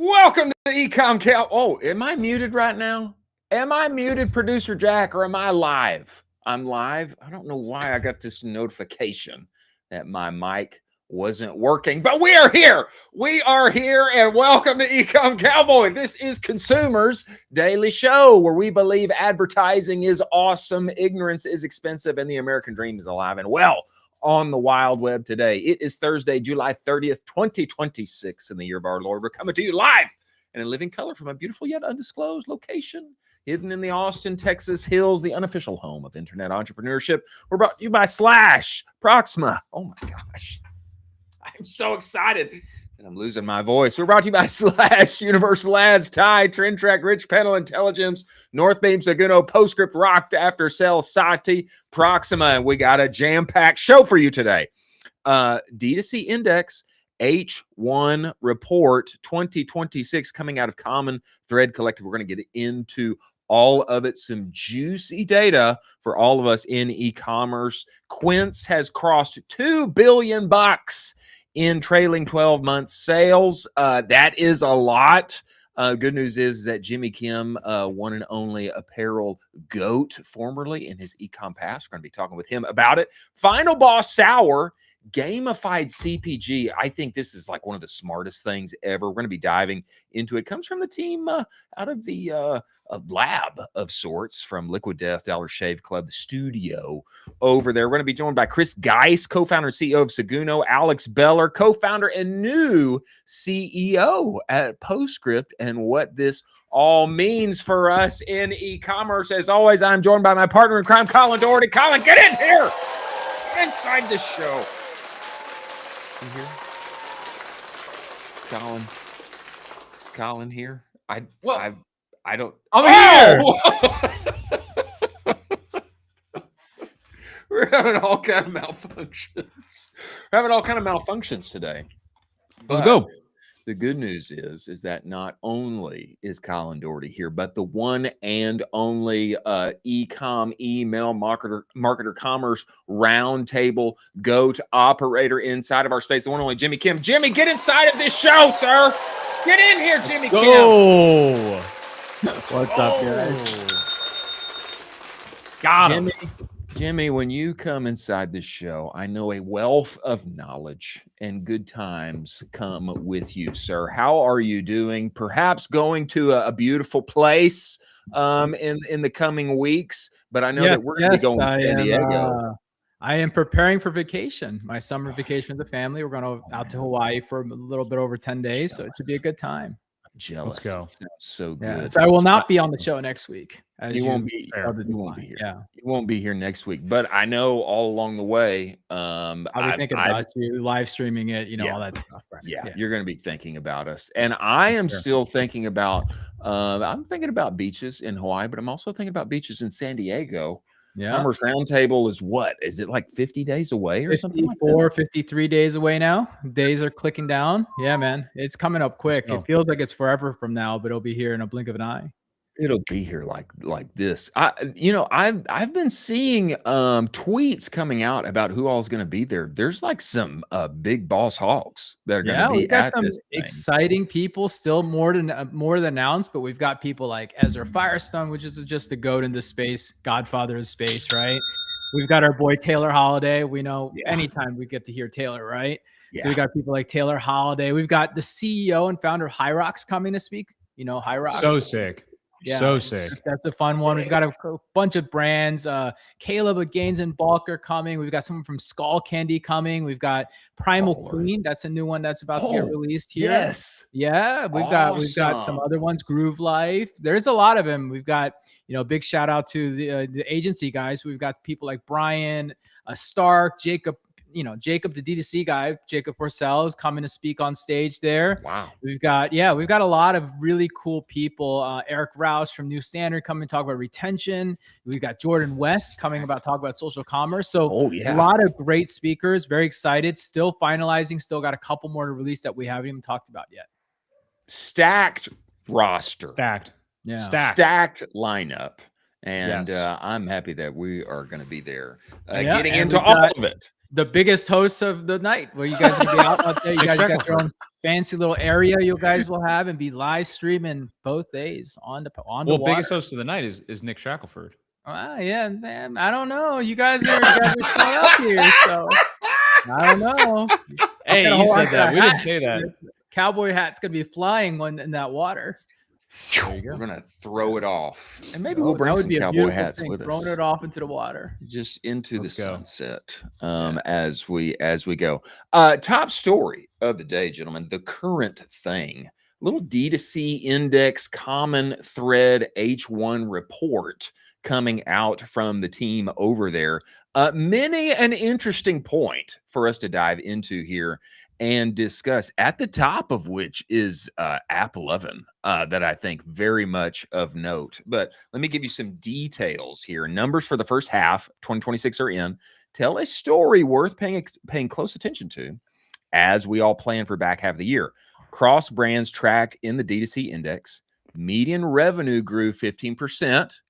Welcome to Ecomm Cal. Oh, am I muted right now? Am I muted, Producer Jack, or am I live? I'm live. I don't know why I got this notification that my mic wasn't working, but we are here. We are here, and welcome to Ecomm Cowboy. This is Consumers Daily Show, where we believe advertising is awesome, ignorance is expensive, and the American dream is alive and well on the wild web today. It is Thursday, July 30th, 2026, in the year of our Lord. We're coming to you live and in living color from a beautiful yet undisclosed location hidden in the Austin, Texas hills, the unofficial home of internet entrepreneurship. We're brought to you by Slash Proxima. Oh my gosh, I'm so excited and I'm losing my voice. We're brought to you by Slash, Universal Ads, Tide, Trend Track, Rich Panel Intelligence, North Beam, Seguno, Postscript, Rocked, After Sale, Sati, Proxima, and we got a jam-packed show for you today. DTC Index H1 report 2026 coming out of Common Thread Collective. We're going to get into all of it, some juicy data for all of us in e-commerce. Quince has crossed $2 billion in trailing 12 months sales. That is a lot. Good news is that Jimmy Kim, one and only apparel GOAT, formerly in his e-com past. We're going to be talking with him about it. Final Boss Sour, Gamified CPG. I think this is like one of the smartest things ever. We're going to be diving into it. Comes from the team out of the a lab of sorts from Liquid Death, Dollar Shave Club, the studio over there. We're going to be joined by Chris Geiss, co-founder and CEO of Seguno, Alex Beller, co-founder and new CEO at Postscript, and what this all means for us in e-commerce. As always, I'm joined by my partner in crime, Colin Doherty. Colin, get in here! Get inside this show. You here? Colin? Is Colin here? I don't. I'm here. We're having all kind of malfunctions. Today. Let's go. The good news is that not only is Colin Doherty here, but the one and only e-com, email marketer commerce roundtable GOAT operator inside of our space, the one and only Jimmy Kim. Jimmy, get inside of this show, sir. Get in here, Jimmy Kim. What's up, guys? Got him. Jimmy, when you come inside this show, I know a wealth of knowledge and good times come with you, sir. How are you doing? Perhaps going to a beautiful place in the coming weeks, but I know that we're going to be going to San Diego. I am preparing for vacation, my summer vacation with the family. We're going out to Hawaii for a little bit over 10 days, so it should be a good time. Jealous. Let's go. Sounds so good. Yeah, so I will not be on the show next week. You won't be here. Yeah. You won't be here next week. But I know all along the way, I'll be thinking about you, live streaming it, all that stuff. Right? Yeah, you're going to be thinking about us. And I am still thinking about, I'm thinking about beaches in Hawaii, but I'm also thinking about beaches in San Diego. Yeah. Commerce Roundtable is what? Is it like 50 days away or something like that? 53 days away now. Days are clicking down. Yeah, man. It's coming up quick. It feels like it's forever from now, but it'll be here in a blink of an eye. It'll be here like this. I've been seeing tweets coming out about who all is going to be there. There's like some big boss hogs that are going to be at this thing. Exciting people, still more than announced, but we've got people like Ezra Firestone, which is just a goat in this space, godfather of space, right? We've got our boy Taylor Holiday. We know anytime we get to hear Taylor, right? Yeah. So we got people like Taylor Holiday. We've got the CEO and founder of Hyrox coming to speak. Hyrox. So sick. Yeah, so sick. That's a fun one. We've got a bunch of brands. Caleb of Gaines and Bulk are coming. We've got someone from Skull Candy coming. We've got Primal Queen. That's a new one that's about to get released here. Yes. Yeah. We've got some other ones. Groove Life. There's a lot of them. We've got, big shout out to the agency guys. We've got people like Brian, Stark, Jacob, Jacob, the DTC guy, Jacob Porcel, is coming to speak on stage there. Wow. We've got a lot of really cool people. Eric Rouse from New Standard coming to talk about retention. We've got Jordan West coming to talk about social commerce. So a lot of great speakers, very excited, still finalizing, still got a couple more to release that we haven't even talked about yet. Stacked roster. Stacked. Yeah. Stacked lineup. And I'm happy that we are going to be there getting into all of it. the biggest hosts of the night, where you guys are gonna be out there. You guys got your own fancy little area you guys will have, and be live streaming both days on the water. Biggest host of the night is Nick Shackelford. Yeah, man. I don't know. You guys are showing up here, so I don't know. Hey, you said that. We didn't say that. Cowboy hat's gonna be flying when in that water. We're gonna throw it off, and maybe we'll bring some cowboy hats with us. Throwing it off into the water, just into the sunset. As we go. Top story of the day, gentlemen. The current thing. Little DTC index common thread H1 report coming out from the team over there. Many an interesting point for us to dive into here and discuss, at the top of which is App 11, that I think very much of note. But let me give you some details here. Numbers for the first half, 2026 are in. Tell a story worth paying close attention to as we all plan for back half of the year. Cross brands tracked in the DTC index. Median revenue grew 15%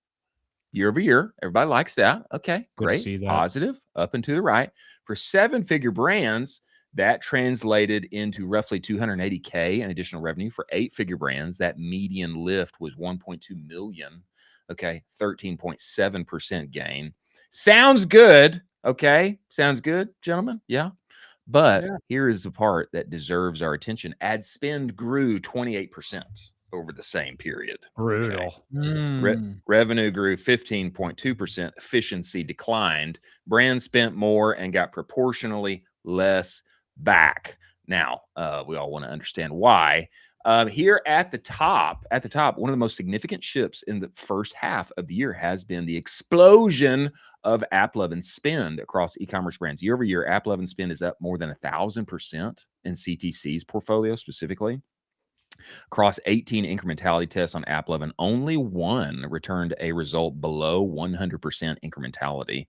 year over year. Everybody likes that. Okay, great. Positive, up and to the right. For 7-figure brands, that translated into roughly $280K in additional revenue. For 8-figure brands, that median lift was $1.2 million. Okay, 13.7% gain. Sounds good. Okay, sounds good, gentlemen. Yeah. But here is the part that deserves our attention. Ad spend grew 28% over the same period. Brutal. Okay. Revenue grew 15.2%. Efficiency declined. Brands spent more and got proportionally less back. Now, we all want to understand why. Here at the top, one of the most significant shifts in the first half of the year has been the explosion of App 11 spend across e-commerce brands. Year over year, App 11 spend is up more than 1,000% in CTC's portfolio specifically. Across 18 incrementality tests on App 11, only one returned a result below 100% incrementality.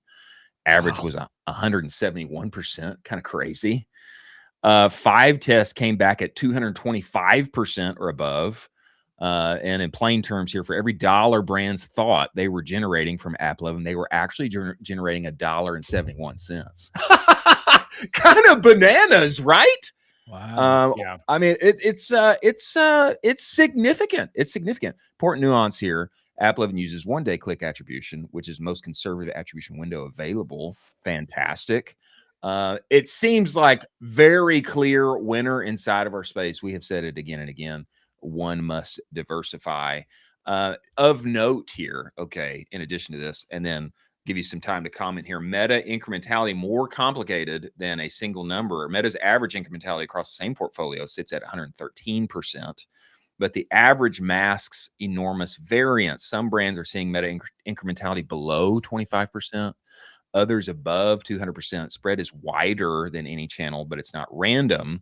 Average was 171%, kind of crazy. 5 tests came back at 225% or above. And in plain terms here, for every dollar brands thought they were generating from App 11, they were actually generating $1.71. Kind of bananas, right? Wow. Yeah. I mean, it's significant. It's significant. Important nuance here. App 11 uses one-day click attribution, which is most conservative attribution window available. Fantastic. It seems like very clear winner inside of our space. We have said it again and again. One must diversify. Of note here, okay, in addition to this, and then give you some time to comment here. Meta incrementality more complicated than a single number. Meta's average incrementality across the same portfolio sits at 113%, but the average masks enormous variance. Some brands are seeing meta incrementality below 25%, others above 200%. Spread is wider than any channel, but it's not random.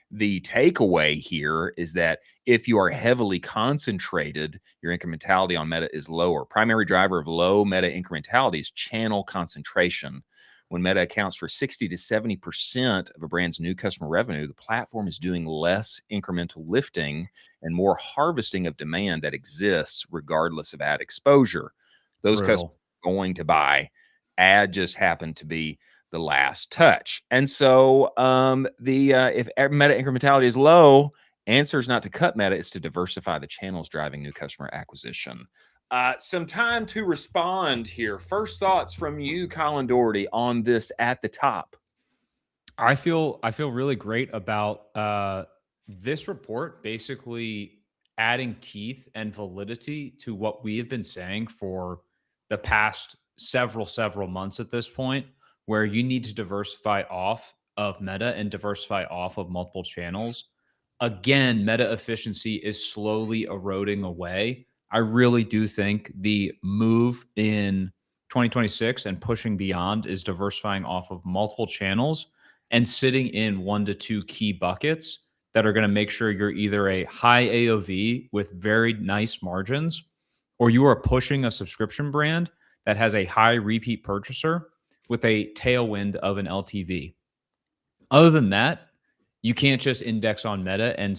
The takeaway here is that if you are heavily concentrated, your incrementality on Meta is lower. Primary driver of low Meta incrementality is channel concentration. When Meta accounts for 60 to 70% of a brand's new customer revenue, the platform is doing less incremental lifting and more harvesting of demand that exists regardless of ad exposure. Those customers are going to buy. Ad just happened to be the last touch. And so if Meta incrementality is low, answer is not to cut Meta, it's to diversify the channels driving new customer acquisition. Some time to respond here. First thoughts from you, Colin Doherty, on this at the top. I feel really great about this report basically adding teeth and validity to what we have been saying for the past several months at this point, where you need to diversify off of Meta and diversify off of multiple channels. Again, Meta efficiency is slowly eroding away. I really do think the move in 2026 and pushing beyond is diversifying off of multiple channels and sitting in 1 to 2 key buckets that are going to make sure you're either a high AOV with very nice margins, or you are pushing a subscription brand that has a high repeat purchaser with a tailwind of an LTV. Other than that, you can't just index on Meta and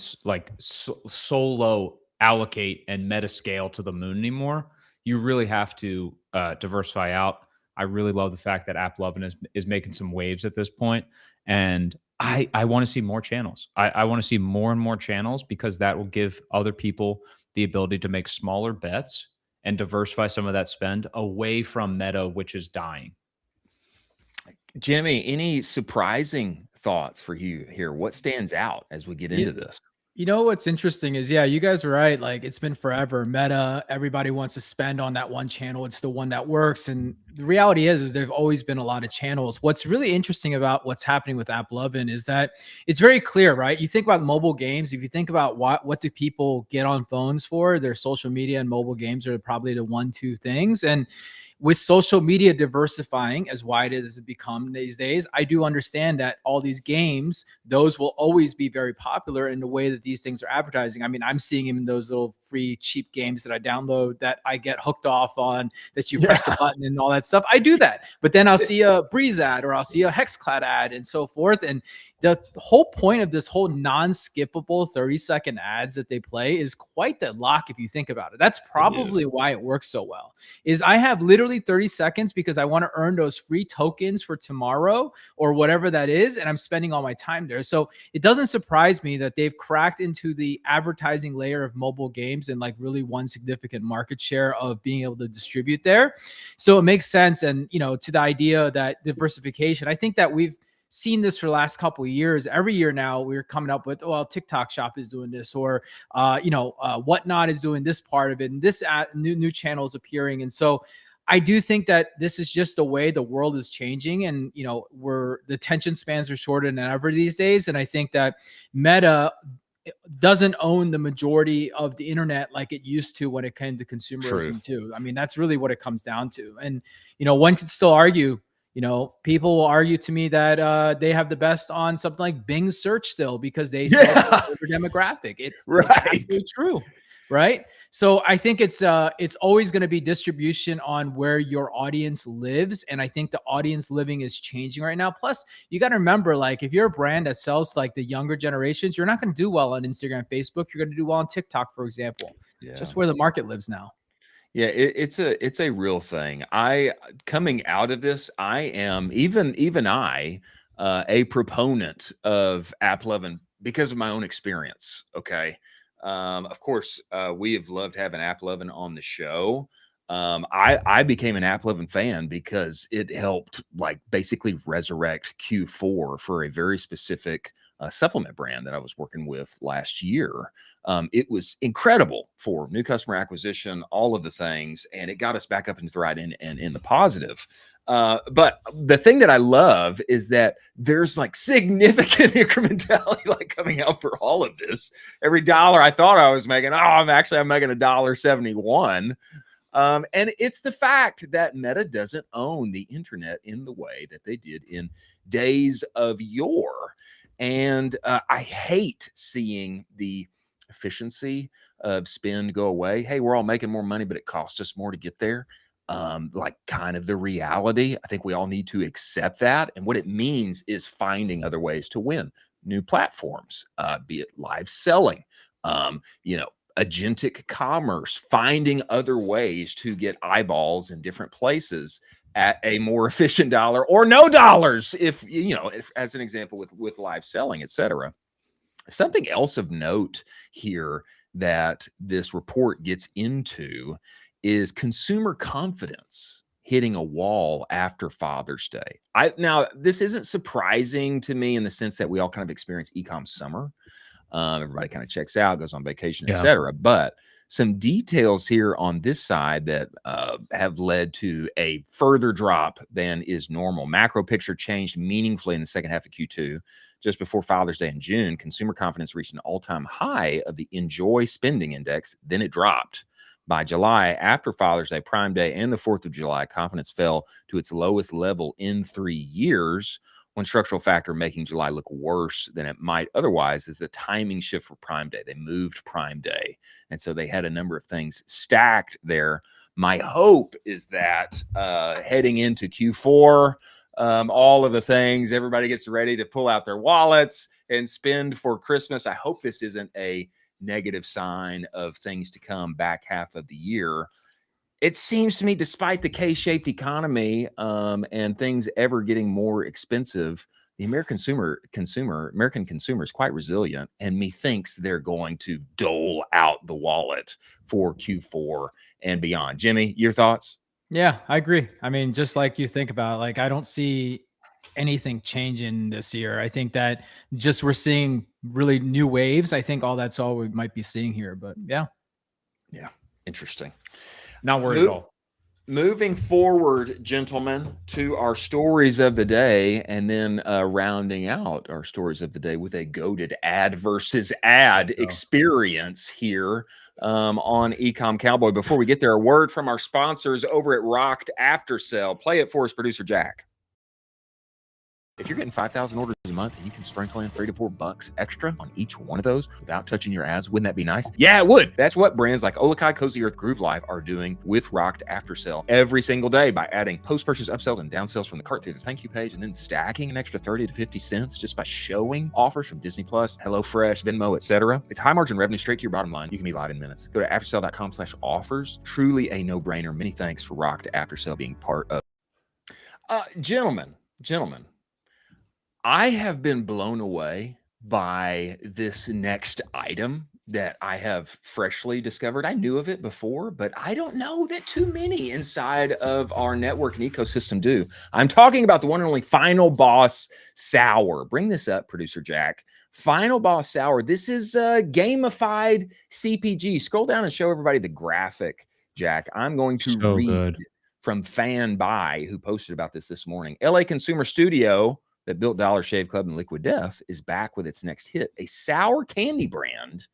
solo allocate and Meta scale to the moon anymore. You really have to diversify out. I really love the fact that AppLovin is making some waves at this point. And I want to see more channels. I want to see more and more channels, because that will give other people the ability to make smaller bets and diversify some of that spend away from Meta, which is dying. Jimmy, any surprising thoughts for you here? What stands out as we get into this? You know what's interesting is, yeah, you guys are right. Like, it's been forever. Meta, everybody wants to spend on that one channel. It's the one that works. And the reality is there've always been a lot of channels. What's really interesting about what's happening with AppLovin is that it's very clear, right? You think about mobile games. If you think about what do people get on phones for, their social media and mobile games are probably the 1-2 things. And with social media diversifying as wide as it become these days, I do understand that all these games, those will always be very popular in the way that these things are advertising. I mean, I'm seeing them in those little free cheap games that I download that I get hooked off on, that you press the button and all that stuff. I do that. But then I'll see a Breeze ad, or I'll see a Hexclad ad, and so forth. And the whole point of this whole non-skippable 30-second ads that they play is quite the lock if you think about it. That's probably why it works so well. Is I have literally 30 seconds because I want to earn those free tokens for tomorrow or whatever that is, and I'm spending all my time there. So it doesn't surprise me that they've cracked into the advertising layer of mobile games and like really won significant market share of being able to distribute there. So it makes sense. And, you know, to the idea that diversification, I think that we've seen this for the last couple of years. Every year now we're coming up with, well, TikTok Shop is doing this, or Whatnot is doing this part of it, and this new channels appearing. And so I do think that this is just the way the world is changing, and the attention spans are shorter than ever these days. And I think that Meta doesn't own the majority of the internet like it used to when it came to consumerism too. I mean, that's really what it comes down to. And one could still argue, people will argue to me that they have the best on something like Bing search still, because they sell over demographic. It's absolutely true, right? So I think it's always going to be distribution on where your audience lives, and I think the audience living is changing right now. Plus, you got to remember, like, if you're a brand that sells to like the younger generations, you're not going to do well on Instagram, Facebook. You're going to do well on TikTok, for example. Just where the market lives now. Yeah, it's a real thing. Coming out of this, I am even a proponent of AppLovin because of my own experience. Okay, of course, we have loved having AppLovin on the show. I became an AppLovin fan because it helped like basically resurrect Q4 for a very specific supplement brand that I was working with last year. It was incredible for new customer acquisition, all of the things, and it got us back up into the right and in the positive. But the thing that I love is that there's like significant incrementality like coming out for all of this. Every dollar I thought I was making, I'm making $1.71. And it's the fact that Meta doesn't own the internet in the way that they did in days of yore. And I hate seeing the efficiency of spend go away. Hey, we're all making more money, but it costs us more to get there. Like kind of the reality. I think we all need to accept that. And what it means is finding other ways to win. New platforms, be it live selling, agentic commerce, finding other ways to get eyeballs in different places at a more efficient dollar or no dollars, if as an example with live selling, etc. Something else of note here that this report gets into is consumer confidence hitting a wall after Father's Day. Now, this isn't surprising to me in the sense that we all kind of experience Ecomm summer. Everybody kind of checks out, goes on vacation, etc. But some details here on this side that have led to a further drop than is normal. Macro picture changed meaningfully in the second half of Q2. Just before Father's Day in June, consumer confidence reached an all-time high of the Enjoy Spending Index. Then it dropped. By July, after Father's Day, Prime Day, and the 4th of July, confidence fell to its lowest level in 3 years. One structural factor making July look worse than it might otherwise is the timing shift for Prime Day. They moved Prime Day, and so they had a number of things stacked there. My hope is that heading into Q4, all of the things, everybody gets ready to pull out their wallets and spend for Christmas. I hope this isn't a negative sign of things to come back half of the year. It seems to me, despite the K-shaped economy and things ever getting more expensive, the American consumer is quite resilient, and methinks they're going to dole out the wallet for Q4 and beyond. Jimmy, your thoughts? Yeah, I agree. I mean, just like you think about, like, I don't see anything changing this year. I think that just we're seeing really new waves. I think all that's all we might be seeing here. But yeah. Yeah, interesting. Not worried Move, at all. Moving forward, gentlemen, to our stories of the day, and then rounding out our stories of the day with a goated ad versus ad Let's go. experience here on Ecomm Cowboy. Before we get there, a word from our sponsors over at Rocked After Sale. Play it for us, producer Jack. If you're getting 5,000 orders a month and you can sprinkle in $3 to $4 extra on each one of those without touching your ads, wouldn't that be nice? Yeah, it would. That's what brands like Olakai, Cozy Earth, Groove Life are doing with Rocked After Sale every single day by adding post-purchase upsells and downsells from the cart through the thank you page, and then stacking an extra 30 to 50 cents just by showing offers from Disney Plus, HelloFresh, Venmo, etc. It's high margin revenue straight to your bottom line. You can be live in minutes. Go to aftersale.com/offers. Truly a no-brainer. Many thanks for Rocked After Sale being part of. Gentlemen. I have been blown away by this next item that I have freshly discovered. I knew of it before, but I don't know that too many inside of our network and ecosystem do. I'm talking about the one and only Final Boss Sour. Bring this up, producer Jack. Final Boss Sour. This is gamified CPG. Scroll down and show everybody the graphic, Jack. I'm going to So read good. from Fanby, who posted about this morning. LA Consumer Studio that built Dollar Shave Club and Liquid Death is back with its next hit, a sour candy brand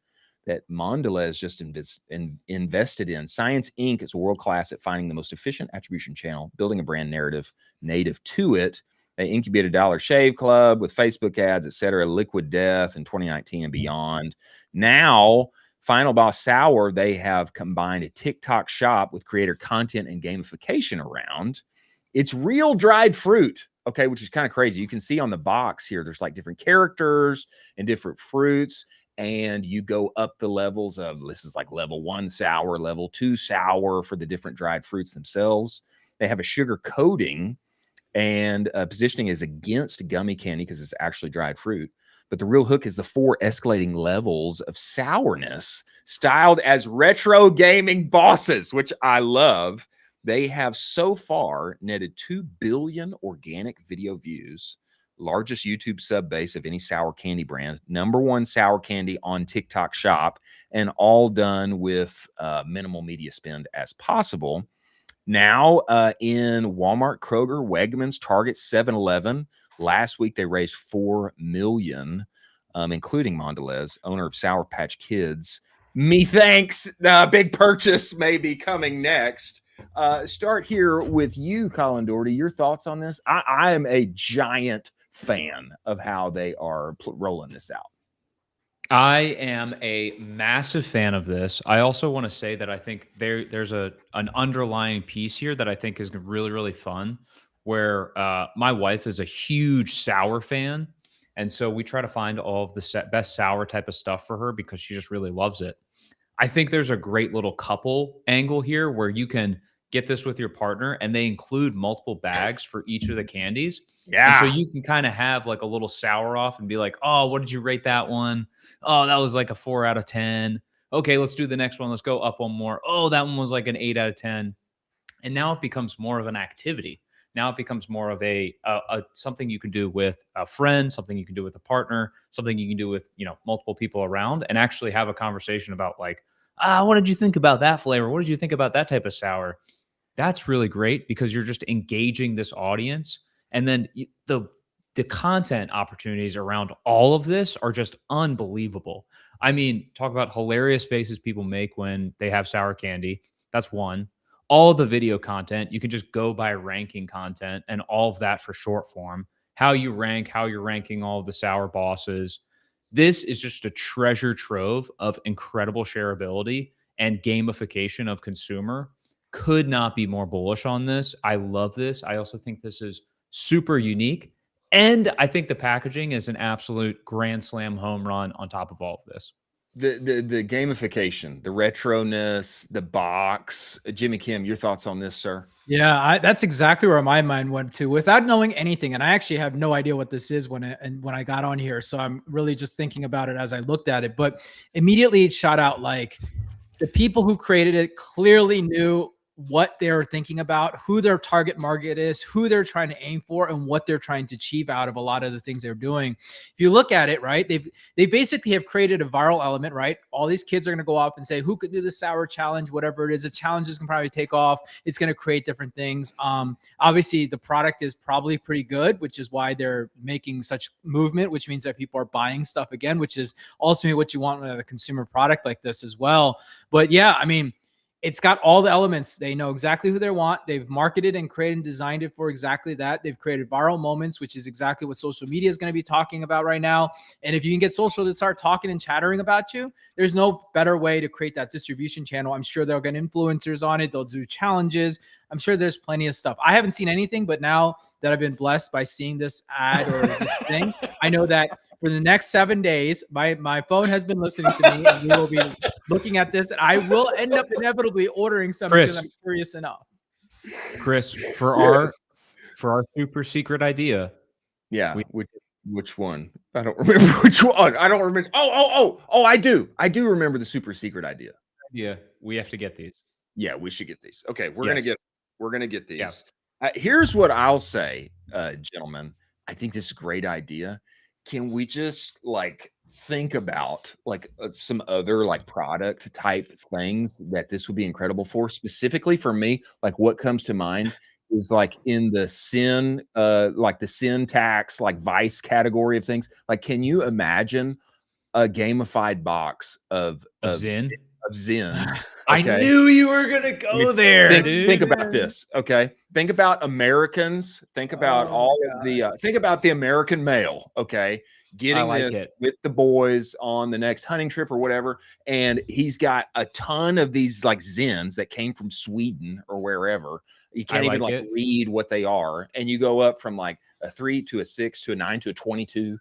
that Mondelez just invested in. Science Inc. is world-class at finding the most efficient attribution channel, building a brand narrative native to it. They incubated Dollar Shave Club with Facebook ads, etc., Liquid Death in 2019 and beyond. Now, Final Boss Sour, they have combined a TikTok shop with creator content and gamification around. It's real dried fruit, okay, which is kind of crazy. You can see on the box here, there's like different characters and different fruits, and you go up the levels of, this is like level 1 sour, level 2 sour for the different dried fruits themselves. They have a sugar coating, and positioning is against gummy candy because it's actually dried fruit. But the real hook is the 4 escalating levels of sourness styled as retro gaming bosses, which I love. They have so far netted 2 billion organic video views, largest YouTube sub base of any sour candy brand, #1 sour candy on TikTok Shop, and all done with minimal media spend as possible. Now in Walmart, Kroger, Wegmans, Target, 7-Eleven. Last week, they raised $4 million, including Mondelez, owner of Sour Patch Kids. Methinks big purchase may be coming next. Start here with you, Colin Doherty. Your thoughts on this? I am a giant fan of how they are rolling this out. I am a massive fan of this. I also want to say that I think there's an underlying piece here that I think is really, really fun, where my wife is a huge sour fan. And so we try to find all of the best sour type of stuff for her because she just really loves it. I think there's a great little couple angle here where you can get this with your partner and they include multiple bags for each of the candies. And so you can kind of have like a little sour off and be like, oh, what did you rate that one? Oh, that was like a 4 out of 10. Okay, let's do the next one. Let's go up one more. Oh, that one was like an 8 out of 10. And now it becomes more of an activity. Now it becomes more of a something you can do with a friend, something you can do with a partner, something you can do with, multiple people around, and actually have a conversation about like, what did you think about that flavor? What did you think about that type of sour? That's really great because you're just engaging this audience. And then the content opportunities around all of this are just unbelievable. I mean, talk about hilarious faces people make when they have sour candy. That's one. All the video content, you can just go by ranking content and all of that for short form. How you rank, how you're ranking all of the sour bosses. This is just a treasure trove of incredible shareability and gamification of consumer. Could not be more bullish on this. I love this. I also think this is super unique. And I think the packaging is an absolute grand slam home run on top of all of this. the gamification, the retroness, the box. Jimmy Kim, your thoughts on this, sir? Yeah, that's exactly where my mind went to without knowing anything. And I actually have no idea what this is when I got on here. So I'm really just thinking about it as I looked at it. But immediately it shot out like the people who created it clearly knew what they're thinking about, who their target market is, who they're trying to aim for, and what they're trying to achieve out of a lot of the things they're doing. If you look at it, right, they basically have created a viral element, right? All these kids are going to go up and say, who could do the sour challenge, whatever it is. The challenges can probably take off. It's going to create different things. Obviously, the product is probably pretty good, which is why they're making such movement, which means that people are buying stuff again, which is ultimately what you want with a consumer product like this as well. But yeah, I mean, it's got all the elements. They know exactly who they want. They've marketed and created and designed it for exactly that. They've created viral moments, which is exactly what social media is going to be talking about right now. And if you can get social to start talking and chattering about you, there's no better way to create that distribution channel. I'm sure they'll get influencers on it. They'll do challenges. I'm sure there's plenty of stuff. I haven't seen anything, but now that I've been blessed by seeing this ad or this thing, I know that for the next 7 days, my phone has been listening to me, and we will be looking at this. And I will end up inevitably ordering something because I'm curious enough. Chris, for our super secret idea. Yeah. Which one? I don't remember which one. I don't remember. Oh, I do. I do remember the super secret idea. Yeah. We have to get these. Yeah, we should get these. Okay. We're going to get these. Yeah. Here's what I'll say, gentlemen. I think this is a great idea. Can we just like think about like some other like product type things that this would be incredible for? Specifically for me, like what comes to mind is like in the like the syntax, like vice category of things. Like, can you imagine a gamified box of Zins? Okay. I knew you were gonna go there. Think about this. Okay. Think about Americans. Think about think about the American male. Okay. Getting this with the boys on the next hunting trip or whatever. And he's got a ton of these like Zins that came from Sweden or wherever. You can't even read what they are. And you go up from like a 3 to a 6 to a 9 to a 22,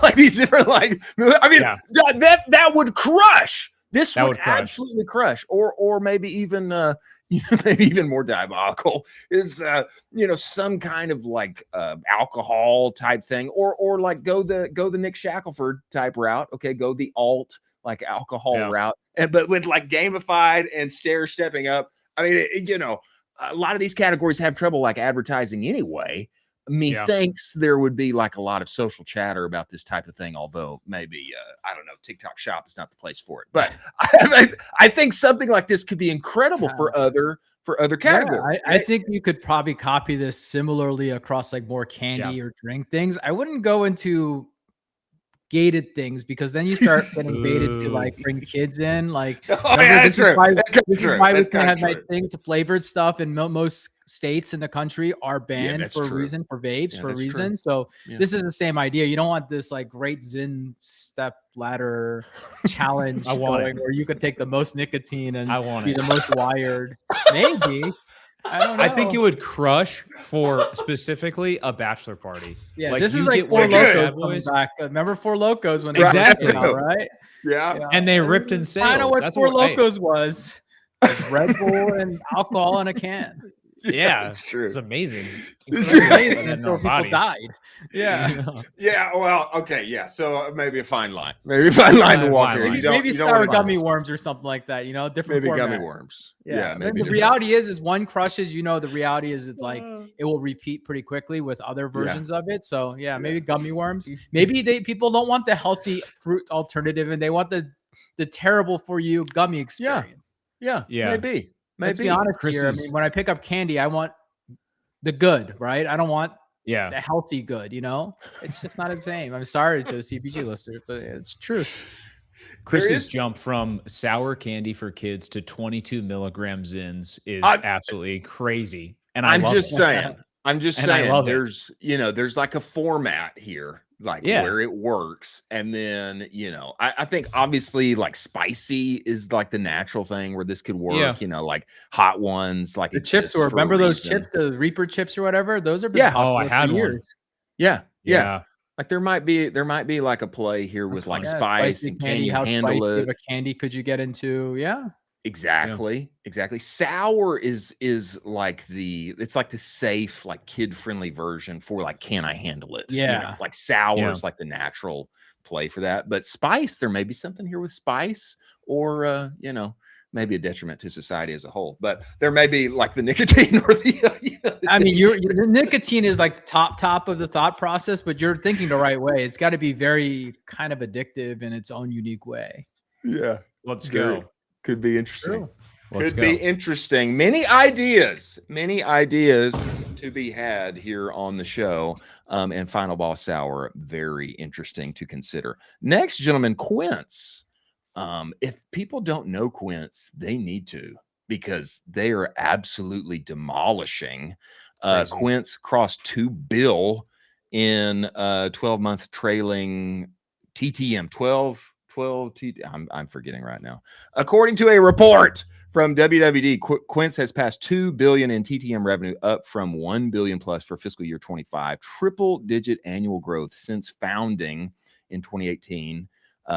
like these different, like, I mean, that would crush. This would absolutely crush, or maybe even maybe even more diabolical is some kind of like alcohol type thing, or like go the Nick Shackelford type route. Okay, go the alt like alcohol route, but with like gamified and stair stepping up. I mean, a lot of these categories have trouble like advertising anyway. Methinks there would be like a lot of social chatter about this type of thing, although maybe I don't know, TikTok Shop is not the place for it. But I think something like this could be incredible for other categories. I think you could probably copy this similarly across like more candy or drink things. I wouldn't go into gated things because then you start getting baited to like bring kids in. Like, that's true. Why we can have nice things, flavored stuff, and most states in the country are banned for a reason, for vapes for a reason. True. So this is the same idea. You don't want this like great Zin step ladder challenge going where you could take the most nicotine and be the most wired. Maybe. I don't know. I think it would crush for specifically a bachelor party. Yeah, like this is like Four Locos back. Remember Four Locos when they came out, right? Yeah. And they ripped in sales. I know what Four Locos was. It was Red Bull and alcohol in a can. Yeah, it's true. It's amazing. It's amazing. People died. Yeah. Yeah. Well, okay. Yeah. So maybe a fine line. Maybe a fine line to walk here. Maybe sour gummy worms or something like that. Different. Maybe format. Gummy worms. Yeah. Maybe the reality is one crushes. The reality is it's like it will repeat pretty quickly with other versions of it. So maybe gummy worms. Maybe people don't want the healthy fruit alternative and they want the terrible for you gummy experience. Yeah. Maybe. Let's be honest here. I mean, when I pick up candy, I want the good, right? I don't want the healthy good, It's just not the same. I'm sorry to the CPG listeners, but it's truth. Chris's jump from sour candy for kids to 22 milligram Zins is absolutely crazy. And I'm just saying, there's like a format here, like where it works. And then, I think obviously like spicy is like the natural thing where this could work, like hot ones, like the chips, remember those chips, the Reaper chips or whatever? Those are been popular I had for years. Yeah. Like there might be like a play here with like Yeah, spice spicy and can candy. you How handle spicy it? of a candy could you get into? Yeah. Exactly. Sour is like it's like the safe, like kid-friendly version for like, can I handle it? Yeah. Like sour Yeah. is like the natural play for that. But spice, there may be something here with spice or maybe a detriment to society as a whole. But there may be like the nicotine or the I mean, danger. the nicotine is like the top of the thought process, but you're thinking the right way. It's got to be very kind of addictive in its own unique way. Yeah. Let's Very, go. could be interesting. True. Let's Could be go. interesting. Many ideas to be had here on the show. And Final Boss Sour, very interesting to consider. Next, gentlemen, Quince. If people don't know Quince, they need to, because they are absolutely demolishing. Crazy. Quince crossed $2 billion in 12-month trailing TTM. 12 I'm forgetting right now. According to a report from WWD, Quince has passed $2 billion in TTM revenue, up from $1 billion plus for fiscal year 25. Triple-digit annual growth since founding in 2018.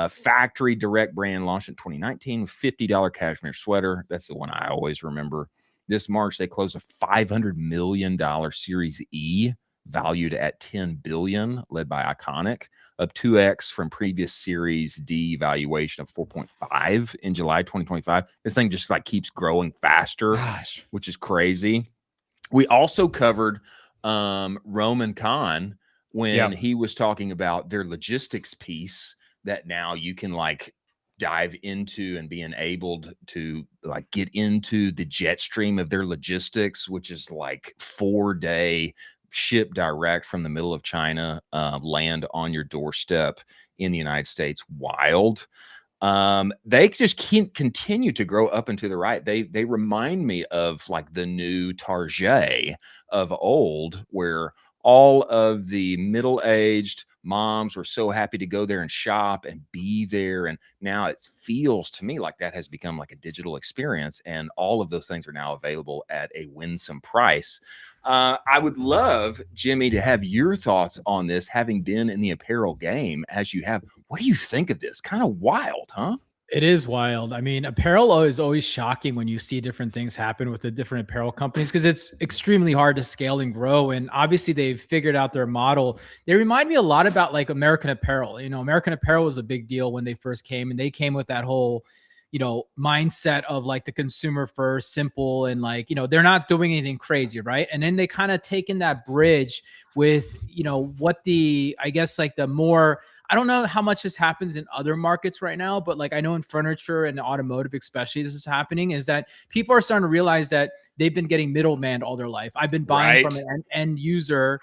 Factory direct brand launched in 2019 with $50 cashmere sweater. That's the one I always remember. This March, they closed a $500 million Series E, valued at $10 billion, led by Iconic, up 2x from previous Series D valuation of 4.5 in July 2025. This thing just like keeps growing faster, which is crazy. We also covered Roman Khan when he was talking about their logistics piece, that now you can like dive into and be enabled to like get into the jet stream of their logistics, which is like 4-day ship direct from the middle of China, land on your doorstep in the United States. Wild. They just can't continue to grow up and to the right. They remind me of like the new Target of old, where all of the middle-aged moms were so happy to go there and shop and be there. And now it feels to me like that has become like a digital experience, and all of those things are now available at a winsome price. I would love, Jimmy, to have your thoughts on this, having been in the apparel game as you have. What do you think of this? Kind of wild, huh? It is wild. I mean, apparel is always shocking when you see different things happen with the different apparel companies, because it's extremely hard to scale and grow. And obviously, they've figured out their model. They remind me a lot about like American Apparel. American Apparel was a big deal when they first came, and they came with that whole mindset of like the consumer first, simple, and like, they're not doing anything crazy, right? And then they kind of taken that bridge with, what I guess like the more, I don't know how much this happens in other markets right now, but like I know in furniture and automotive, especially, this is happening, is that people are starting to realize that they've been getting middleman all their life. I've been buying from an end user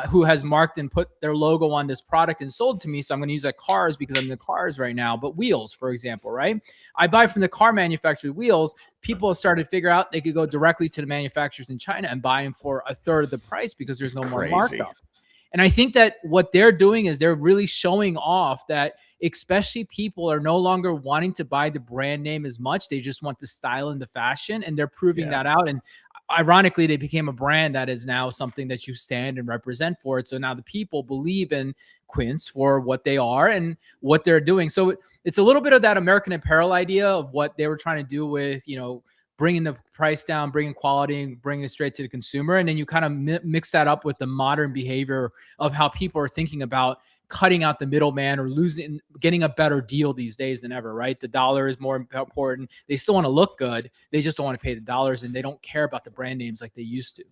who has marked and put their logo on this product and sold to me. So I'm going to use that cars because I'm in the cars right now. But wheels, for example, right? I buy from the car manufacturer wheels. People have started to figure out they could go directly to the manufacturers in China and buy them for a third of the price because there's no more markup. And I think that what they're doing is they're really showing off that especially people are no longer wanting to buy the brand name as much. They just want the style and the fashion, and they're proving that out. And ironically, they became a brand that is now something that you stand and represent for it. So now the people believe in Quince for what they are and what they're doing. So it's a little bit of that American Apparel idea of what they were trying to do with, bringing the price down, bringing quality, and bringing it straight to the consumer. And then you kind of mix that up with the modern behavior of how people are thinking about cutting out the middleman or getting a better deal these days than ever, right? The dollar is more important. They still want to look good. They just don't want to pay the dollars, and they don't care about the brand names like they used to.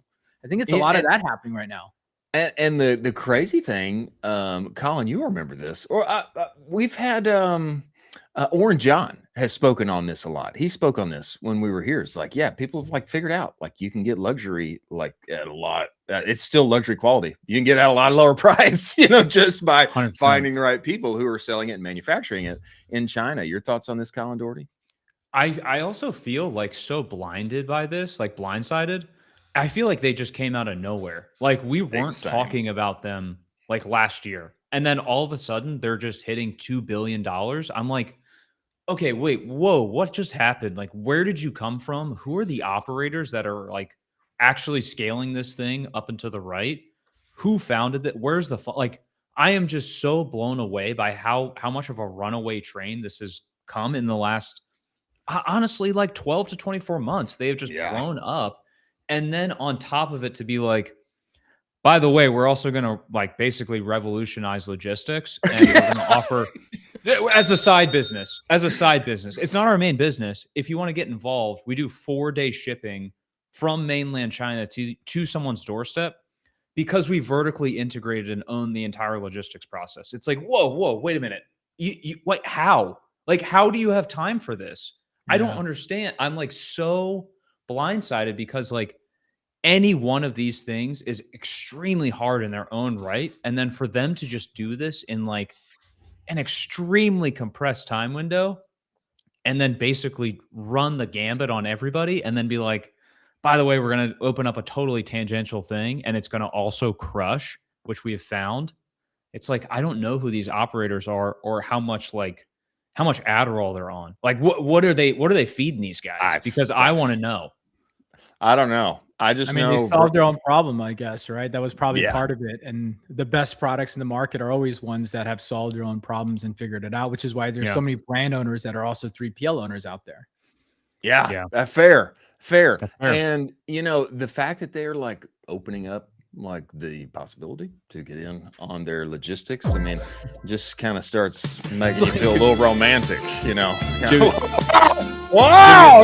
I think it's a lot of that happening right now. And the crazy thing, Colin, you remember this, or we've had Oren John has spoken on this a lot. He spoke on this when we were here. It's like, yeah, people have like figured out like you can get luxury like at a lot. It's still luxury quality. You can get at a lot lower price, just by 100%. finding the right people who are selling it and manufacturing it in China. Your thoughts on this, Colin Doherty? I also feel like so blinded by this, like blindsided. I feel like they just came out of nowhere. Like we weren't talking about them like last year. And then all of a sudden they're just hitting $2 billion. I'm like, okay, wait, whoa, what just happened? Like, where did you come from? Who are the operators that are like actually scaling this thing up and to the right? Who founded that? Where's the like? I am just so blown away by how much of a runaway train this has come in the last, honestly, like 12 to 24 months. They have just blown up. And then on top of it, to be like, by the way, we're also going to like basically revolutionize logistics, and we're going to offer as a side business. It's not our main business. If you want to get involved, we do 4-day shipping from mainland China to someone's doorstep because we vertically integrated and own the entire logistics process. It's like, whoa, wait a minute. You wait, how? Like, how do you have time for this? I don't understand. I'm like so blindsided because like any one of these things is extremely hard in their own right. And then for them to just do this in like an extremely compressed time window and then basically run the gambit on everybody and then be like, by the way, we're going to open up a totally tangential thing and it's going to also crush, which we have found. It's like, I don't know who these operators are or how much Adderall they're on. Like, what are they feeding these guys? Because I want to know. I don't know. I mean, they solved their own problem, I guess, right? That was probably part of it. And the best products in the market are always ones that have solved their own problems and figured it out, which is why there's so many brand owners that are also 3PL owners out there. Yeah. Fair. And, the fact that they're like opening up like the possibility to get in on their logistics, I mean, just kind of starts making you feel a little romantic, Wow,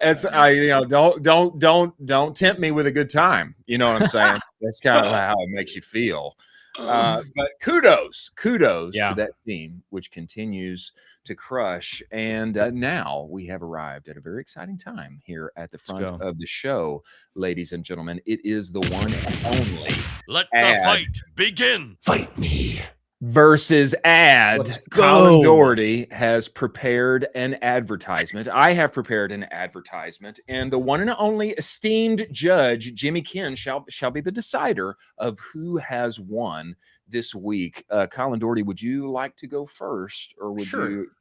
it's don't tempt me with a good time. You know what I'm saying? That's kind of how it makes you feel. But kudos to that team, which continues to crush. And now we have arrived at a very exciting time here at the front of the show, ladies and gentlemen. It is the one and only. Let the fight begin. Fight me. Versus ad. Colin Doherty has prepared an advertisement. I have prepared an advertisement, and the one and only esteemed judge, Jimmy Ken, shall be the decider of who has won this week. Colin Doherty, would you like to go first, or would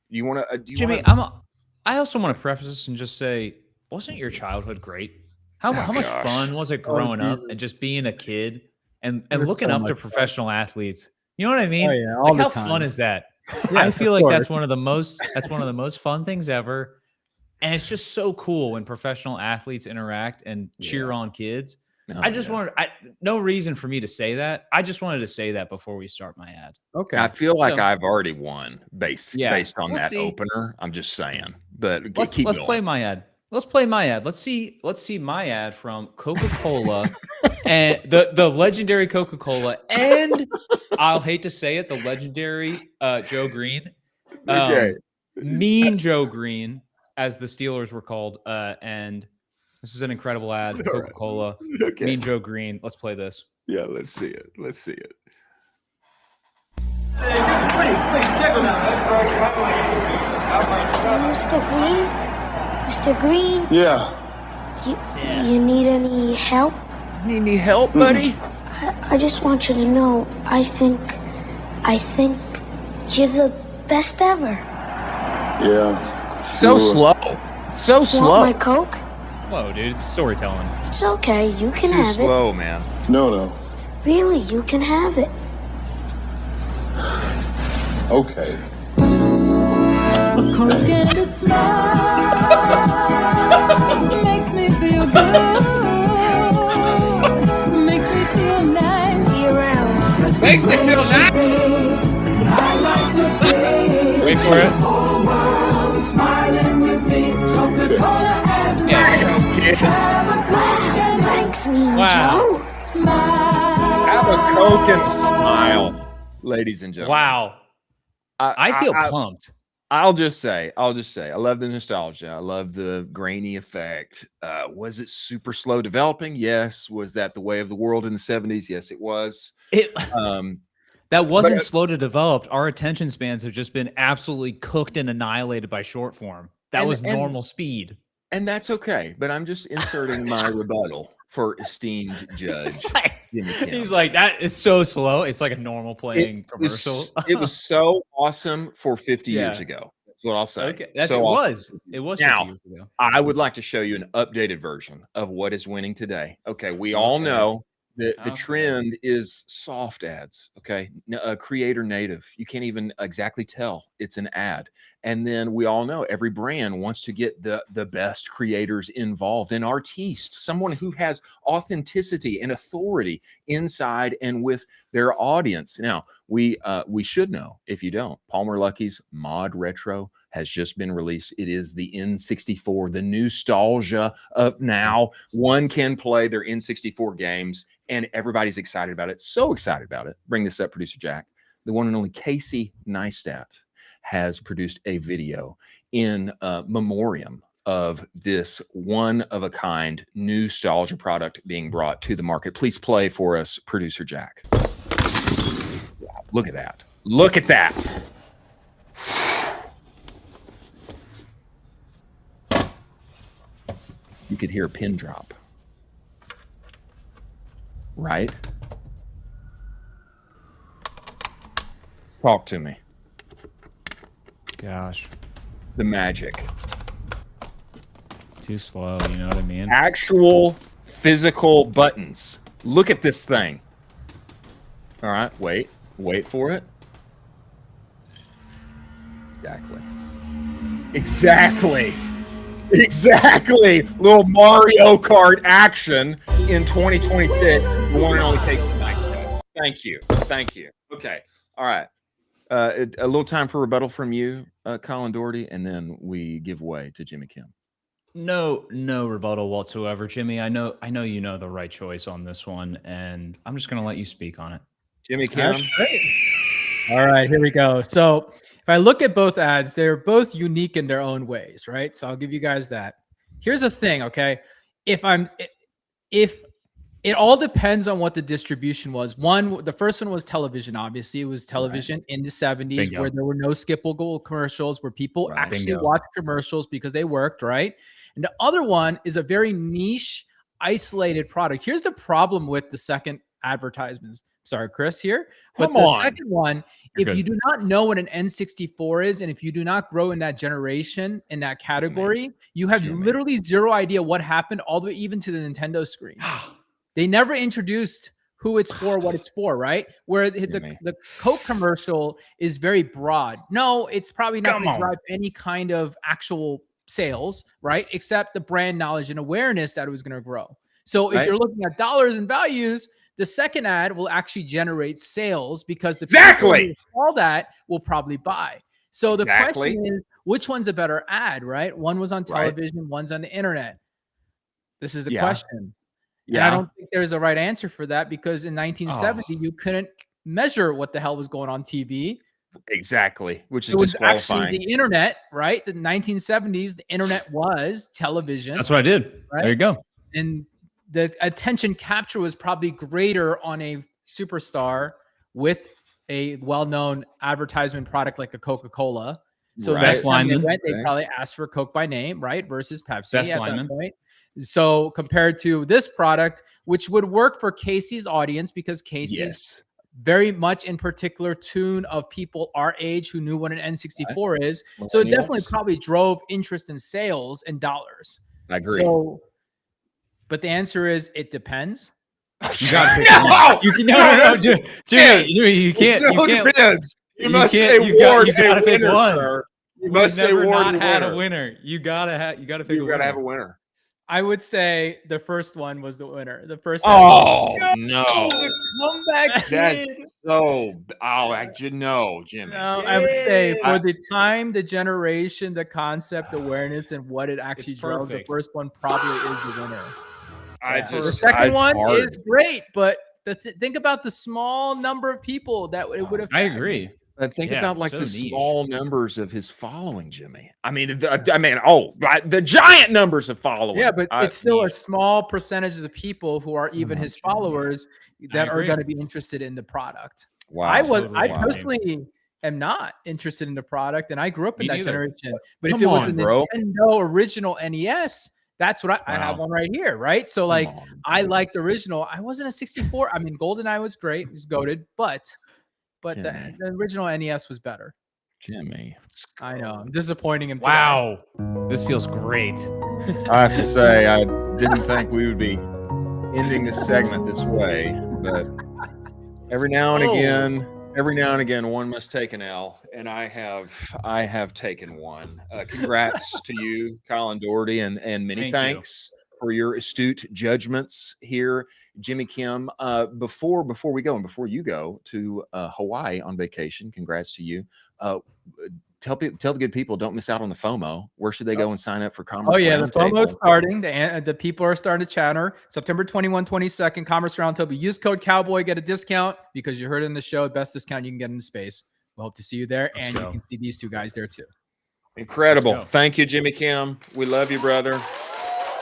you want to? Jimmy, I also want to preface this and just say, wasn't your childhood great? How much fun was it growing up and just being a kid and looking up to professional athletes? You know what I mean? Oh, yeah, like how fun is that? I feel like that's one of the most fun things ever. And it's just so cool when professional athletes interact and cheer on kids. No reason for me to say that. I just wanted to say that before we start my ad. Okay. I feel like I've already won based on that opener. I'm just saying. But let's play my ad. Let's play my ad. Let's see my ad from Coca-Cola and the legendary Coca-Cola, and I'll hate to say it, the legendary Joe Green. Mean Joe Green, as the Steelers were called. And this is an incredible ad. Coca-Cola. Okay. Mean Joe Green. Let's play this. Yeah, let's see it. Please, take them out. Mr. Green? Mr. Green? Yeah. You need any help? Need any help, buddy? I just want you to know, I think you're the best ever. Yeah. So slow. So slow. Want my Coke? Whoa, dude, it's storytelling. It's okay, you can have it. Too slow, man. No. Really, you can have it. Okay. A Coke and a smile makes me feel good. Makes me feel nice. Be around. Makes me feel nice. I like to say, wait for it. whole world smiling with me. Coca-Cola has have a Coke and Thanks, Mean Wow. Joe. smile. Have a Coke and smile, ladies and gentlemen. Wow. I feel pumped. I'll just say, I love the nostalgia. I love the grainy effect. Was it super slow developing? Yes. Was that the way of the world in the 70s? Yes, it was. That wasn't slow to develop. Our attention spans have just been absolutely cooked and annihilated by short form. That was normal speed. And that's okay. But I'm just inserting my rebuttal for esteemed judge. He's like, that is so slow. It's like a normal playing commercial. It was so awesome for 50 years ago. That's what I'll say. Okay. It was 50 now, years ago. I would like to show you an updated version of what is winning today. Okay, we all know The Okay. trend is soft ads, okay? Creator native. You can't even exactly tell it's an ad. And then we all know every brand wants to get the best creators involved, and artiste, someone who has authenticity and authority inside and with their audience. Now, we should know, if you don't, Palmer Luckey's Mod Retro has just been released. It is the N64, the nostalgia of now. One can play their N64 games, and everybody's excited about it. So excited about it. Bring this up, Producer Jack. The one and only Casey Neistat has produced a video in memoriam of this one-of-a-kind nostalgia product being brought to the market. Please play for us, Producer Jack. Wow, look at that. Look at that. You could hear a pin drop. Right? Talk to me. Gosh, The magic. too slow. You know what I mean? Actual physical buttons. Look at this thing. All right, wait for it. Exactly. Little Mario Kart action in 2026. The one and only Casey Neistat. Thank you. Okay. All right. A little time for rebuttal from you, Colin Doherty, and then we give way to Jimmy Kim. No rebuttal whatsoever, Jimmy. I know you know the right choice on this one, and I'm just gonna let you speak on it. Jimmy Kim. All right, here we go. So if I look at both ads, they're both unique in their own ways, right? So I'll give you guys that. Here's the thing, okay? If it all depends on what the distribution was. The first one was television, obviously. It was television in the 70s. Bingo. Where there were no skippable commercials, where people actually Bingo. watched commercials because they worked, right? And the other one is a very niche, isolated product. Here's the problem with the second advertisements. Sorry, Chris here. But Come the on. second one, You're if you good. do not know what an N64 is, and if you do not grow in that generation, in that category, you have Jimmy. literally zero idea what happened all the way even to the Nintendo screen. They never introduced who it's for, what it's for, right? Where Jimmy. the Coke commercial is very broad. No, it's probably not going to drive any kind of actual sales, right? Except the brand knowledge and awareness that it was going to grow. So if you're looking at dollars and values, the second ad will actually generate sales because the people who saw that will probably buy. So the question is, which one's a better ad, right? One was on television, one's on the internet. This is the question. And I don't think there's a right answer for that, because in 1970, you couldn't measure what the hell was going on TV. Exactly, which is It was disqualifying. actually the internet, right? The 1970s, the internet was television. That's what I did. Right? There you go. And the attention capture was probably greater on a superstar with a well-known advertisement product like a Coca-Cola. So Best lineman. they probably asked for Coke by name, right? Versus Pepsi Best at lineman. that point. So compared to this product, which would work for Casey's audience, because Casey's very much in particular tune of people our age who knew what an N64 is. So it definitely probably drove interest in sales and dollars. I agree. So, but the answer is it depends. You got to pick one. You can no, Jimmy, you can't. You can't. Depends. You must can't- you award gotta a pick winner, one. sir. You We've must never award not a had winner. a winner. You gotta pick a You winner. gotta have a winner. I would say the first one was the winner. The first. Oh no! the comeback That's kid. so. No, Jimmy. No, I would say for the time, the generation, the concept, awareness, and what it actually drove, the perfect. first one probably is the winner. The It's second one hard. is great, but think about the small number of people that it would have. I agree. But think Yeah, about it's like so the niche. small numbers of his following, Jimmy. I mean, the giant numbers of following. Yeah, but it's still a small percentage of the people who are even his Jimmy. followers that are agree. going to be interested in the product. Wow. I Wow. personally am not interested in the product, and I grew up in Me that neither. generation. But if Come it was on, the bro. Nintendo original NES, that's what I have Wow. one right here, right? So like on, I liked the original. I wasn't a 64. I mean, GoldenEye was great, it was goated, but Jimmy. the original NES was better. Jimmy. I know. I'm disappointing him today. Wow, this feels great. I have to say, I didn't think we would be ending this segment this way, but every now and again, one must take an L, and I have taken one. Congrats to you, Colin Doherty, and many Thank you. thanks for your astute judgments here, Jimmy Kim. Before we go, and before you go to Hawaii on vacation, congrats to you. Tell the good people, don't miss out on the FOMO. Where should they go and sign up for Commerce? Oh yeah, the Roundtable? FOMO's starting. The people are starting to chatter. September 21, 22nd, Commerce Roundtable. Use code Cowboy, get a discount because you heard it in the show. Best discount you can get in the space. We hope to see you there, Let's and go. you can see these two guys there too. Incredible. Let's go. Thank you, Jimmy Kim. We love you, brother. See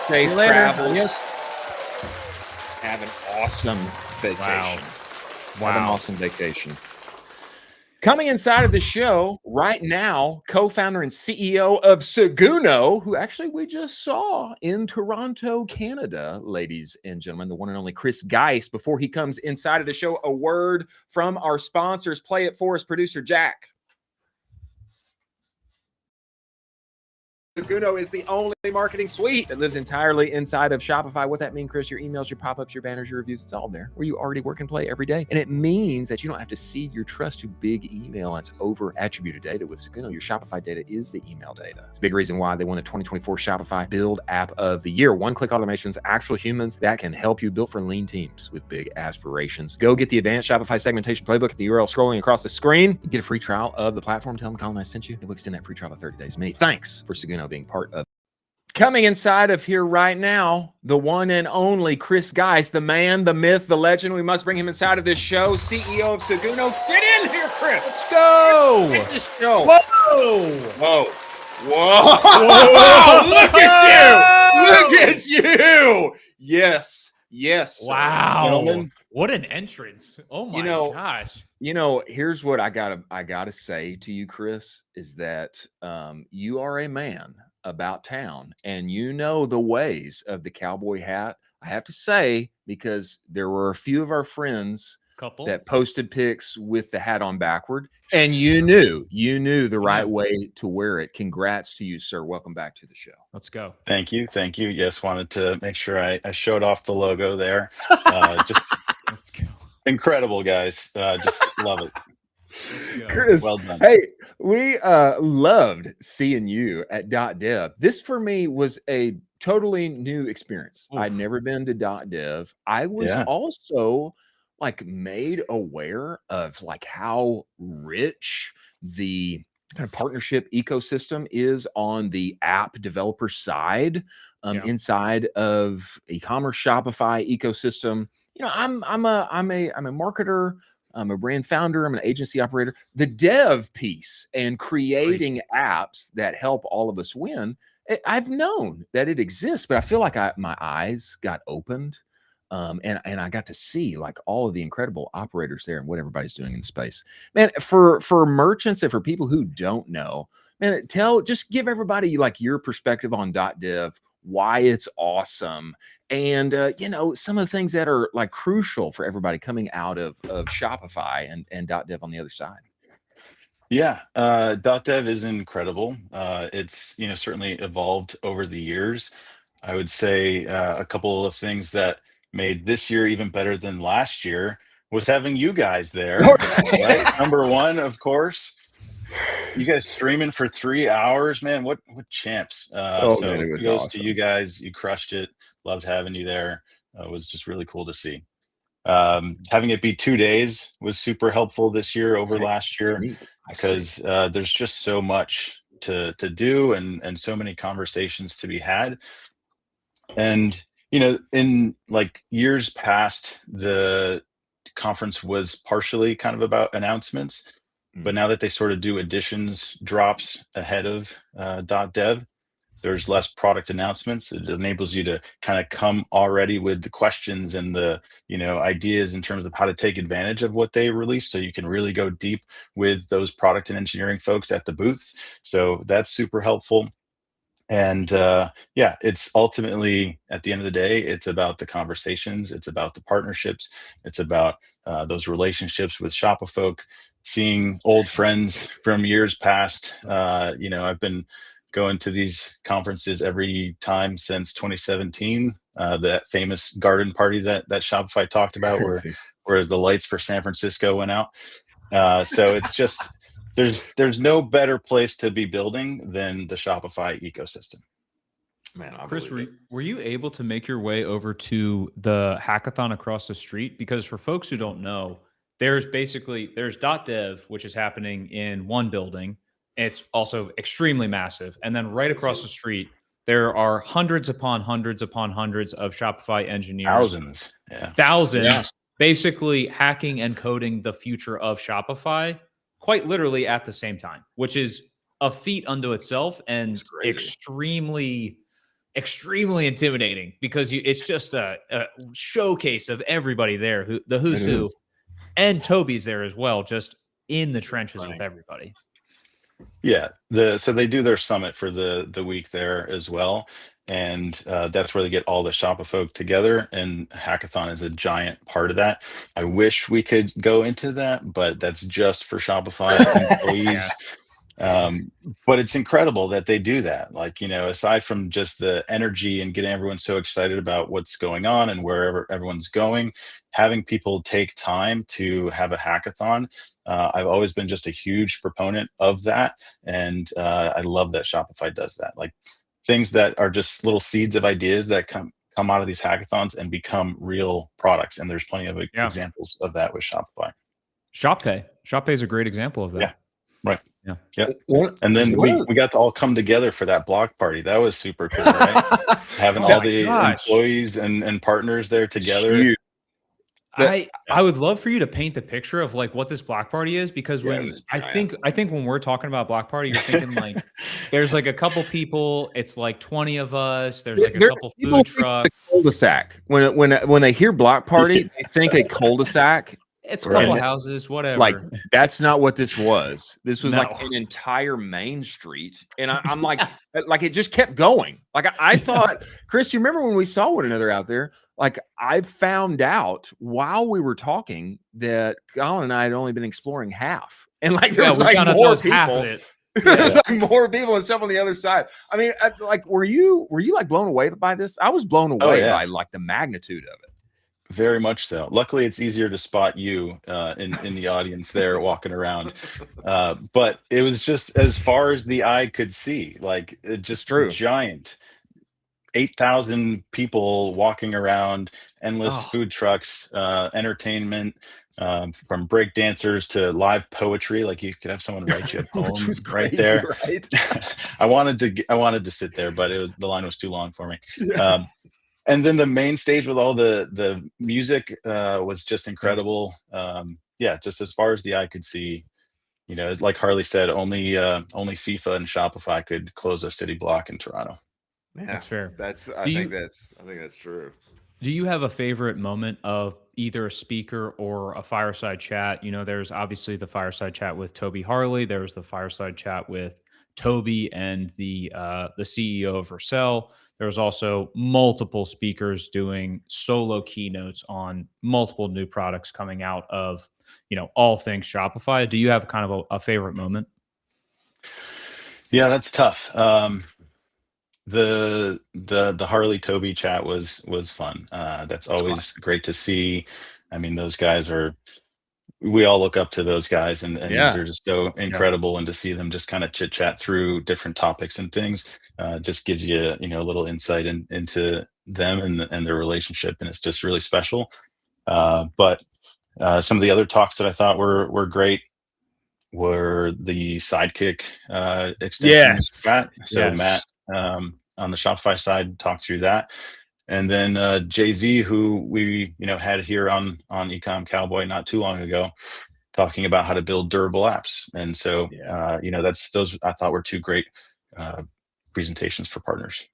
Safe you later. travels. Adios. Have an awesome vacation. Have an Wow. awesome vacation. Coming inside of the show right now, co-founder and CEO of Seguno, who actually we just saw in Toronto, Canada, ladies and gentlemen, the one and only Chris Geiss. Before he comes inside of the show, a word from our sponsors. Play it for us, producer Jack. Seguno is the only marketing suite that lives entirely inside of Shopify. What's that mean, Chris? Your emails, your pop-ups, your banners, your reviews, it's all there where you already work and play every day. And it means that you don't have to seed your trust to big email. That's over-attributed data. With Seguno, your Shopify data is the email data. It's a big reason why they won the 2024 Shopify Build App of the Year. One-click automations, actual humans that can help you build for lean teams with big aspirations. Go get the advanced Shopify segmentation playbook at the URL scrolling across the screen. You get a free trial of the platform. Tell them Colin I sent you. It will extend that free trial to 30 days. Many thanks for Seguno being part of. Coming inside of here right now, the one and only Chris Geiss, the man, the myth, the legend. We must bring him inside of this show. CEO of Seguno. Get in here, Chris. Let's go. Get this show. Whoa. Whoa. Whoa. Look at you. Look at you. Yes. Yes. Wow. Gentlemen. What an entrance. Oh my gosh. Here's what I gotta say to you, Chris, is that you are a man about town, and you know the ways of the cowboy hat. I have to say, because there were a few of our friends that posted pics with the hat on backward, and you knew the right way to wear it. Congrats to you, sir. Welcome back to the show. Let's go. Thank you. Yes, wanted to make sure I showed off the logo there. Just Let's go. incredible, guys. Just love it. Chris, Well done. hey, we loved seeing you at .dev. This for me was a totally new experience. Oof. I'd never been to .dev. I was also like made aware of like how rich the kind of partnership ecosystem is on the app developer side, inside of e-commerce Shopify ecosystem. I'm a marketer. I'm a brand founder. I'm an agency operator. The dev piece and creating apps that help all of us win. I've known that it exists, but I feel like my eyes got opened, and I got to see like all of the incredible operators there and what everybody's doing in space. Man, for merchants and for people who don't know, man, just give everybody like your perspective on .dev, why it's awesome, and some of the things that are like crucial for everybody coming out of Shopify and .dev on the other side. Yeah, .dev is incredible. It's certainly evolved over the years. I would say a couple of things that made this year even better than last year was having you guys there. Right? Number one, of course. You guys streaming for 3 hours, man. What champs. Man, it was kudos awesome. to you guys. You crushed it. Loved having you there. It was just really cool to see. Having it be 2 days was super helpful this year over last year, because there's just so much to do and so many conversations to be had. And in like years past, the conference was partially kind of about announcements. But now that they sort of do editions drops ahead of .dev, there's less product announcements. It enables you to kind of come already with the questions and the ideas in terms of how to take advantage of what they release, so you can really go deep with those product and engineering folks at the booths. So that's super helpful. And it's ultimately, at the end of the day, it's about the conversations, it's about the partnerships, it's about those relationships with Shopify folk, seeing old friends from years past. I've been going to these conferences every time since 2017, that famous garden party that Shopify talked about, where the lights for San Francisco went out. So it's just there's no better place to be building than the Shopify ecosystem. Man, Chris, were you able to make your way over to the hackathon across the street? Because for folks who don't know, there's .dev, which is happening in one building. It's also extremely massive. And then right across the street, there are hundreds upon hundreds upon hundreds of Shopify engineers. Thousands, basically hacking and coding the future of Shopify quite literally at the same time, which is a feat unto itself and extremely intimidating, because it's just a showcase of everybody there, who's who, and Toby's there as well, just in the trenches with everybody. Yeah, so they do their summit for the week there as well, and that's where they get all the Shopify folk together, and hackathon is a giant part of that. I wish we could go into that, but that's just for Shopify employees. But it's incredible that they do that. Like, aside from just the energy and getting everyone so excited about what's going on and wherever everyone's going, having people take time to have a hackathon. I've always been just a huge proponent of that. And I love that Shopify does that. Like, things that are just little seeds of ideas that come out of these hackathons and become real products. And there's plenty of examples of that with Shopify. ShopPay is a great example of that. Yeah. Right. Yeah. Yep. And then we got to all come together for that block party. That was super cool, right? Having all the employees and partners there together. I would love for you to paint the picture of like what this block party is, because when I think when we're talking about block party, you're thinking like there's like a couple people, it's like 20 of us, there's like a couple food trucks. Cul-de-sac. When they hear block party, they think a cul-de-sac. It's a couple houses, whatever. Like, that's not what this was. This was like an entire main street. And I'm like it just kept going. Like, I thought, Chris, you remember when we saw one another out there? Like, I found out while we were talking that Colin and I had only been exploring half. And like, there was like more people. There's like more people and stuff on the other side. I mean, like, were you like blown away by this? I was blown away by like the magnitude of it. Very much so. Luckily, it's easier to spot you in the audience there walking around. But it was just as far as the eye could see, like just giant. 8,000 people walking around, endless food trucks, entertainment, from break dancers to live poetry. Like, you could have someone write you a poem right there. Right? I wanted to sit there, but the line was too long for me. And then the main stage with all the music was just incredible. Just as far as the eye could see, like Harley said, only FIFA and Shopify could close a city block in Toronto. Yeah, that's fair. I think that's true. Do you have a favorite moment of either a speaker or a fireside chat? There's obviously the fireside chat with Toby Harley. There was the fireside chat with Toby and the CEO of Vercel. There was also multiple speakers doing solo keynotes on multiple new products coming out of, all things Shopify. Do you have kind of a favorite moment? Yeah, that's tough. The Harley Toby chat was fun. That's always great to see. I mean, those guys we all look up to those guys, and they're just so incredible. And to see them just kind of chit chat through different topics and things just gives you a little insight into them and their relationship, and it's just really special. But some of the other talks that I thought were great were the Sidekick extensions. Matt on the Shopify side talked through that. And then Jay-Z, who we had here on Ecomm Cowboy not too long ago, talking about how to build durable apps. And so those I thought were two great presentations for partners.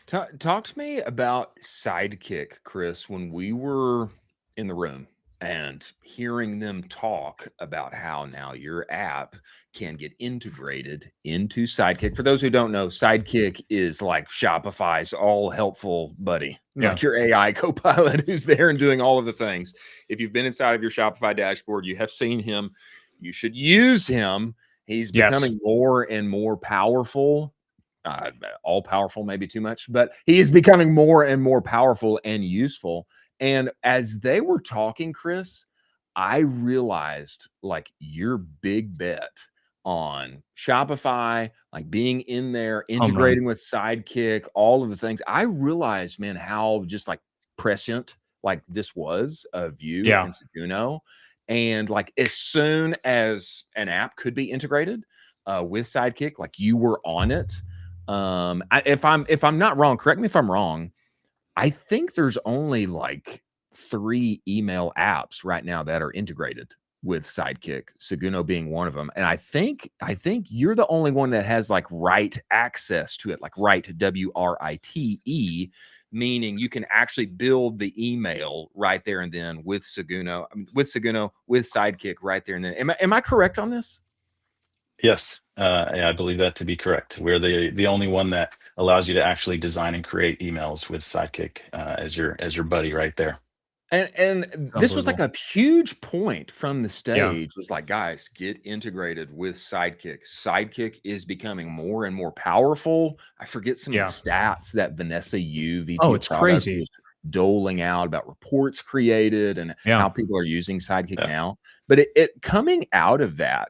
Talk to me about Sidekick, Chris, when we were in the room and hearing them talk about how now your app can get integrated into Sidekick. For those who don't know, Sidekick is like Shopify's all helpful buddy, like your AI co-pilot who's there and doing all of the things. If you've been inside of your Shopify dashboard, you have seen him. You should use him. He's becoming more and more powerful. all powerful, maybe too much, but he is becoming more and more powerful and useful. And as they were talking, Chris, I realized like your big bet on Shopify, like being in there, integrating with Sidekick, all of the things. I realized, man, how just like prescient like this was of you and Seguno. And like as soon as an app could be integrated with Sidekick, like you were on it. If I'm not wrong, correct me if I'm wrong. I think there's only like 3 email apps right now that are integrated with Sidekick, Seguno being one of them. And I think you're the only one that has like write access to it, like write WRITE, meaning you can actually build the email right there and then with Seguno, with Sidekick right there and then. Am I correct on this? Yes, I believe that to be correct. We're the only one that allows you to actually design and create emails with Sidekick as your buddy right there. And this was like a huge point from the stage was like, guys, get integrated with Sidekick. Sidekick is becoming more and more powerful. I forget some of the stats that Vanessa Yu, VP it's crazy, was doling out about reports created and how people are using Sidekick now. But it coming out of that,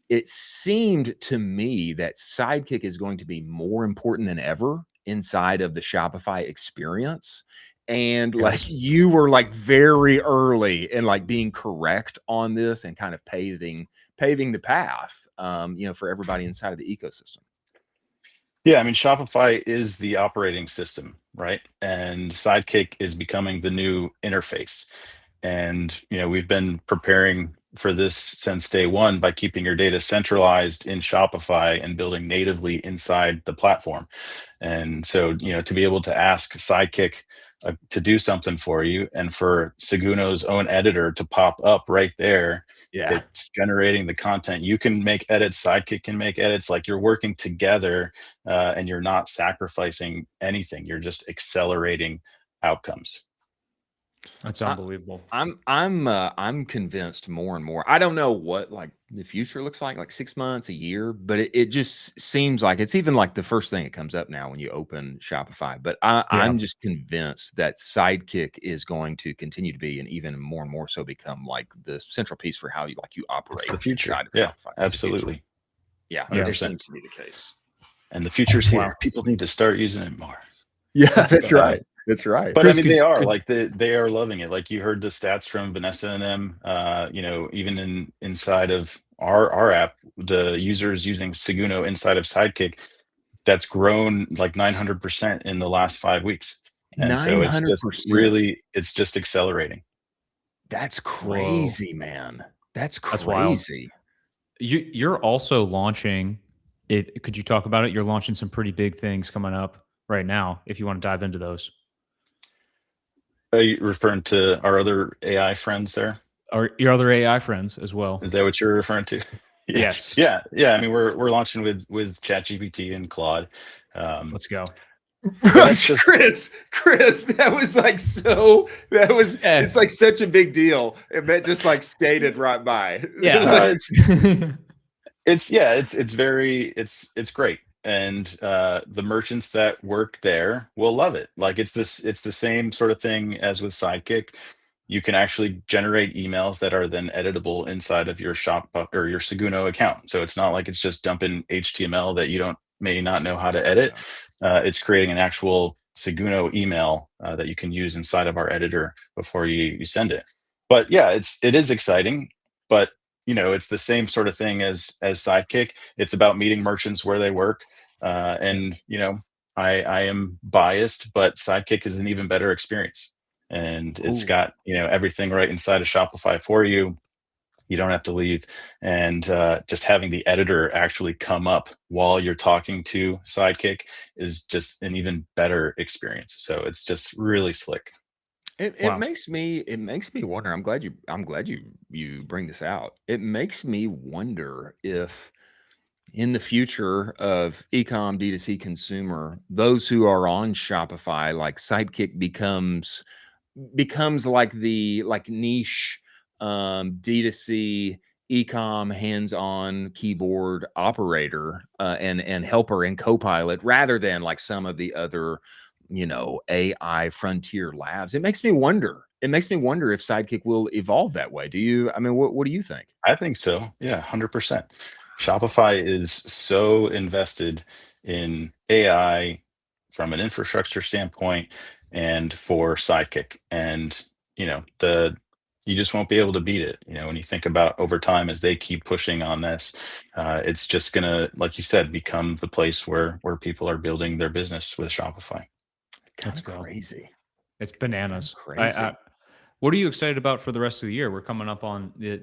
it seemed to me that Sidekick is going to be more important than ever inside of the Shopify experience. And like you were like very early in like being correct on this and kind of paving the path, for everybody inside of the ecosystem. Yeah, I mean, Shopify is the operating system, right? And Sidekick is becoming the new interface. And, we've been preparing for this since day one by keeping your data centralized in Shopify and building natively inside the platform. And so, to be able to ask Sidekick to do something for you and for Seguno's own editor to pop up right there, it's generating the content. You can make edits, Sidekick can make edits, like you're working together and you're not sacrificing anything. You're just accelerating outcomes. That's unbelievable. I'm convinced more and more. I don't know what like the future looks like 6 months, a year, but it just seems like it's even like the first thing that comes up now when you open Shopify. But I'm just convinced that Sidekick is going to continue to be and even more and more so become like the central piece for how you operate. It's the future. Inside of Shopify. Absolutely. Yeah, it seems to be the case. And the future's here. People need to start using it more. Yeah, that's right. That's right. But Chris, I mean, they are like they are loving it. Like you heard the stats from Vanessa and them. Even inside of our app, the users using Seguno inside of Sidekick, that's grown like 900% in the last 5 weeks. And so it's just accelerating. That's crazy, man. That's crazy. You're also launching it. Could you talk about it? You're launching some pretty big things coming up right now. If you want to dive into those. Are you referring to our other AI friends there? Or your other AI friends as well? Is that what you're referring to? Yes. Yeah. I mean, we're launching with ChatGPT and Claude. Let's go. Chris, that was like so. That was it's like such a big deal. It just like skated right by. Yeah, it's great. And the merchants that work there will love it. Like it's the same sort of thing as with Sidekick. You can actually generate emails that are then editable inside of your shop or your Seguno account. So it's not like it's just dumping HTML that you may not know how to edit. It's creating an actual Seguno email that you can use inside of our editor before you send it. But yeah, it is exciting, but it's the same sort of thing as Sidekick. It's about meeting merchants where they work. And I am biased, but Sidekick is an even better experience. And it's got, everything right inside of Shopify for you. You don't have to leave. And just having the editor actually come up while you're talking to Sidekick is just an even better experience. So it's just really slick. It makes me wonder. I'm glad you bring this out. It makes me wonder if in the future of Ecomm D2C consumer, those who are on Shopify, like Sidekick becomes like the niche D2C Ecomm hands-on keyboard operator and helper and co-pilot rather than like some of the other, AI frontier labs. It makes me wonder. It makes me wonder if Sidekick will evolve that way. What do you think? I think so. Yeah, 100%. Shopify is so invested in AI from an infrastructure standpoint and for Sidekick. And, you just won't be able to beat it. When you think about over time as they keep pushing on this, it's just gonna, like you said, become the place where people are building their business with Shopify. That's crazy. It's bananas. Crazy. What are you excited about for the rest of the year? We're coming up on the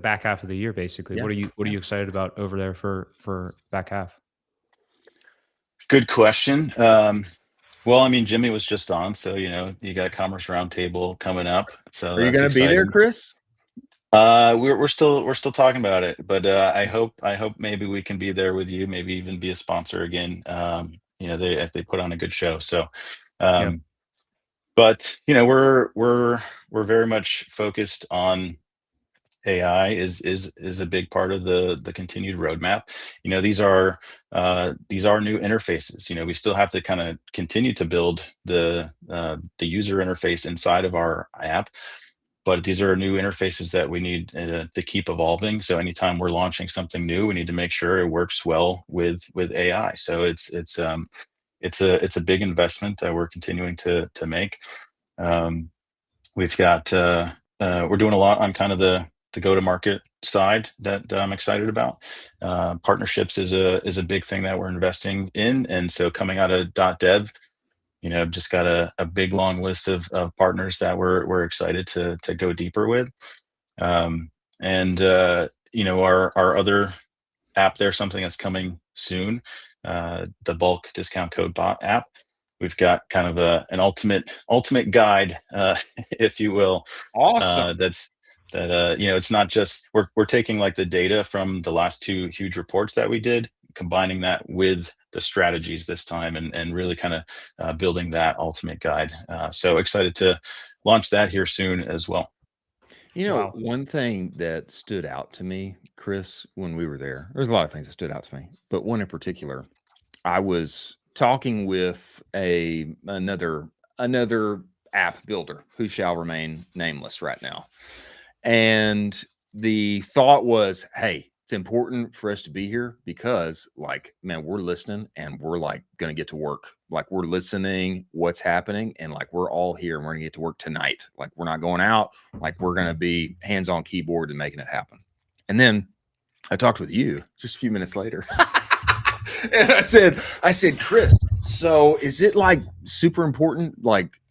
back half of the year, basically. Yeah. What are you excited about over there for back half? Good question. Well, I mean, Jimmy was just on, so you got Commerce Roundtable coming up. So Are you going to be there, Chris? We're still talking about it, but I hope maybe we can be there with you, maybe even be a sponsor again. If they put on a good show. So, but we're very much focused on AI is a big part of the continued roadmap. These are new interfaces. We still have to kind of continue to build the user interface inside of our app, but these are new interfaces that we need to keep evolving. So anytime we're launching something new, we need to make sure it works well with AI. So it's a big investment that we're continuing to make. We've got we're doing a lot on kind of the go-to-market side that I'm excited about. Partnerships is a big thing that we're investing in, and so coming out of .dev, I've just got a big long list of partners that we're excited to go deeper with. Our other app there, something that's coming soon, the bulk discount code bot app. We've got kind of an ultimate guide, if you will. Awesome. It's not just we're taking like the data from the last two huge reports that we did, combining that with the strategies this time, and really kind of building that ultimate guide. So excited to launch that here soon as well. One thing that stood out to me, Chris, when we were there's a lot of things that stood out to me, but one in particular, I was talking with another app builder who shall remain nameless right now. And the thought was, hey, it's important for us to be here because we're listening and we're going to get to work. We're listening what's happening and we're all here and we're going to get to work tonight. We're not going out. We're going to be hands on keyboard and making it happen. And then I talked with you just a few minutes later. And I said, Chris, so is it super important?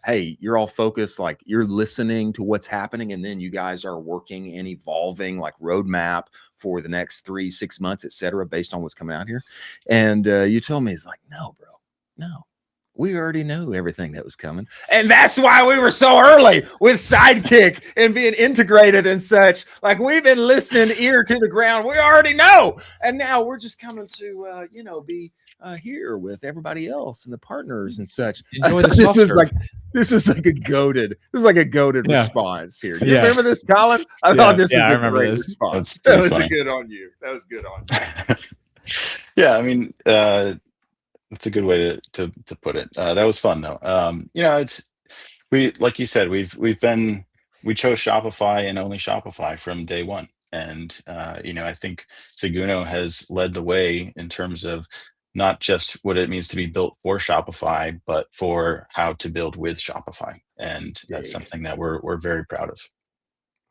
Hey, you're all focused, you're listening to what's happening, and then you guys are working and evolving roadmap for the next 3-6 months, et cetera, based on what's coming out here. And you told me, it's no, bro, no. We already knew everything that was coming. And that's why we were so early with Sidekick and being integrated and such. We've been listening ear to the ground. We already know. And now we're just coming to, be here with everybody else and the partners and such. Enjoy the this is like a goaded response here. Do you remember this, Colin? I thought this was a great response. That was good on you. That was good on you. Yeah, I mean, that's a good way to put it. That was fun though. Like you said, we chose Shopify and only Shopify from day one. And I think Seguno has led the way in terms of not just what it means to be built for Shopify, but for how to build with Shopify. And that's something that we're very proud of.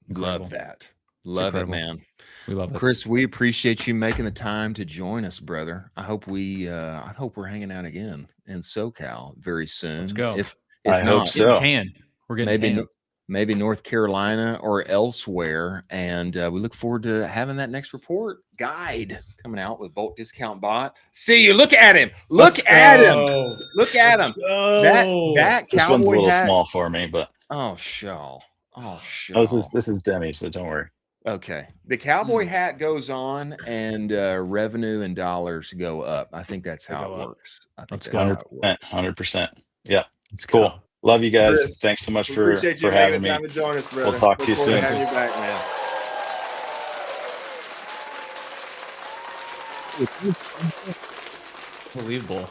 Love that. Love it, man. We love it. Chris, we appreciate you making the time to join us, brother. I hope we're hanging out again in SoCal very soon. Let's go. If I not, hope so. We're getting tan. Maybe North Carolina or elsewhere. And we look forward to having that next report guide coming out with bulk discount bot. See you. Look at him. Look at him. That this Cowboy one's a little hat. Small for me, but sure. This is Demi's, so don't worry. Okay. The Cowboy hat goes on and revenue and dollars go up. I think that's how it works. I think that's how it works. 100%. Yeah. It's cool. Love you guys. Chris, thanks so much for having me. Time to join us, brother. We'll talk to you soon. Have you back, man. Unbelievable.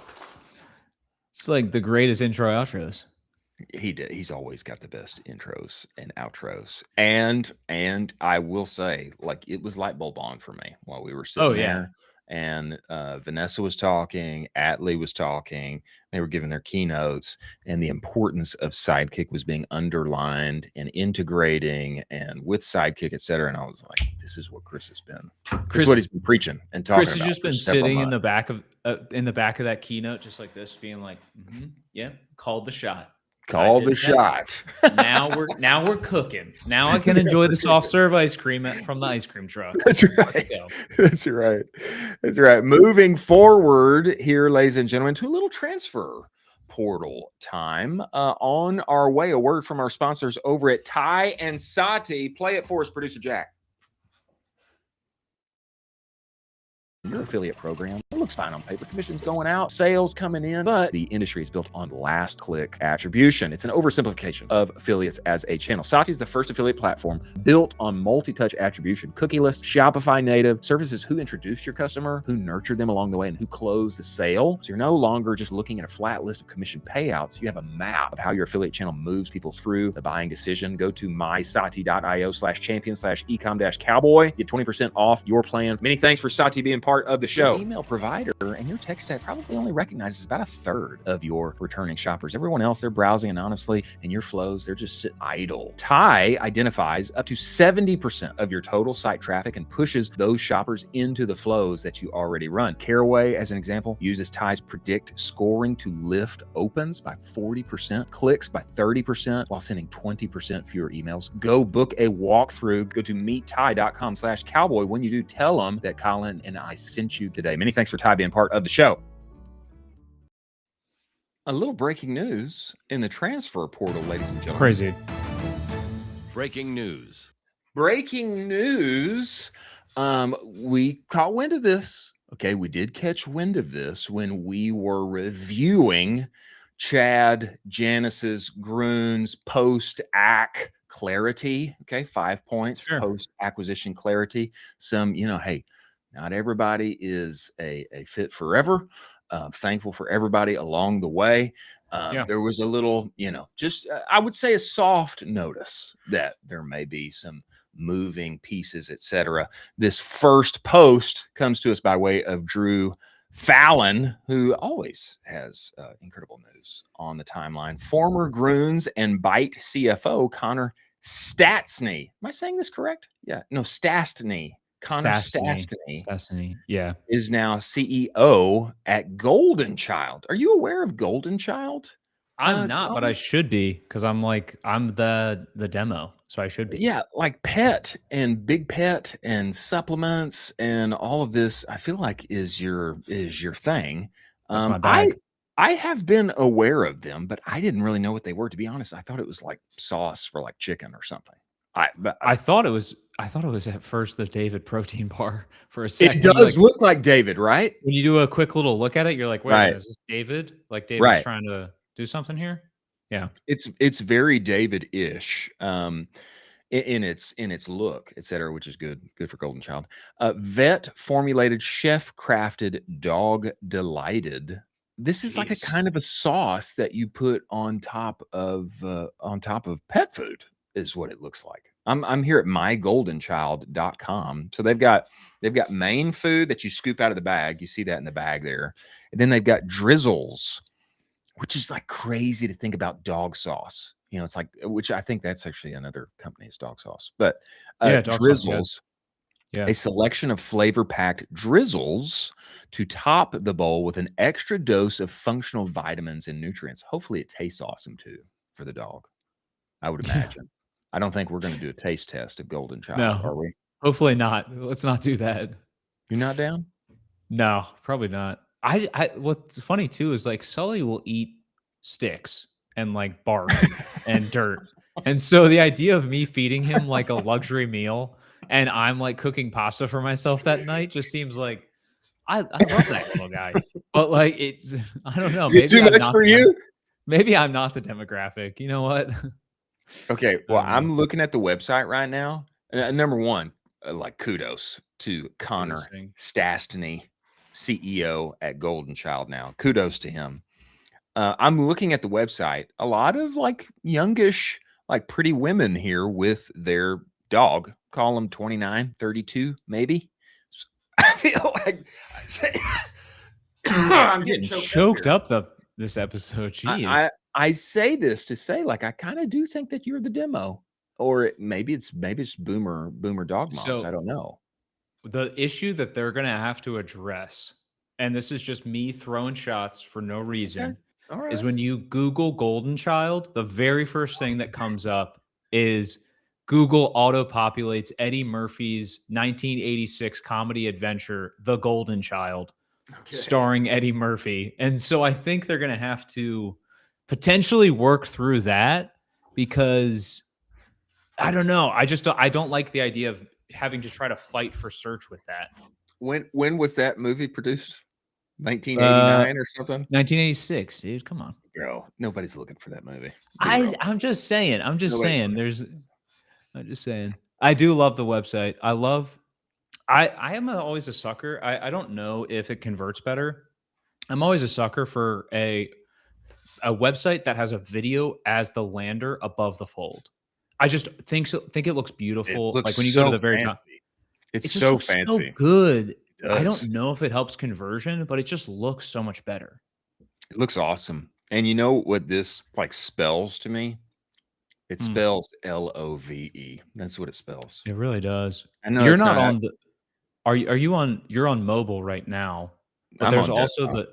It's like the greatest intro outros. He's always got the best intros and outros. And I will say, like, it was light bulb on for me while we were sitting there. And Vanessa was talking, Atlee was talking, they were giving their keynotes, and the importance of Sidekick was being underlined and integrating and with Sidekick, et cetera. And I was like, this is what Chris has been. This is what he's been preaching and talking Chris about. has just been sitting in the back of that keynote, just like this, being like, yeah, called the shot. Called the shot. Now we're cooking. Now I can enjoy the soft serve ice cream from the ice cream truck. That's right. That's right. That's right. Moving forward here, ladies and gentlemen, to a little transfer portal time. On our way, a word from our sponsors over at Ty and Sati. Play it for us, producer Jack. Your affiliate program, it looks fine on paper. Commissions going out, sales coming in, but the industry is built on last click attribution. It's an oversimplification of affiliates as a channel. Sati is the first affiliate platform built on multi-touch attribution, cookieless, Shopify native, services who introduced your customer, who nurtured them along the way, and who closed the sale. So you're no longer just looking at a flat list of commission payouts. You have a map of how your affiliate channel moves people through the buying decision. Go to mysati.io/champion/ecom-cowboy. Get 20% off your plan. Many thanks for Sati being part of the show. Your email provider and your tech stack probably only recognizes about a third of your returning shoppers. Everyone else, they're browsing anonymously, and your flows, they're just sit idle. Ty identifies up to 70% of your total site traffic and pushes those shoppers into the flows that you already run. Caraway, as an example, uses Ty's predict scoring to lift opens by 40%, clicks by 30%, while sending 20% fewer emails. Go book a walkthrough. Go to meetty.com/cowboy. When you do, tell them that Colin and I sent you today. Many thanks for Ty being part of the show. A little breaking news in the transfer portal, ladies and gentlemen. Crazy. Breaking news. Breaking news. We caught wind of this. Okay, we did catch wind of this when we were reviewing Chad Janice's Grüns post-ac clarity. Okay, 5 points, post-acquisition clarity. Some, hey, not everybody is a fit forever. Thankful for everybody along the way. There was a little, just I would say a soft notice that there may be some moving pieces, etc. This first post comes to us by way of Drew Fallon, who always has incredible news on the timeline. Former Grüns and Byte CFO Connor Stastny. Am I saying this correct? Yeah. No, Stastny. Connor Stastny, is now CEO at Golden Child. Are you aware of Golden Child? I'm not, but I should be, because I'm the demo, so I should be. Yeah, like pet and big pet and supplements and all of this. I feel like is your thing. That's my bag. I have been aware of them, but I didn't really know what they were. To be honest, I thought it was like sauce for like chicken or something. I thought it was at first the David protein bar for a second. It does look like David, right? When you do a quick little look at it, you're like, wait, right. Is this David? Like David's trying to do something here? Yeah. It's very David-ish in its look, et cetera, which is good for Golden Child. Vet formulated, chef crafted, dog delighted. This is like a kind of a sauce that you put on top of pet food. Is what it looks like. I'm here at mygoldenchild.com. So they've got main food that you scoop out of the bag. You see that in the bag there. And then they've got drizzles, which is like crazy to think about dog sauce. It's like, which I think that's actually another company's dog sauce. But drizzles, a selection of flavor-packed drizzles to top the bowl with an extra dose of functional vitamins and nutrients. Hopefully it tastes awesome too for the dog, I would imagine. I don't think we're going to do a taste test of Golden Child, are we? Hopefully not. Let's not do that. You're not down? No, probably not. I what's funny too is like Sully will eat sticks and like bark and dirt. And so the idea of me feeding him like a luxury meal and I'm like cooking pasta for myself that night just seems like I love that little guy. But like it's I don't know. Maybe too much for you? Maybe I'm not the demographic. You know what? Okay, well, I'm looking at the website right now. Number one, like kudos to Connor Stastny. CEO at Golden Child now. Kudos to him. I'm looking at the website. A lot of like youngish, like pretty women here with their dog. Call them 29, 32, maybe. I feel like I'm getting choked up this episode. Jeez. I say this to say, like, I kind of do think that you're the demo, or maybe it's boomer dog moms. So- I don't know. The issue that they're going to have to address, and this is just me throwing shots for no reason, All right. is when you Google Golden Child, the very first thing that comes up is Google auto-populates Eddie Murphy's 1986 comedy adventure, The Golden Child, starring Eddie Murphy. And so I think they're going to have to potentially work through that, because I don't know. I don't like the idea of having to try to fight for search with that. When was that movie produced? 1989 or something? 1986, dude. Come on. Bro, nobody's looking for that movie. I'm just saying. I'm just saying. I do love the website. I am always a sucker. I don't know if it converts better. I'm always a sucker for a website that has a video as the lander above the fold. I just think it looks beautiful. Like when you go to the very top. It's just so looks fancy. So good. It I does. don't know if it helps conversion, but it just looks so much better. It looks awesome. And you know what this like spells to me? It spells LOVE. That's what it spells. It really does. I know You're it's not not on the. Are you on? You're on mobile right now, but I'm there's on also desktop.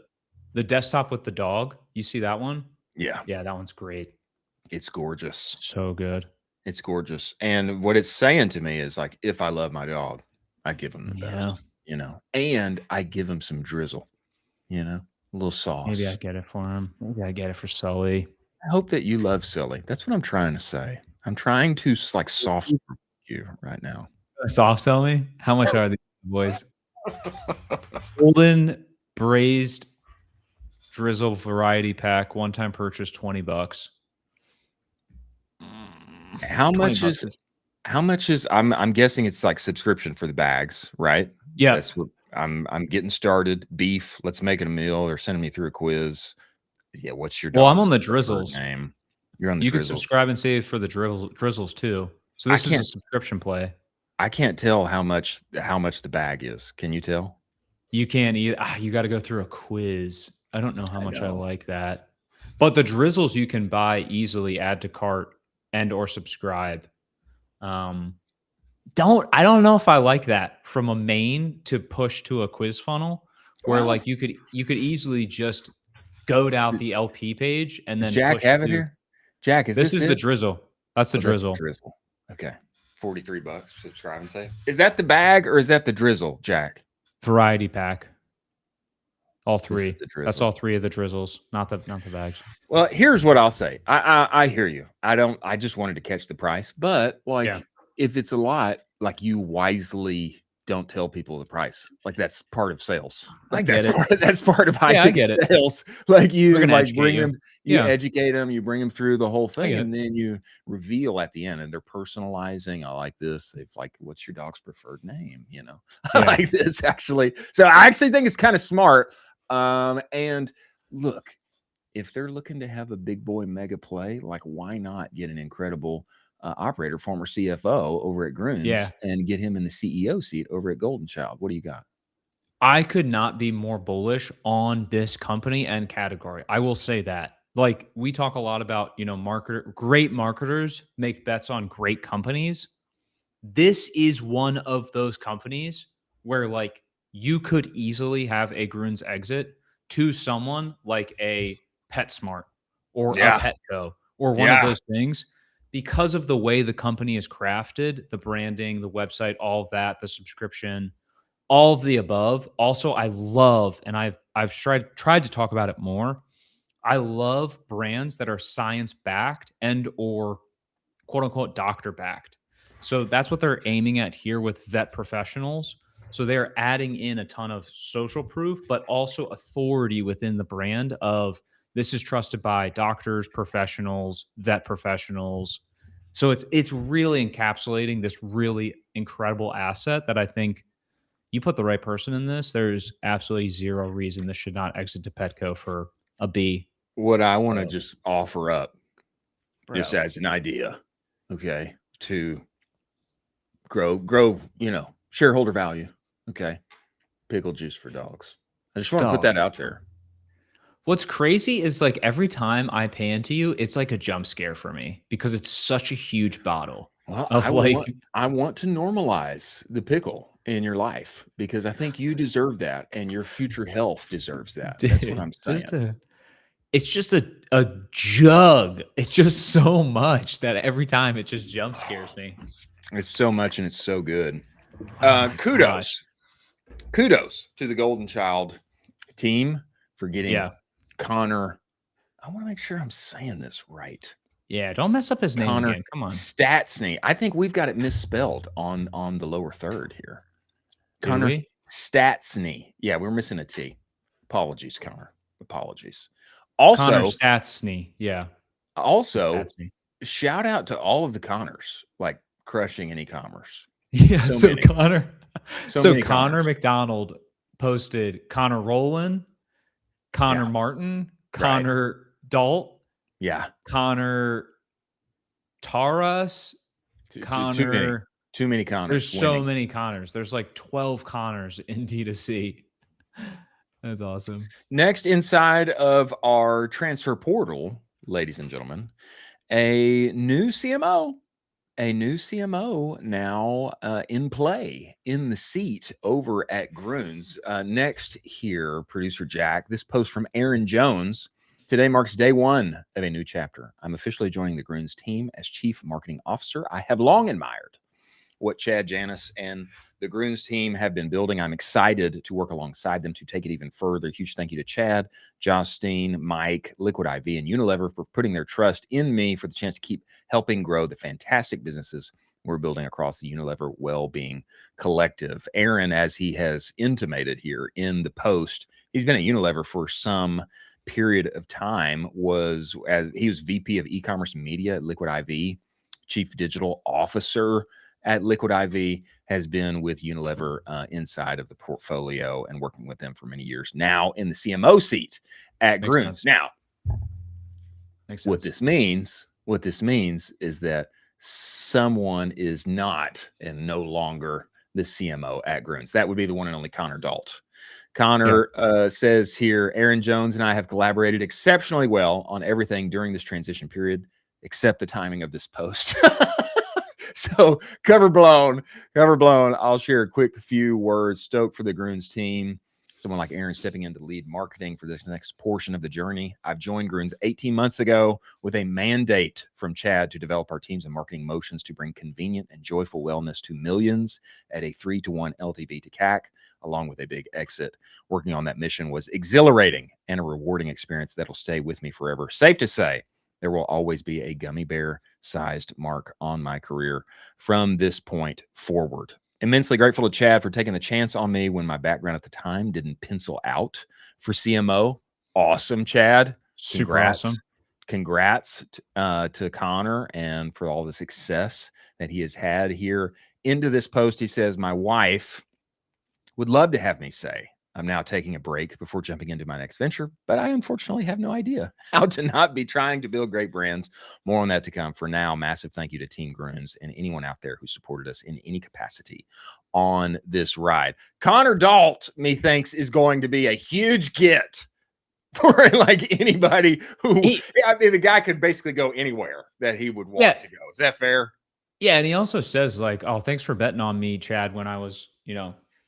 the desktop with the dog. You see that one? Yeah, Yeah, that one's great. it's gorgeous. So good. It's gorgeous. And what it's saying to me is like, if I love my dog, I give him the best, and I give him some drizzle, a little sauce. Maybe I get it for him. Maybe I get it for Sully. I hope that you love Sully. That's what I'm trying to say. I'm trying to like soft you right now. Soft Sully? How much are these boys? Golden braised drizzle variety pack, one-time purchase, $20. How much $20 is I'm guessing it's like subscription for the bags, right? Yeah. That's what I'm getting started. Beef, let's make it a meal. They're sending me through a quiz. Yeah, what's your Well, I'm dog's on the preferred drizzles. name? You're on the You can drizzles. subscribe and save for the drizzles too. So this is a subscription play. I can't tell how much the bag is. Can you tell? You can't eat. You got to go through a quiz. I don't know how much I like that. But the drizzles you can buy easily, add to cart and or subscribe. I don't know if I like that from a main to push to a quiz funnel where like you could easily just go down the LP page and then Jack push have it to- here? Jack, is this this is the it? drizzle. That's the Oh, drizzle. drizzle. Okay. $43. Subscribe and save. Is that the bag or is that the drizzle, Jack? Variety pack. All This three. is the drizzle. That's all three of the drizzles, not the bags. Well, here's what I'll say. I hear you. I just wanted to catch the price, but like if it's a lot, like you wisely don't tell people the price. Like that's part of sales. Like that's part of high ticket sales. Like you like bring them, you educate them, you bring them through the whole thing, and then you reveal at the end, and they're personalizing. I like this. They've like, what's your dog's preferred name? I like this actually. So I actually think it's kind of smart. And look, if they're looking to have a big boy mega play, like why not get an incredible operator, former CFO over at Grüns, and get him in the CEO seat over at Golden Child? What do you got? I could not be more bullish on this company and category. I will say that. Like we talk a lot about, great marketers make bets on great companies. This is one of those companies where like you could easily have a Grüns exit to someone like a PetSmart or a Petco or one of those things because of the way the company is crafted, the branding, the website, all of that, the subscription, all of the above. Also, I love, and I've tried to talk about it more. I love brands that are science backed and or quote unquote doctor backed. So that's what they're aiming at here with vet professionals. So they're adding in a ton of social proof, but also authority within the brand of this is trusted by doctors, professionals, vet professionals. So it's really encapsulating this really incredible asset that I think you put the right person in this, there's absolutely zero reason this should not exit to Petco for a B. What I want to just offer up, just Bro. as an idea, okay, to grow, shareholder value. Okay, pickle juice for dogs. I just want to put that out there. What's crazy is like every time I pay into you, it's like a jump scare for me because it's such a huge bottle. Well, of I want to normalize the pickle in your life because I think you deserve that and your future health deserves that. That's what I'm saying. It's just a jug. It's just so much that every time it just jump scares me. It's so much and it's so good. Kudos to the Golden Child team for getting Connor. I want to make sure I'm saying this right. Yeah, don't mess up his name again. Come on. Statsny. I think we've got it misspelled on the lower third here. Connor Statsny. Yeah, we're missing a T. Apologies, Connor. Apologies. Also, Connor Statsny. Yeah. Also, Statsny. Shout out to all of the Connors, like crushing in e-commerce. Yeah. So many. Connor McDonald posted Connor Rowland, Connor Martin, Connor Dalt. Yeah. Connor Taras. Connor. Too many Connors. There's so many Connors. There's like 12 Connors in D2C. That's awesome. Next, inside of our transfer portal, ladies and gentlemen, a new CMO now in play, in the seat over at Grüns. Next here, producer Jack, this post from Aaron Jones. Today marks day one of a new chapter. I'm officially joining the Grüns team as Chief Marketing Officer. I have long admired what Chad Janis and the Grüns team have been building. I'm excited to work alongside them to take it even further. Huge thank you to Chad, Justine, Mike, Liquid IV, and Unilever for putting their trust in me for the chance to keep helping grow the fantastic businesses we're building across the Unilever Wellbeing Collective. Aaron, as he has intimated here in the post, he's been at Unilever for some period of time. He was VP of e-commerce media at Liquid IV, Chief Digital Officer at Liquid IV, has been with Unilever inside of the portfolio and working with them for many years. Now in the CMO seat at Grüns. Now, what this means is that someone is not and no longer the CMO at Grüns. That would be the one and only Connor Dalt. Connor says here, Aaron Jones and I have collaborated exceptionally well on everything during this transition period, except the timing of this post. So cover blown. I'll share a quick few words. Stoked for the Grüns team. Someone like Aaron stepping in to lead marketing for this next portion of the journey. I've joined Grüns 18 months ago with a mandate from Chad to develop our teams and marketing motions to bring convenient and joyful wellness to millions at a 3-to-1 LTV to CAC, along with a big exit. Working on that mission was exhilarating and a rewarding experience that'll stay with me forever. Safe to say, there will always be a gummy bear-sized mark on my career from this point forward. Immensely grateful to Chad for taking the chance on me when my background at the time didn't pencil out for CMO. Awesome, Chad. Super awesome. Congrats to Connor and for all the success that he has had here. Into this post, he says, my wife would love to have me say, I'm now taking a break before jumping into my next venture, but I unfortunately have no idea how to not be trying to build great brands. More on that to come. For now, massive thank you to Team Grüns and anyone out there who supported us in any capacity on this ride. Connor Dalt, methinks, is going to be a huge get for like anybody who, the guy could basically go anywhere that he would want to go. Is that fair? Yeah. And he also says like, oh, thanks for betting on me, Chad, when I was,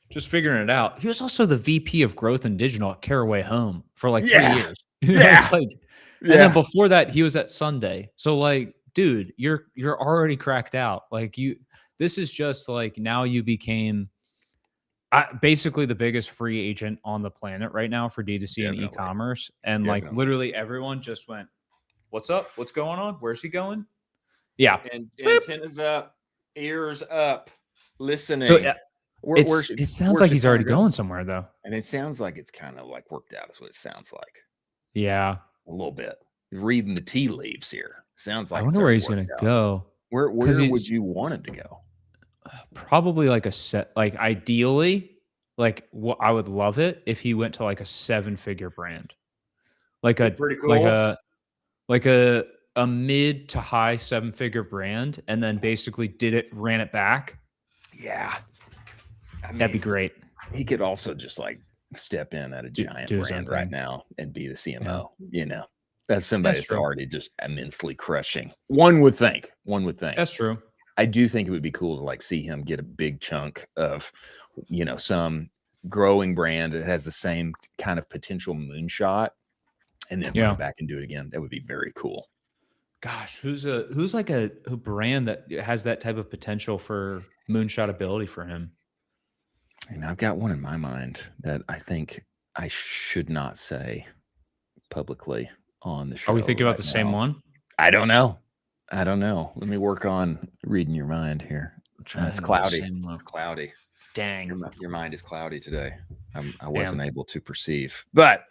just figuring it out. He was also the VP of growth and digital at Caraway Home for like 3 years. And then before that, he was at Sunday. So like, dude, you're already cracked out. Like this is just like, now you became basically the biggest free agent on the planet right now for D2C and e-commerce. And like literally everyone just went, what's up? What's going on? Where's he going? Yeah. And antennas up, ears up, listening. So, it sounds like he's already going somewhere, though. And it sounds like it's kind of like worked out, is what it sounds like. Yeah. A little bit. Reading the tea leaves here. Sounds like I wonder where he's going to go. Where would you want him to go? Probably like a set, like ideally like what I would love it if he went to like a 7-figure brand, like a Pretty cool. like a mid to high 7-figure brand, and then basically ran it back. Yeah. I mean, That'd be great. He could also just like step in at a giant brand right now and be the CMO. You know, that's somebody that's already just immensely crushing. One would think. That's true. I do think it would be cool to like see him get a big chunk of, you know, some growing brand that has the same kind of potential moonshot, and then run back and do it again. That would be very cool. Gosh, who's like a brand that has that type of potential for moonshot ability for him? And I've got one in my mind that I think I should not say publicly on the show. Are we thinking about the same one? I don't know. Let me work on reading your mind here. It's cloudy. It's cloudy. Dang. Your mind is cloudy today. I wasn't able to perceive. But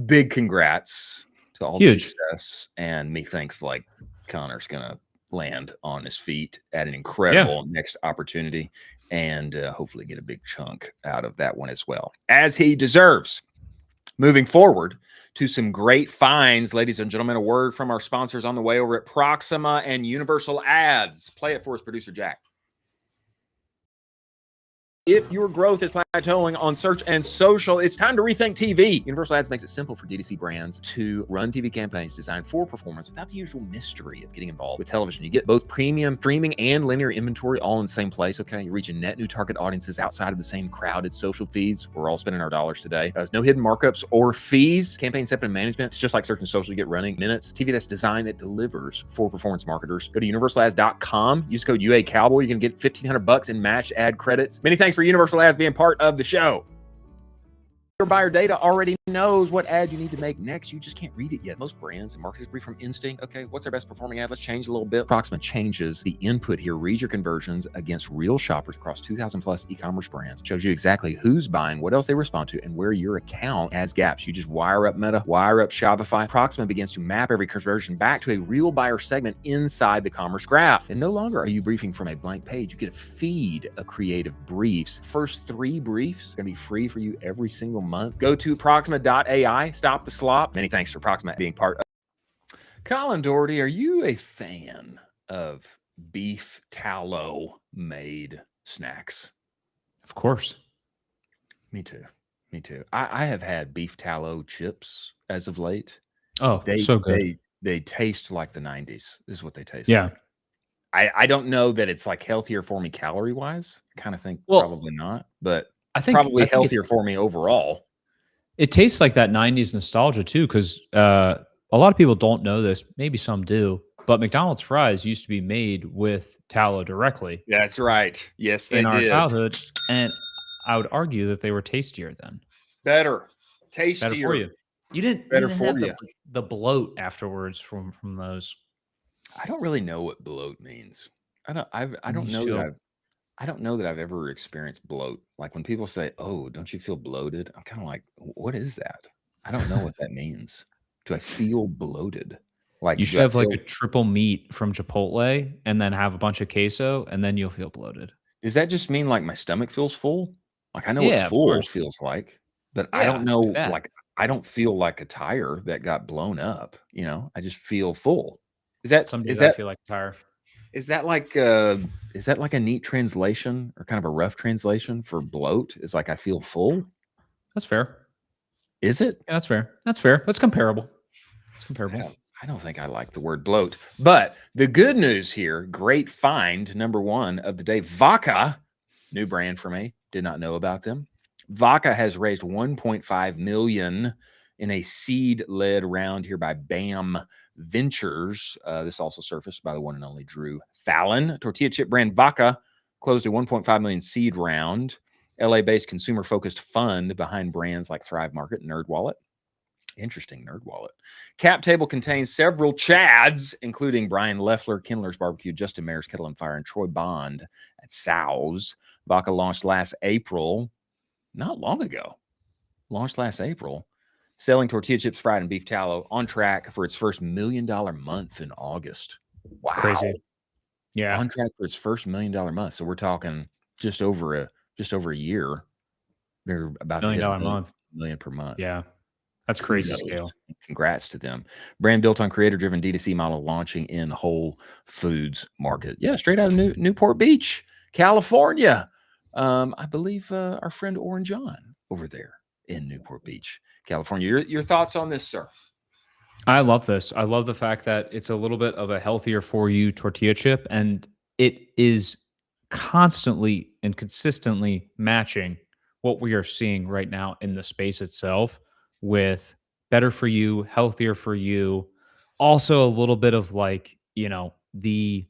big congrats to all the success. And methinks like Connor's going to land on his feet at an incredible next opportunity, and hopefully get a big chunk out of that one as well, as he deserves. Moving forward to some great finds, ladies and gentlemen, a word from our sponsors on the way over at Proxima and Universal Ads. Play it for us, producer Jack. If your growth is plateauing on search and social, it's time to rethink TV. Universal Ads makes it simple for DTC brands to run TV campaigns designed for performance without the usual mystery of getting involved with television. You get both premium streaming and linear inventory all in the same place, okay? You're reaching net new target audiences outside of the same crowded social feeds. We're all spending our dollars today. There's no hidden markups or fees. Campaign setup and management. It's just like search and social. You get running minutes. TV that's designed, that delivers for performance marketers. Go to universalads.com. Use code UA Cowboy. You can get $1,500 in matched ad credits. Many thanks for Universal Ads being part of the show. Your buyer data already knows what ad you need to make next. You just can't read it yet. Most brands and marketers brief from instinct. Okay, what's our best performing ad? Let's change a little bit. Proxima changes the input here, reads your conversions against real shoppers across 2,000 plus e-commerce brands. Shows you exactly who's buying, what else they respond to, and where your account has gaps. You just wire up Meta, wire up Shopify. Proxima begins to map every conversion back to a real buyer segment inside the commerce graph. And no longer are you briefing from a blank page. You get a feed of creative briefs. First 3 briefs are going to be free for you every single month. Go to Proxima.ai. Stop the slop. Many thanks for Proxima being part of. Colin Doherty, are you a fan of beef tallow made snacks? Of course. Me too. I have had beef tallow chips as of late. Oh, so good. They taste like the 90s is what they taste like. I don't know that it's like healthier for me calorie wise. I kind of think probably not, but I think probably healthier for me overall. It tastes like that 90s nostalgia too, because a lot of people don't know this. Maybe some do, but McDonald's fries used to be made with tallow directly. That's right. Yes, they did. In our childhood, and I would argue that they were tastier then. Better, tastier. Better for you. You didn't have the bloat afterwards from those. I don't really know what bloat means. I don't know that I've ever experienced bloat. Like when people say, "Oh, don't you feel bloated?" I'm kind of like, "What is that?" I don't know what that means. Do I feel bloated? Like you should have like a triple meat from Chipotle and then have a bunch of queso, and then you'll feel bloated. Does that just mean like my stomach feels full? Like I know what full feels like, but I don't know. Like I don't feel like a tire that got blown up. You know, I just feel full. Some days I feel like a tire. Is that like a neat translation or kind of a rough translation for bloat? Is like I feel full. That's fair. Is it? Yeah, that's fair. That's comparable. I don't think I like the word bloat. But the good news here, great find, number 1 of the day, VACA, new brand for me. Did not know about them. VACA has raised $1.5 million in a seed-led round here by BAM Ventures. This also surfaced by the one and only Drew Fallon. Tortilla chip brand VACA closed a $1.5 million seed round. LA-based consumer-focused fund behind brands like Thrive Market, NerdWallet. Interesting, NerdWallet. Cap table contains several Chads, including Brian Leffler, Kindler's Barbecue, Justin Mayer's Kettle and Fire, and Troy Bond at Sal's. VACA launched last April, not long ago. Selling tortilla chips fried in beef tallow, on track for its first $1 million month in August. Wow. Crazy. Yeah. On track for its first $1 million month. So we're talking just over a year. They're about $1 to hit million a a month. million per month. Yeah. That's crazy Kudos. scale. Congrats to them. Brand built on creator-driven D2C model launching in Whole Foods Market. Yeah, straight out of Newport Beach, California. I believe our friend Oren John over there in Newport Beach, California. Your thoughts on this, sir? I love this. I love the fact that it's a little bit of a healthier for you tortilla chip, and it is constantly and consistently matching what we are seeing right now in the space itself with better for you, healthier for you. Also, a little bit of like, the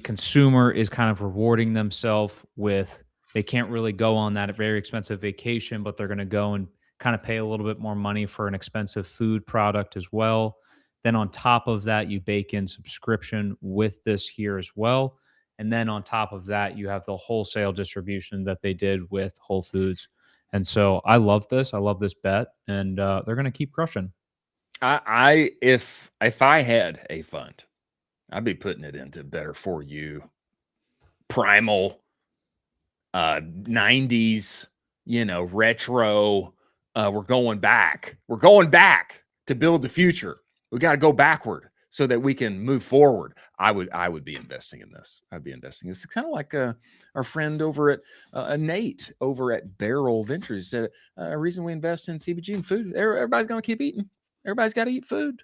consumer is kind of rewarding themselves with they can't really go on that very expensive vacation, but they're going to go and kind of pay a little bit more money for an expensive food product as well. Then on top of that, you bake in subscription with this here as well. And then on top of that, you have the wholesale distribution that they did with Whole Foods. And so I love this. I love this bet, and they're going to keep crushing. If I had a fund, I'd be putting it into better for you, primal, 90s, retro. We're going back. We're going back to build the future. We got to go backward so that we can move forward. I would be investing in this. I'd be investing. It's kind of like our friend over at Nate over at Barrel Ventures said, a reason we invest in CPG and food. Everybody's going to keep eating. Everybody's got to eat food.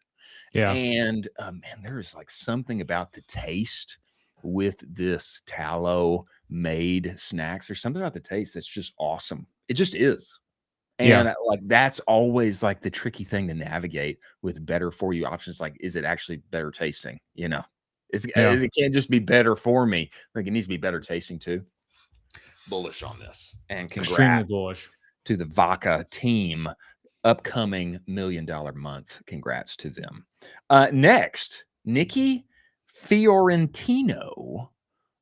Yeah. And man, there is like something about the taste with this tallow made snacks. There's something about the taste that's just awesome. It just is. And like that's always like the tricky thing to navigate with better for you options. Like, is it actually better tasting? It can't just be better for me. Like it needs to be better tasting too. Bullish on this. And Extremely congrats bullish to the VACA team. Upcoming $1 million month. Congrats to them. Next, Nikki Fiorentino,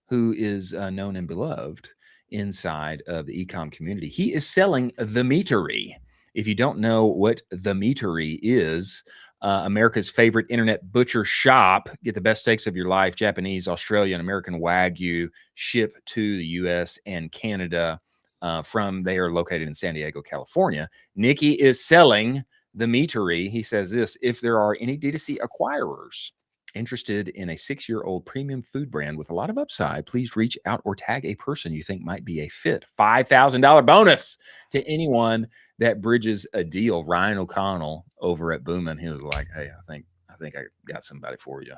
who is known and beloved inside of the Ecomm community. He is selling the Meatery. If you don't know what the Meatery is, America's favorite internet butcher shop. Get the best steaks of your life, Japanese, Australian, American Wagyu, ship to the U.S. and Canada. They are located in San Diego, California. Nikki is selling the Meatery. He says this: if there are any D2C acquirers interested in a 6-year-old premium food brand with a lot of upside, please reach out or tag a person you think might be a fit. $5,000 bonus to anyone that bridges a deal. Ryan O'Connell over at Boomin', he was like, hey, I think I got somebody for you.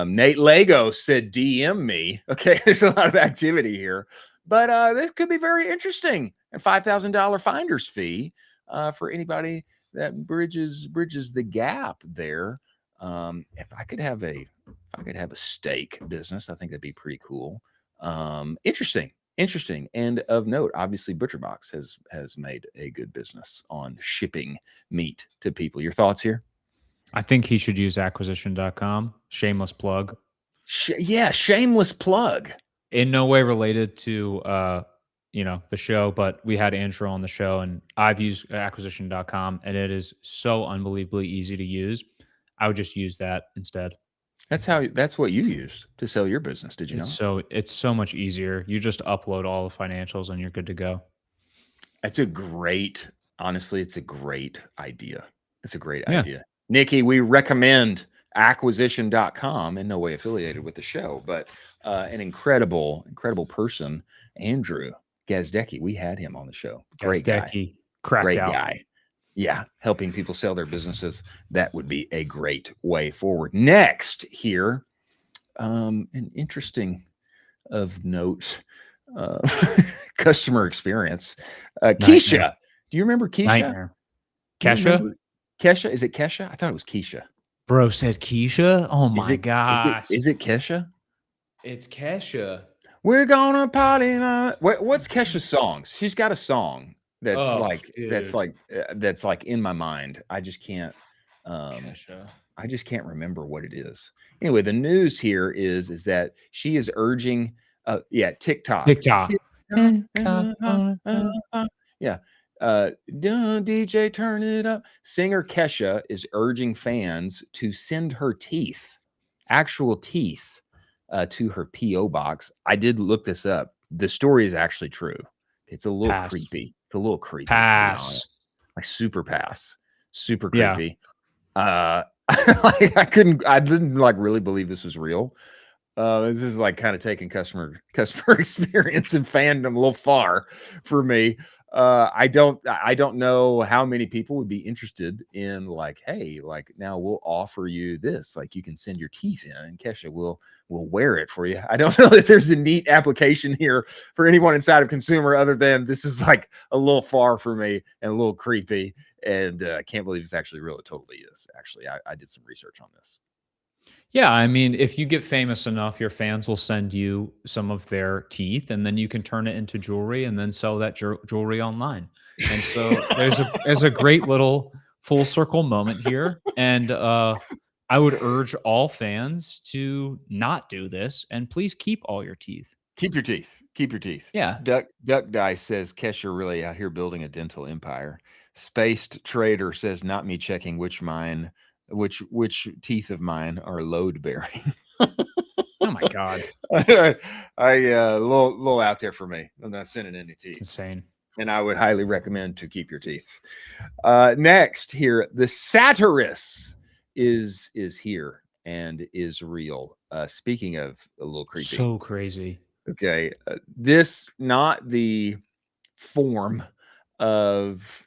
Nate Lego said, DM me. Okay, there's a lot of activity here. But this could be very interesting. And $5,000 finder's fee for anybody that bridges the gap there. If I could have a steak business, I think that'd be pretty cool. Interesting. And of note, obviously, ButcherBox has made a good business on shipping meat to people. Your thoughts here? I think he should use acquisition.com. Shameless plug. Shameless plug. In no way related to the show, but we had Andrew on the show, and I've used acquisition.com, and it is so unbelievably easy to use. I would just use that instead. That's what you used to sell your business, did you know? It's so much easier. You just upload all the financials and you're good to go. Honestly, it's a great idea. It's a great idea. Nikki, we recommend acquisition.com, in no way affiliated with the show, but an incredible person, Andrew Gazdecki. We had him on the show. Great guy. Cracked out. Guy. Yeah, helping people sell their businesses. That would be a great way forward. Next here, an interesting of note, customer experience. Kesha. Do you remember Kesha? Nightmare. Kesha? Kesha? Is it Kesha? I thought it was Kesha. Bro said Kesha? Oh my gosh. Is it Kesha? It's Kesha. We're gonna party. What's Kesha's songs? She's got a song that's that's like in my mind. I just can't. I just can't remember what it is. Anyway, the news here is that she is urging. TikTok. Yeah. DJ, turn it up. Singer Kesha is urging fans to send her actual teeth, to her P.O. box. I did look this up. The story is actually true. It's a little creepy. It's a little creepy. To be Pass. honest. Like super pass. Super Yeah. creepy. Like I didn't like really believe this was real. This is like kind of taking customer experience and fandom a little far for me. I don't know how many people would be interested in like, hey, like now we'll offer you this, like you can send your teeth in and Kesha will wear it for you. I don't know that there's a neat application here for anyone inside of consumer other than this is like a little far for me and a little creepy. And I can't believe it's actually real. It totally is. Actually, I did some research on this. Yeah, I mean, if you get famous enough, your fans will send you some of their teeth, and then you can turn it into jewelry and then sell that jewelry online. And so there's a great little full circle moment here. And I would urge all fans to not do this, and please keep all your teeth. Keep your teeth. Keep your teeth. Yeah. Duck Dice says Kesha really out here building a dental empire. Spaced Trader says not me checking which teeth of mine are load bearing. Oh my God. I little out there for me. I'm not sending any teeth. It's insane. And I would highly recommend to keep your teeth. Next here, the Satirus is here and is real. Speaking of a little creepy. So crazy. Okay. This not the form of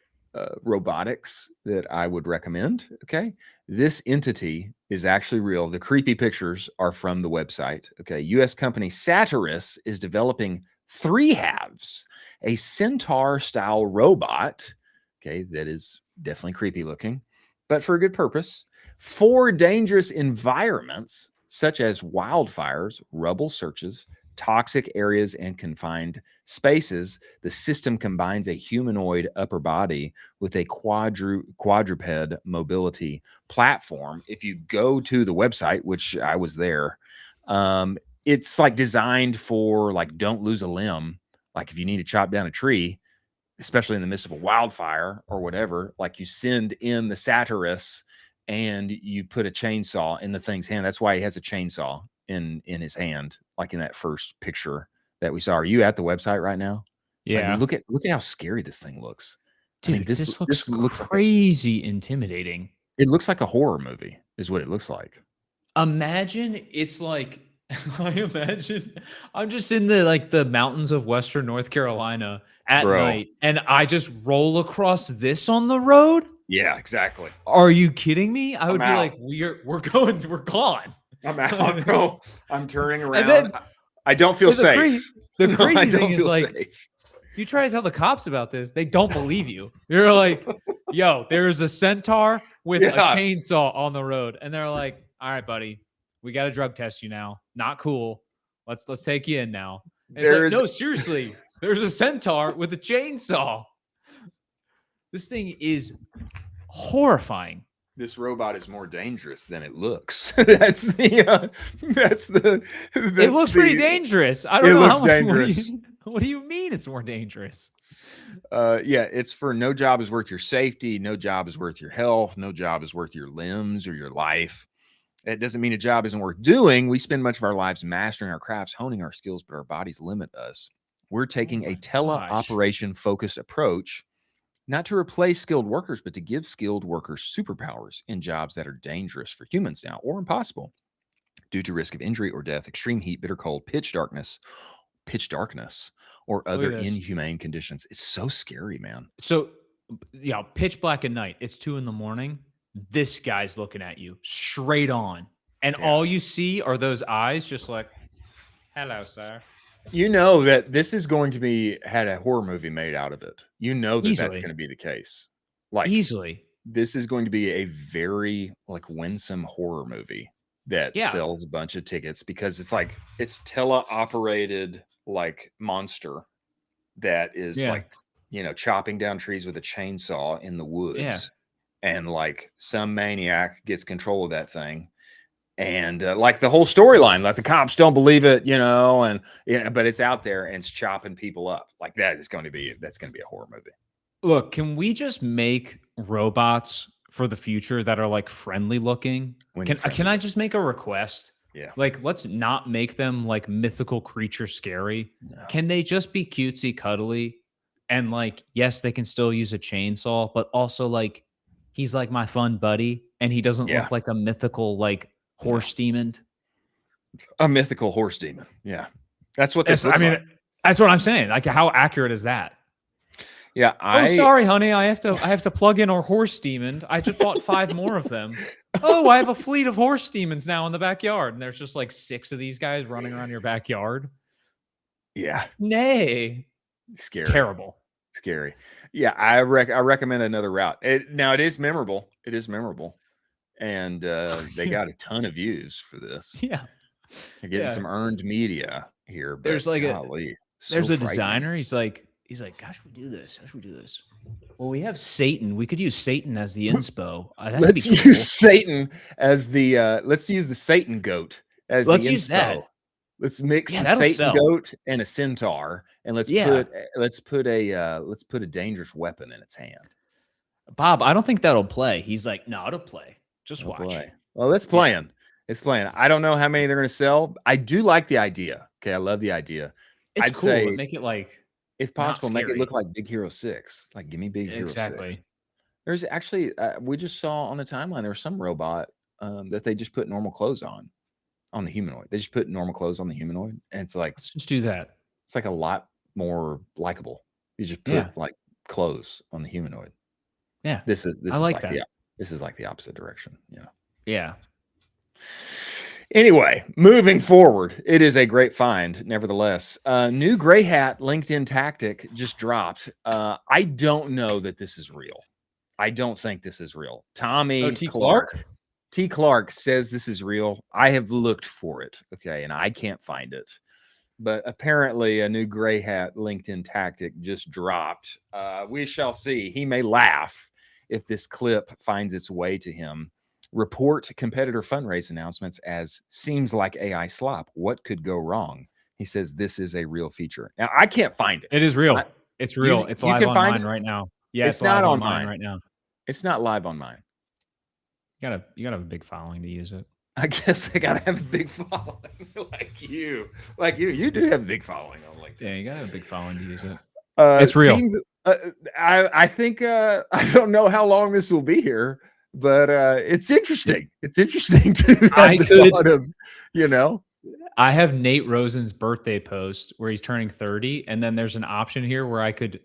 robotics that I would recommend. Okay. This entity is actually real. The creepy pictures are from the website. Okay. US company Satirus is developing 3 halves, a centaur style robot. Okay. That is definitely creepy looking, but for a good purpose. 4 dangerous environments such as wildfires, rubble searches, toxic areas, and confined spaces. The system combines a humanoid upper body with a quadruped mobility platform. If you go to the website, which I was there, it's like designed for like don't lose a limb. Like if you need to chop down a tree, especially in the midst of a wildfire or whatever, like you send in the Satirus and you put a chainsaw in the thing's hand. That's why he has a chainsaw in his hand, like in that first picture that we saw. Are you at the website right now? Yeah. Like, look at how scary this thing looks. Dude, I mean, this looks crazy intimidating. It looks like a horror movie is what it looks like. Imagine it's like I'm just in the mountains of Western North Carolina at night and I just roll across this on the road. Yeah, exactly. Are you kidding me? I would be out. like, we're gone. I'm out, bro. I'm turning around. Then, I don't feel safe. The crazy thing is like, you try to tell the cops about this, they don't believe you. You're like, yo, there's a centaur with a chainsaw on the road. And they're like, all right, buddy, we got to drug test you now. Not cool. Let's take you in now. And it's like, no, seriously, there's a centaur with a chainsaw. This thing is horrifying. This robot is more dangerous than it looks. It looks pretty dangerous. I don't know how much dangerous. What do you mean it's more dangerous? Yeah, it's for no job is worth your safety. No job is worth your health. No job is worth your limbs or your life. It doesn't mean a job isn't worth doing. We spend much of our lives mastering our crafts, honing our skills, but our bodies limit us. We're taking a teleoperation focused approach, not to replace skilled workers, but to give skilled workers superpowers in jobs that are dangerous for humans now or impossible due to risk of injury or death, extreme heat, bitter cold, pitch darkness, or other inhumane conditions. It's so scary, man. So, yeah, pitch black at night. It's 2 a.m. This guy's looking at you straight on. And all you see are those eyes just like, hello, sir. You know that this is going to be had a horror movie made out of it. You know that that's going to be the case. Like easily. This is going to be a very like winsome horror movie that sells a bunch of tickets because it's like it's teleoperated like monster that is like, you know, chopping down trees with a chainsaw in the woods. Yeah. And like some maniac gets control of that thing. And like the whole storyline, like the cops don't believe it, you know, and but it's out there and it's chopping people up. Like that's going to be a horror movie. Look, can we just make robots for the future that are like friendly looking? Can I just make a request? Yeah. Like, let's not make them like mythical creature scary. No. Can they just be cutesy, cuddly, And like, yes, they can still use a chainsaw, but also like, he's like my fun buddy, and he doesn't Yeah. look like a mythical like horse demon. A mythical horse demon. Yeah. That's what this looks like. That's what I'm saying. Like, how accurate is that? Yeah. Oh, sorry, honey. I have to plug in our horse demon. I just bought 5 more of them. Oh, I have a fleet of horse demons now in the backyard. And there's just like 6 of these guys running around your backyard. Yeah. Nay. Scary. Terrible. Scary. Yeah. I recommend another route. Now it is memorable. It is memorable. And they got a ton of views for this. Yeah. They're getting some earned media here. But There's like there's a designer. He's like, how should we do this? How should we do this? Well, we have Satan. We could use Satan as the inspo. Let's use Satan as the let's use the Satan goat as the inspo. Use that. Let's mix the Satan goat and a centaur, and let's put a dangerous weapon in its hand. Bob, I don't think that'll play. He's like, no, it'll play. Just watch. Play. Well, it's playing. It's playing. I don't know how many they're going to sell. I do like the idea. Okay, I love the idea. I'd cool. Say, make it like, if possible, make it look like Big Hero 6. Like, give me Big Hero 6. There's actually, we just saw on the timeline, there was some robot that they just put normal clothes on the humanoid. They just put normal clothes on the humanoid, and it's like, let's just do that. It's like a lot more likable. You just put like clothes on the humanoid. Yeah, this is like that. Yeah, this is like the opposite direction. Yeah. Yeah. Anyway, moving forward, it is a great find. Nevertheless, new gray hat LinkedIn tactic just dropped. I don't know that this is real. I don't think this is real. Tommy T. Clark? T. Clark says this is real. I have looked for it, okay, and I can't find it. But apparently a new gray hat LinkedIn tactic just dropped. We shall see. He may laugh if this clip finds its way to him. Report competitor fundraise announcements as seems like AI slop. What could go wrong? He says this is a real feature. Now, I can't find it. It is real. It's real. It's live on mine right now. Yeah, it's not on mine right now. It's not live on mine. You gotta have a big following to use it. I guess I gotta have a big following, like you. You do have a big following on LinkedIn. Yeah, you gotta have a big following to use it. It's real. I think I don't know how long this will be here, but it's interesting. It's interesting to I have Nate Rosen's birthday post where he's turning 30, and then there's an option here where I could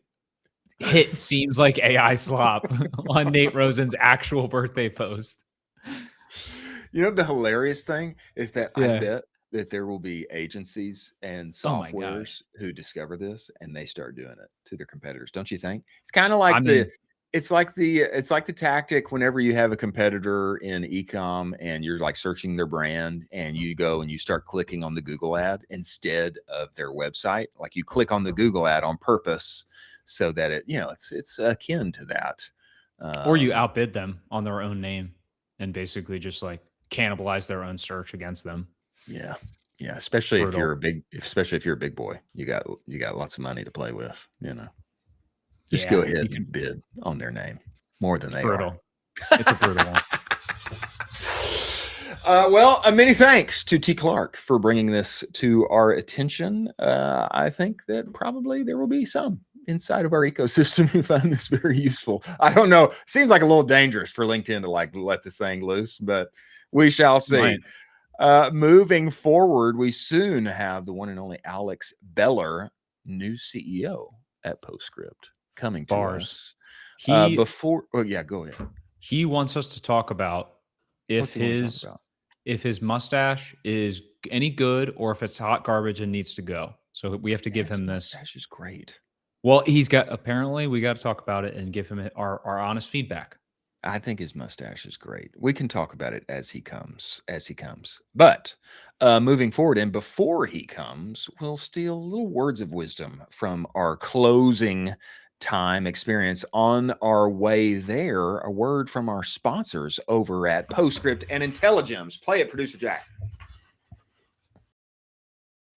hit seems like AI slop on Nate Rosen's actual birthday post. You know, the hilarious thing is that I bet that there will be agencies and softwares who discover this and they start doing it to their competitors. Don't you think? It's kind of like it's like the tactic whenever you have a competitor in Ecomm and you're like searching their brand and you go and you start clicking on the Google ad instead of their website. Like you click on the Google ad on purpose so that it's akin to that. Or you outbid them on their own name and basically just like cannibalize their own search against them. Yeah. Especially if you're a big boy, you got lots of money to play with, Just go ahead and bid on their name more than they are. It's a brutal one. Well, many thanks to T. Clark for bringing this to our attention. I think that probably there will be some inside of our ecosystem who find this very useful. I don't know. Seems like a little dangerous for LinkedIn to like let this thing loose, but we shall see. Moving forward, we soon have the one and only Alex Beller, new CEO at Postscript, coming to us. Go ahead. He wants us to talk about if his mustache is any good or if it's hot garbage and needs to go. So we have to give him this. Mustache is great. Well, apparently we got to talk about it and give him our honest feedback. I think his mustache is great. We can talk about it as he comes. But moving forward and before he comes, we'll steal little words of wisdom from our closing time experience on our way there. A word from our sponsors over at Postscript and Intelligems. Play it, Producer Jack.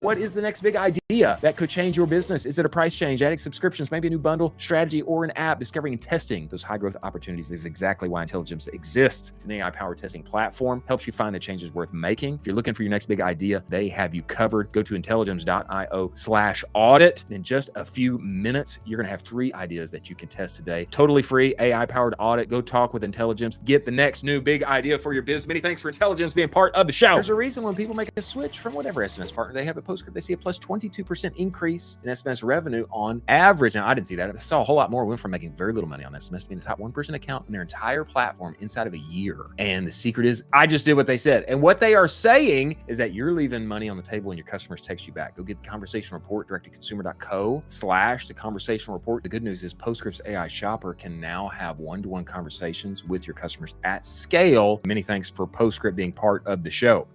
What is the next big idea that could change your business? Is it a price change, adding subscriptions, maybe a new bundle, strategy, or an app? Discovering and testing those high growth opportunities is exactly why Intelligence exists. It's an AI powered testing platform, helps you find the changes worth making. If you're looking for your next big idea, they have you covered. Go to intelligence.io/audit. In just a few minutes, you're going to have 3 ideas that you can test today. Totally free, AI powered audit. Go talk with Intelligence. Get the next new big idea for your business. Many thanks for Intelligence being part of the show. There's a reason when people make a switch from whatever SMS partner they have at Postscript, they see a plus 22% increase in SMS revenue on average. Now, I didn't see that. I saw a whole lot more. We went from making very little money on SMS to being the top 1% account in their entire platform inside of a year. And the secret is, I just did what they said. And what they are saying is that you're leaving money on the table and your customers text you back. Go get the conversation report, direct-to-consumer.co/the conversation report. The good news is Postscript's AI shopper can now have one-to-one conversations with your customers at scale. Many thanks for Postscript being part of the show.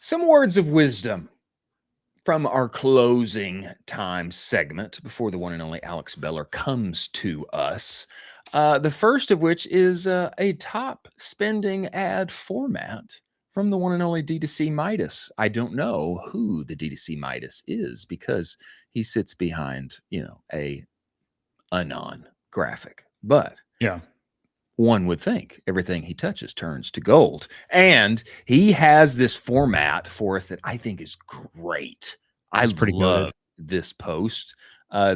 Some words of wisdom from our closing time segment before the one and only Alex Beller comes to us. The first of which is a top spending ad format from the one and only DTC Midas. I don't know who the DTC Midas is because he sits behind, a anon graphic. But Yeah. one would think everything he touches turns to gold. And he has this format for us that I think is great. I love this post.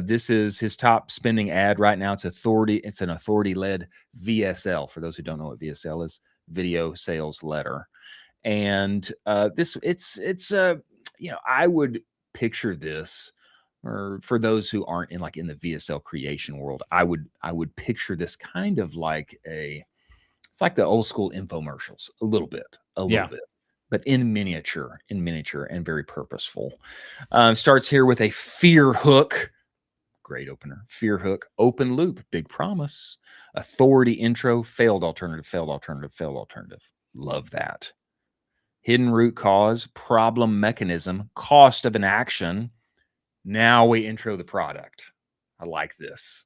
This is his top spending ad right now. It's an authority-led VSL. For those who don't know what VSL is, video sales letter. And I would picture this, or for those who aren't in the VSL creation world, I would picture this kind of like it's like the old school infomercials, a little bit, but in miniature and very purposeful. Starts here with a fear hook. Great opener. Fear hook, open loop, big promise, authority intro, failed alternative, failed alternative, failed alternative. Love that. Hidden root cause, problem mechanism, cost of an action. Now we intro the product. I like this.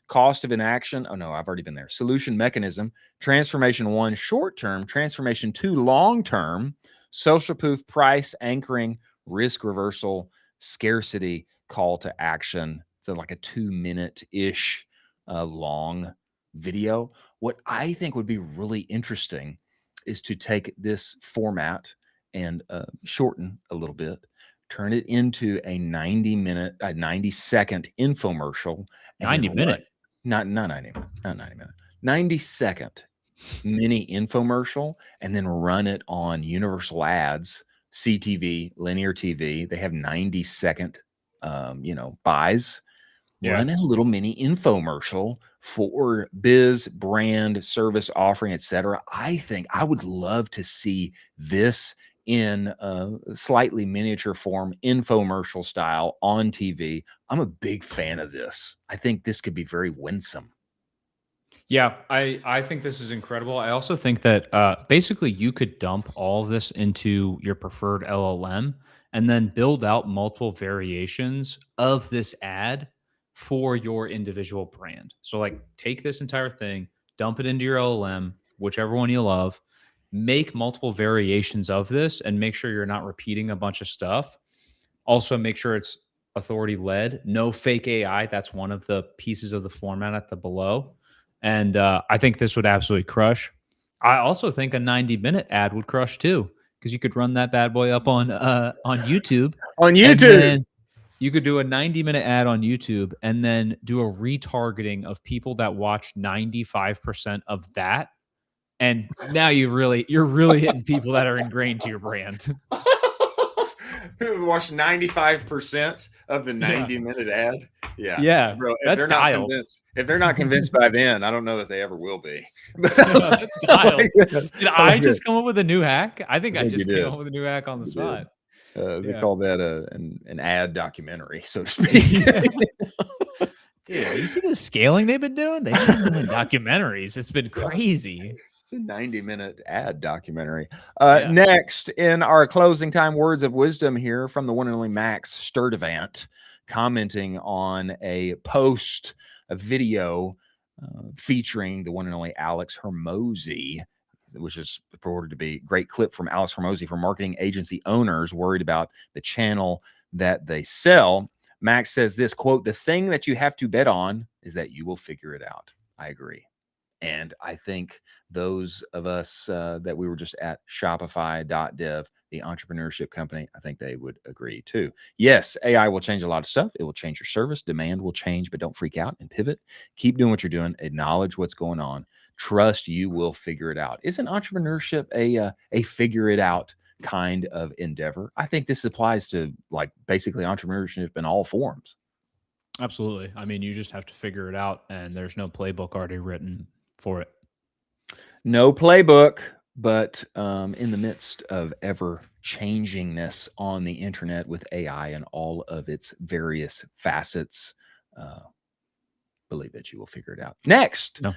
Cost of inaction. Oh no, I've already been there. Solution mechanism. Transformation 1, short-term. Transformation 2, long-term. Social proof, price anchoring, risk reversal, scarcity, call to action. So like a 2-minute-ish long video. What I think would be really interesting is to take this format and shorten a little bit, turn it into a 90-second infomercial. 90-second mini infomercial, and then run it on Universal Ads, CTV, linear TV. They have 90-second, buys. Run a little mini infomercial for biz, brand, service offering, etc. I think I would love to see this in a slightly miniature form, infomercial style on TV. I'm a big fan of this. I think this could be very winsome. Yeah, I think this is incredible. I also think that basically you could dump all of this into your preferred LLM and then build out multiple variations of this ad for your individual brand. So take this entire thing, dump it into your LLM, whichever one you love, make multiple variations of this and make sure you're not repeating a bunch of stuff. Also make sure it's authority led, no fake AI. That's one of the pieces of the format at the below. And I think this would absolutely crush. I also think a 90-minute ad would crush too, because you could run that bad boy up on YouTube. On YouTube. You could do a 90-minute ad on YouTube and then do a retargeting of people that watch 95% of that. And now you're really hitting people that are ingrained to your brand. Who watched 95% of the 90-minute ad? Yeah. Bro, that's dialed. If they're not convinced by then, I don't know that they ever will be. That's dialed. Did I just come up with a new hack? I think I just came up with a new hack on the spot. They call that an ad documentary, so to speak. Dude, you see the scaling they've been doing? They've been doing documentaries. It's been crazy. It's a 90-minute ad documentary. Next, in our closing time words of wisdom here from the one and only Max Sturdivant, commenting on a video featuring the one and only Alex Hermosi. which is reported to be great clip from Alex Hormozy for marketing agency owners worried about the channel that they sell. Max says this, quote, "The thing that you have to bet on is that you will figure it out." I agree. And I think those of us that we were just at Shopify.dev, the entrepreneurship company, I think they would agree too. Yes, AI will change a lot of stuff. It will change your service. Demand will change, but don't freak out and pivot. Keep doing what you're doing. Acknowledge what's going on. Trust you will figure it out. Isn't entrepreneurship a figure it out kind of endeavor? I think this applies to like basically entrepreneurship in all forms. Absolutely. I mean, you just have to figure it out, and there's no playbook already written for it. No playbook, but in the midst of ever changingness on the internet with AI and all of its various facets, believe that you will figure it out. Next, No.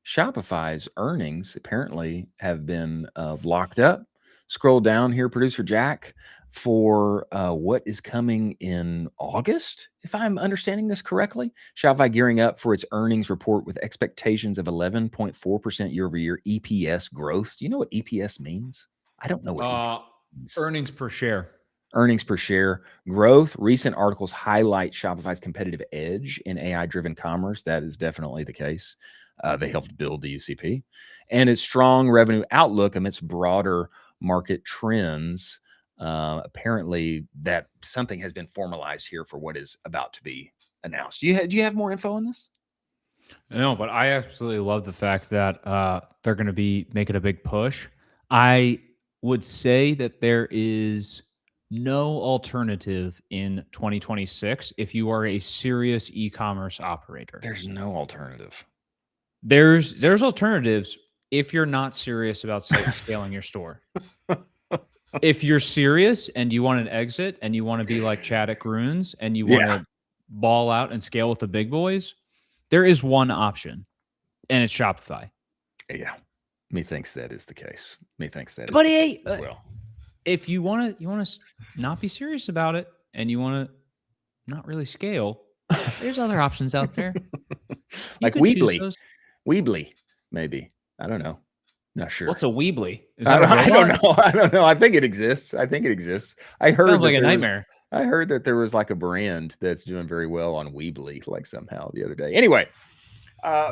Shopify's earnings apparently have been locked up. Scroll down here, producer Jack, for what is coming in August, if I'm understanding this correctly. Shopify gearing up for its earnings report with expectations of 11.4% year-over-year EPS growth. Do you know what EPS means? I don't know what EPS means. Earnings per share. Earnings per share growth. Recent articles highlight Shopify's competitive edge in AI-driven commerce. That is definitely the case. They helped build the UCP. And its strong revenue outlook amidst broader market trends. Apparently that something has been formalized here for what is about to be announced. Do you have more info on this? No, but I absolutely love the fact that they're going to be making a big push. I would say that there is no alternative in 2026 if you are a serious e-commerce operator. There's no alternative. There's alternatives if you're not serious about scaling your store. If you're serious and you want an exit and you want to be like Chad at Grüns and you want to ball out and scale with the big boys, there is one option, and it's Shopify. Yeah, methinks that is the case. Methinks that. But is hey, the case as well. If you want to not be serious about it and you want to not really scale, there's other options out there. Like Weebly, maybe. I don't know. Not sure. What's a Weebly? I don't know. I think it exists. I heard sounds like a nightmare. I heard that there was like a brand that's doing very well on Weebly, like somehow the other day. Anyway,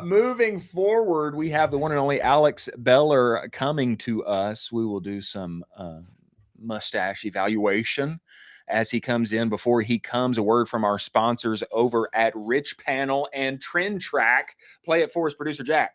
moving forward, we have the one and only Alex Beller coming to us. We will do some mustache evaluation as he comes in. Before he comes, a word from our sponsors over at Rich Panel and Trend Track. Play it for us, producer Jack.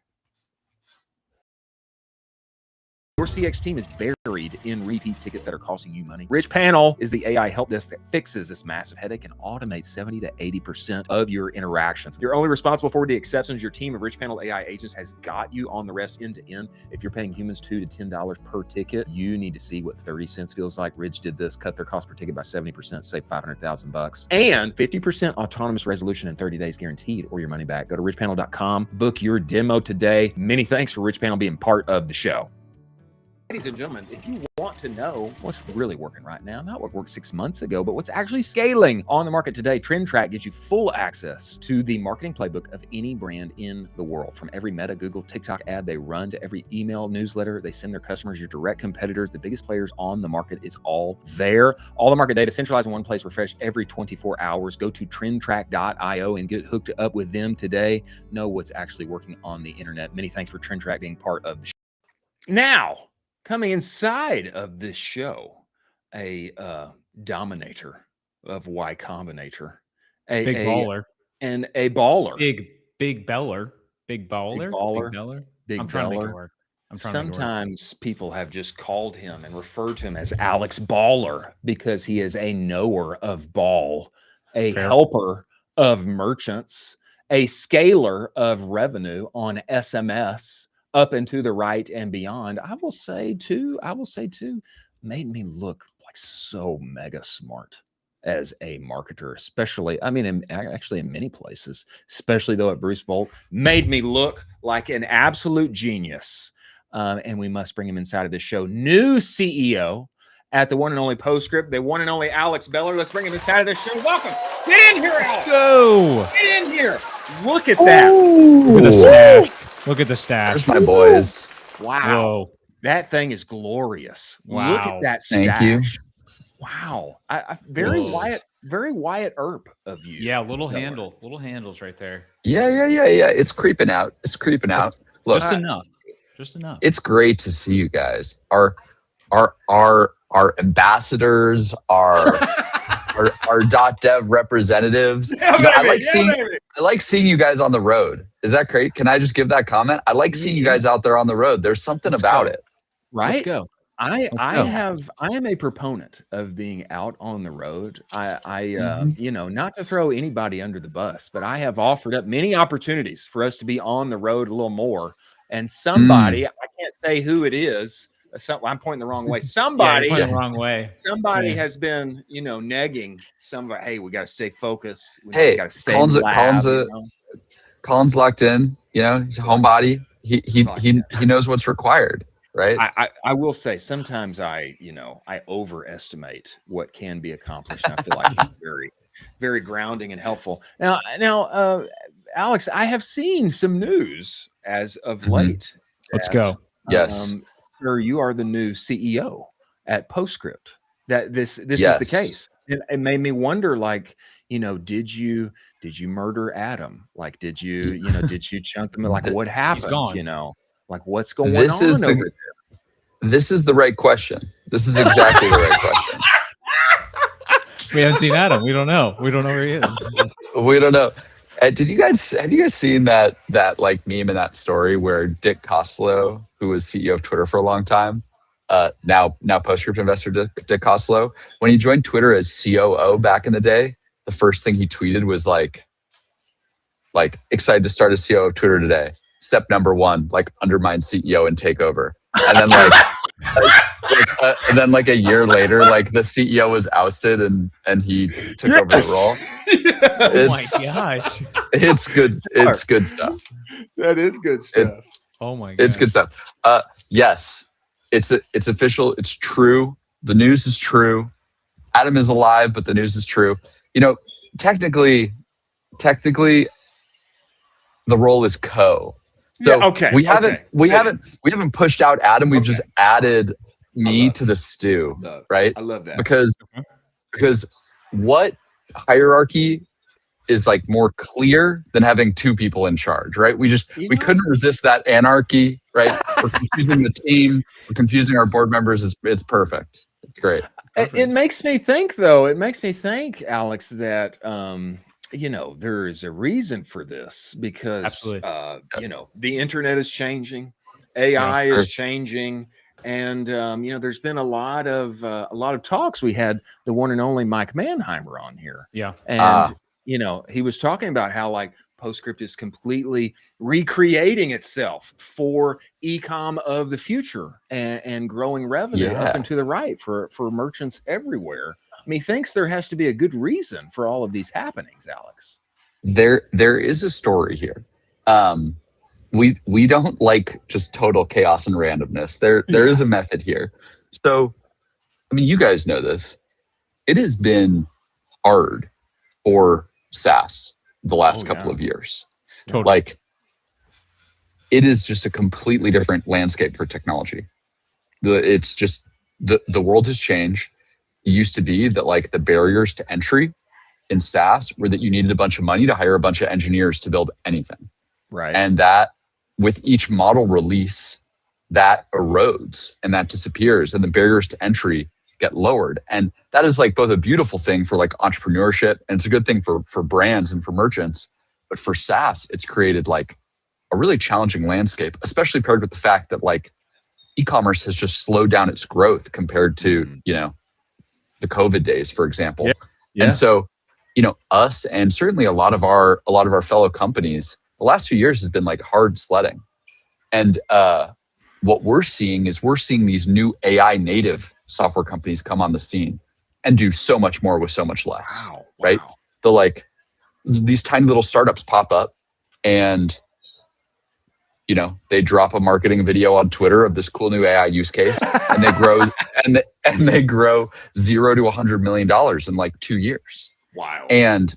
Your CX team is buried in repeat tickets that are costing you money. Rich Panel is the AI help desk that fixes this massive headache and automates 70 to 80% of your interactions. You're only responsible for the exceptions. Your team of Rich Panel AI agents has got you on the rest end to end. If you're paying humans $2 to $10 per ticket, you need to see what 30 cents feels like. Ridge did this, cut their cost per ticket by 70%, save $500,000, and 50% autonomous resolution in 30 days guaranteed, or your money back. Go to richpanel.com, book your demo today. Many thanks for Rich Panel being part of the show. Ladies and gentlemen, if you want to know what's really working right now, not what worked 6 months ago, but what's actually scaling on the market today, Trend Track gives you full access to the marketing playbook of any brand in the world. From every Meta, Google, TikTok ad they run to every email newsletter they send their customers, your direct competitors, the biggest players on the market, it's all there. All the market data centralized in one place, refreshed every 24 hours. Go to trendtrack.io and get hooked up with them today. Know what's actually working on the internet. Many thanks for Trend Track being part of the show. Now, coming inside of this show, a dominator of Y Combinator, a baller. I'm trying to make it work. Sometimes people have just called him and referred to him as Alex Baller because he is a knower of ball, a helper of merchants, a scaler of revenue on SMS. Up and to the right and beyond. I will say too, made me look like so mega smart as a marketer, especially, actually in many places, especially though at Bruce Bolt, made me look like an absolute genius. And we must bring him inside of this show. New CEO at the one and only Postscript, the one and only Alex Beller. Let's bring him inside of this show. Welcome. Get in here, Alex. Let's go. Get in here. Look at that. With a smash. Look at the stash. There's my boys. Wow. Whoa. That thing is glorious. Look Wow. at that stash. Thank you. Wow. Very Wyatt Earp of you. Yeah, little Miller. handles right there. Yeah. It's creeping out. Look, Just enough. it's great to see you guys. Our ambassadors, our .dev representatives. I like seeing you guys on the road. Is that great? Can I just give that comment? I like seeing you guys out there on the road. There's something about it. Right? Let's go. I am a proponent of being out on the road. Not to throw anybody under the bus, but I have offered up many opportunities for us to be on the road a little more. And somebody, I can't say who it is. I'm pointing the wrong way. Somebody has been, negging somebody. Hey, we got to stay focused. We got to stay Colin's locked in. He's a homebody. He knows what's required. Right. I will say sometimes I overestimate what can be accomplished. And I feel like it's very, very grounding and helpful. Now, Alex, I have seen some news as of late. Let's go. Yes. Sir, you are the new CEO at Postscript. That this is the case. It made me wonder, did you murder Adam? Did you chunk him? What happened? What's going on over there? This is the right question. This is exactly the right question. We haven't seen Adam. We don't know. We don't know where he is. We don't know. Have you guys seen that meme in that story where Dick Costolo, who was CEO of Twitter for a long time, now Postscript investor Dick Costolo, when he joined Twitter as COO back in the day, the first thing he tweeted was like excited to start as CEO of Twitter today. Step number 1, undermine CEO and take over. And then a year later, the CEO was ousted and he took over the role. Oh my gosh. It's good. It's good stuff. That is good stuff. Oh my god. It's good stuff. Yes, it's official. It's true. The news is true. Adam is alive, but the news is true. Technically, the role is co. So we haven't pushed out Adam. We've just added me to the stew, right? I love that because what hierarchy is more clear than having 2 people in charge, right? We couldn't resist that anarchy, right? We're confusing the team. We're confusing our board members. It's perfect. It's great. It makes me think, though. It makes me think, Alex, that there is a reason for this because the internet is changing, AI is changing, and there's been a lot of talks. We had the one and only Mike Manheimer on here, and he was talking about how Postscript is completely recreating itself for Ecomm of the future and growing revenue up and to the right for merchants everywhere. He thinks there has to be a good reason for all of these happenings, Alex. There is a story here. We don't like just total chaos and randomness. There is a method here. So, you guys know this. It has been hard for SaaS the last couple of years. Totally. It is just a completely different landscape for technology. It's just the world has changed. It used to be that the barriers to entry in SaaS were that you needed a bunch of money to hire a bunch of engineers to build anything. Right. And that with each model release, that erodes and that disappears and the barriers to entry get lowered. And that is both a beautiful thing for entrepreneurship and it's a good thing for brands and for merchants. But for SaaS, it's created a really challenging landscape, especially paired with the fact that e-commerce has just slowed down its growth compared to, the COVID days, for example. Yeah. And so, us and certainly a lot of our fellow companies, the last few years has been hard sledding. And what we're seeing these new AI native software companies come on the scene and do so much more with so much less. Wow. Right? These tiny little startups pop up and they drop a marketing video on Twitter of this cool new AI use case and they grow and they grow $0 to $100 million in 2 years. Wow. And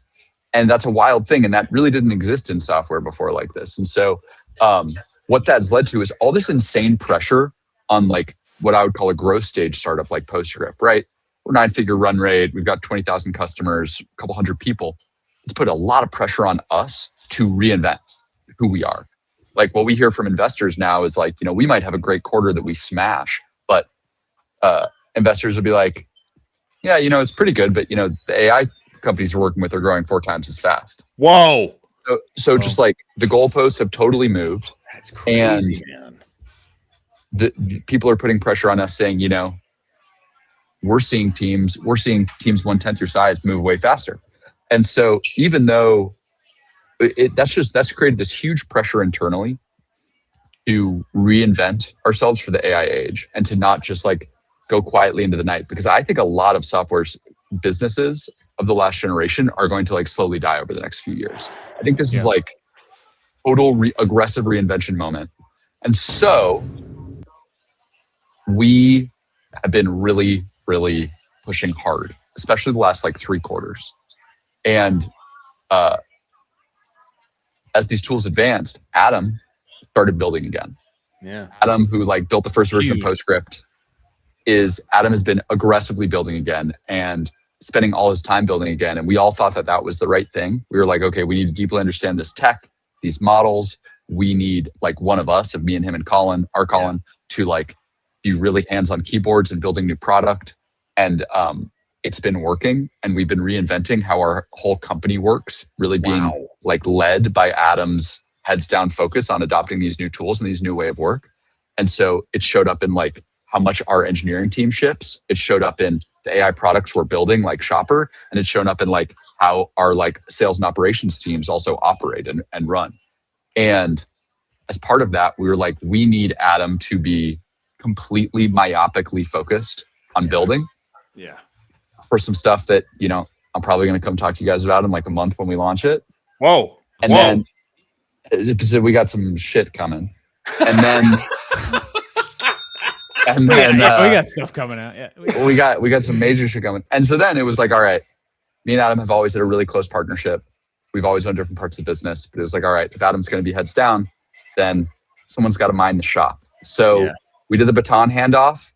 that's a wild thing. And that really didn't exist in software before like this. And so what that's led to is all this insane pressure on like what I would call a growth stage startup like Postscript, right? We're 9-figure run rate. We've got 20,000 customers, a couple hundred people. It's put a lot of pressure on us to reinvent who we are. Like what we hear from investors now is like, we might have a great quarter that we smash, but investors will be like, yeah, it's pretty good, but the AI companies we're working with are growing 4 times as fast. Whoa. So just like the goalposts have totally moved. That's crazy, man. The people are putting pressure on us saying, we're seeing teams 1/10 your size move way faster. And so even though that's created this huge pressure internally to reinvent ourselves for the AI age and to not just like go quietly into the night, because I think a lot of software businesses of the last generation are going to like slowly die over the next few years. I think this is like total aggressive reinvention moment. And so we have been really, really pushing hard, especially the last like 3 quarters. And as these tools advanced, Adam started building again. Yeah. Adam, who like built the first version of Postscript, Adam has been aggressively building again and spending all his time building again. And we all thought that was the right thing. We were like, okay, we need to deeply understand this tech, these models. We need like one of us, of me and him and Colin, to like be really hands-on keyboards and building new product. And it's been working, and we've been reinventing how our whole company works, really being like led by Adam's heads down focus on adopting these new tools and these new way of work. And so it showed up in like how much our engineering team ships. It showed up in the AI products we're building like Shopper, and it's shown up in like how our like sales and operations teams also operate and run. And as part of that, we were like, we need Adam to be completely myopically focused on building. Yeah. For some stuff that, I'm probably going to come talk to you guys about in like a month when we launch it. Whoa. And then we got some shit coming. And then we got stuff coming out. Yeah. We got some major shit coming. And so then it was like, all right, me and Adam have always had a really close partnership. We've always done different parts of the business, but it was like, all right, if Adam's going to be heads down, then someone's got to mind the shop. So we did the baton handoff,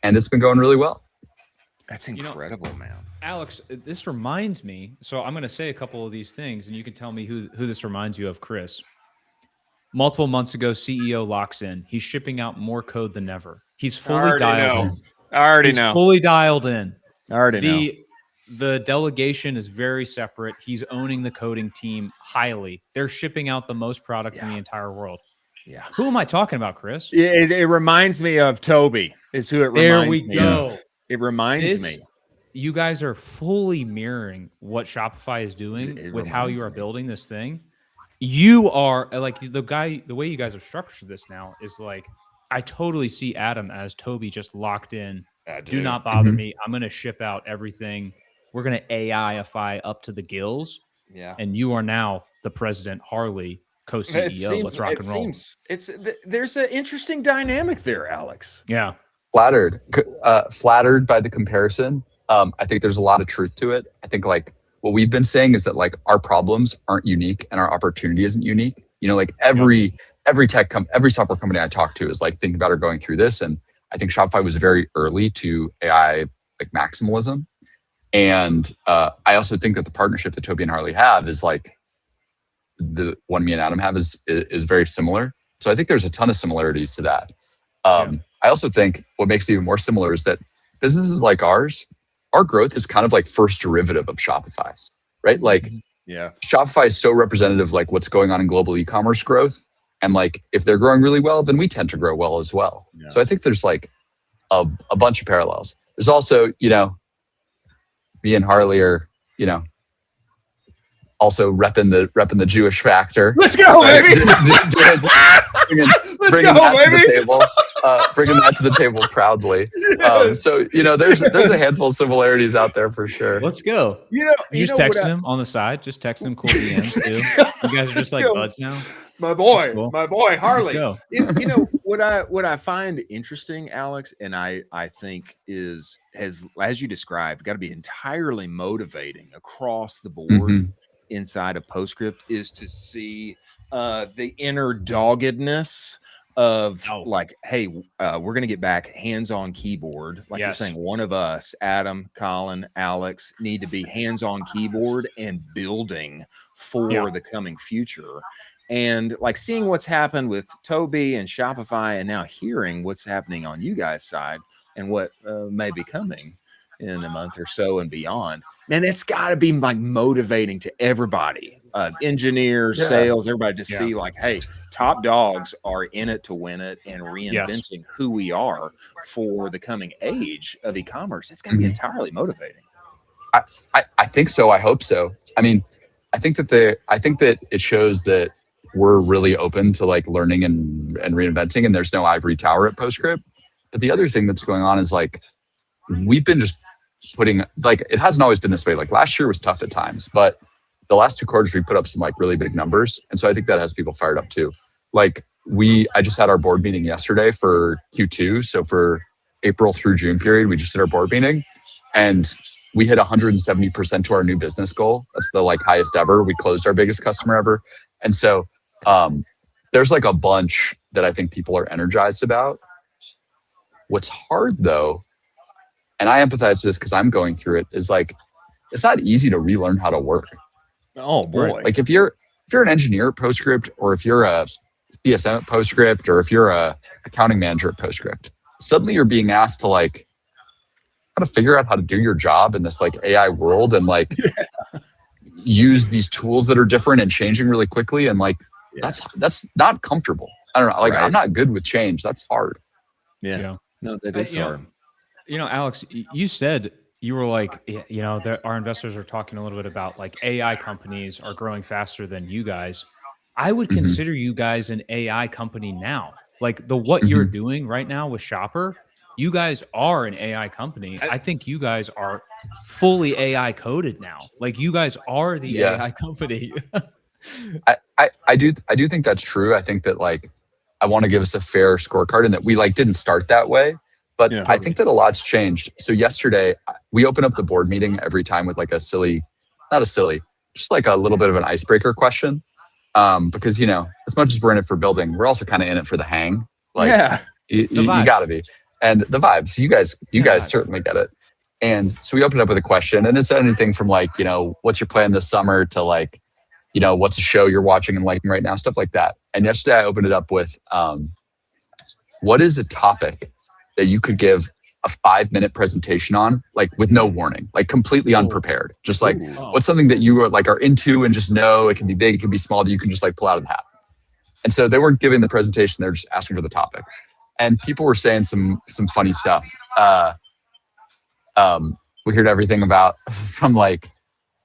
and it's been going really well. That's incredible, man. Alex, this reminds me. So I'm going to say a couple of these things, and you can tell me who this reminds you of, Chris. Multiple months ago, CEO locks in. He's shipping out more code than ever. He's fully dialed in. I already know. Fully dialed in. I already know. The delegation is very separate. He's owning the coding team highly. They're shipping out the most product in the entire world. Yeah. Who am I talking about, Chris? It reminds me of Toby. Is who it reminds me of. There we go. It reminds me. You guys are fully mirroring what Shopify is doing with how you are building this thing. You are like the way you guys have structured this now is like, I totally see Adam as Toby just locked in. Do not bother me. I'm going to ship out everything. We're going to AIify up to the gills. Yeah. And you are now the president, Harley, co-CEO. Let's rock and roll. There's an interesting dynamic there, Alex. Yeah. Flattered by the comparison. I think there's a lot of truth to it. I think like what we've been saying is that like our problems aren't unique and our opportunity isn't unique. Like every software company I talk to is like thinking about or going through this. And I think Shopify was very early to AI like maximalism. And I also think that the partnership that Toby and Harley have is like the one me and Adam have is very similar. So I think there's a ton of similarities to that. I also think what makes it even more similar is that businesses like ours, our growth is kind of like first derivative of Shopify's, right? Like Shopify is so representative of like what's going on in global e-commerce growth. And like, if they're growing really well, then we tend to grow well as well. Yeah. So I think there's like a bunch of parallels. There's also, me and Harley are, also repping the Jewish factor. Let's go, baby. Bringing that to the table proudly. So there's a handful of similarities out there for sure. Let's go. You just texting him on the side. Just texting him cool DMs too. You guys are just like buds now. My boy Harley. Let's go. What I find interesting, Alex, and I think has as you described, got to be entirely motivating across the board. Inside of Postscript is to see the inner doggedness of Oh. like, hey, we're going to get back hands-on keyboard. Like you're Yes. saying, one of us, Adam, Colin, Alex, need to be hands-on keyboard and building for the coming future. And like seeing what's happened with Toby and Shopify, and now hearing what's happening on you guys' side and what may be coming in a month or so and beyond. Man, it's got to be like motivating to everybody, engineers, sales, everybody to see like, hey, top dogs are in it to win it and reinventing who we are for the coming age of e-commerce. It's going to be entirely motivating. I think so. I hope so. I mean, I think that it shows that we're really open to like learning and reinventing, and there's no ivory tower at Postscript. But the other thing that's going on is like, we've been just putting, like, it hasn't always been this way. Like last year was tough at times, but the last 2 quarters we put up some like really big numbers. And so I think that has people fired up too. Like I just had our board meeting yesterday for Q2. So for April through June period, we just did our board meeting and we hit 170% to our new business goal. That's the like highest ever. We closed our biggest customer ever. And so there's like a bunch that I think people are energized about. What's hard though, and I empathize with this because I'm going through it, is like, it's not easy to relearn how to work. Oh boy. Like if you're an engineer at Postscript, or if you're a CSM at Postscript, or if you're a accounting manager at Postscript, suddenly you're being asked to like how to figure out how to do your job in this like AI world and like use these tools that are different and changing really quickly. And like, that's not comfortable. I don't know. Like I'm not good with change. That's hard. No, that is hard. You know, Alex, you said you were like, you know, our investors are talking a little bit about like AI companies are growing faster than you guys. I would consider you guys an AI company now. Like what you're doing right now with Shopper, you guys are an AI company. I think you guys are fully AI coded now. Like you guys are the AI company. I do think that's true. I think that like I want to give us a fair scorecard and that we like didn't start that way. But I think that a lot's changed. So yesterday, we open up the board meeting every time with like just like a little bit of an icebreaker question. Because, you know, as much as we're in it for building, we're also kind of in it for the hang. Like, you got to be. And the vibes, you guys certainly get it. And so we opened up with a question, and it's anything from like, you know, what's your plan this summer to like, you know, what's a show you're watching and liking right now, stuff like that. And yesterday I opened it up with, what is a topic that you could give a 5-minute presentation on, like with no warning, like completely unprepared. Just like, what's something that you are into and just know it can be big, it can be small, that you can just like pull out of the hat. And so they weren't giving the presentation, they were just asking for the topic. And people were saying some funny stuff. We heard everything about from like,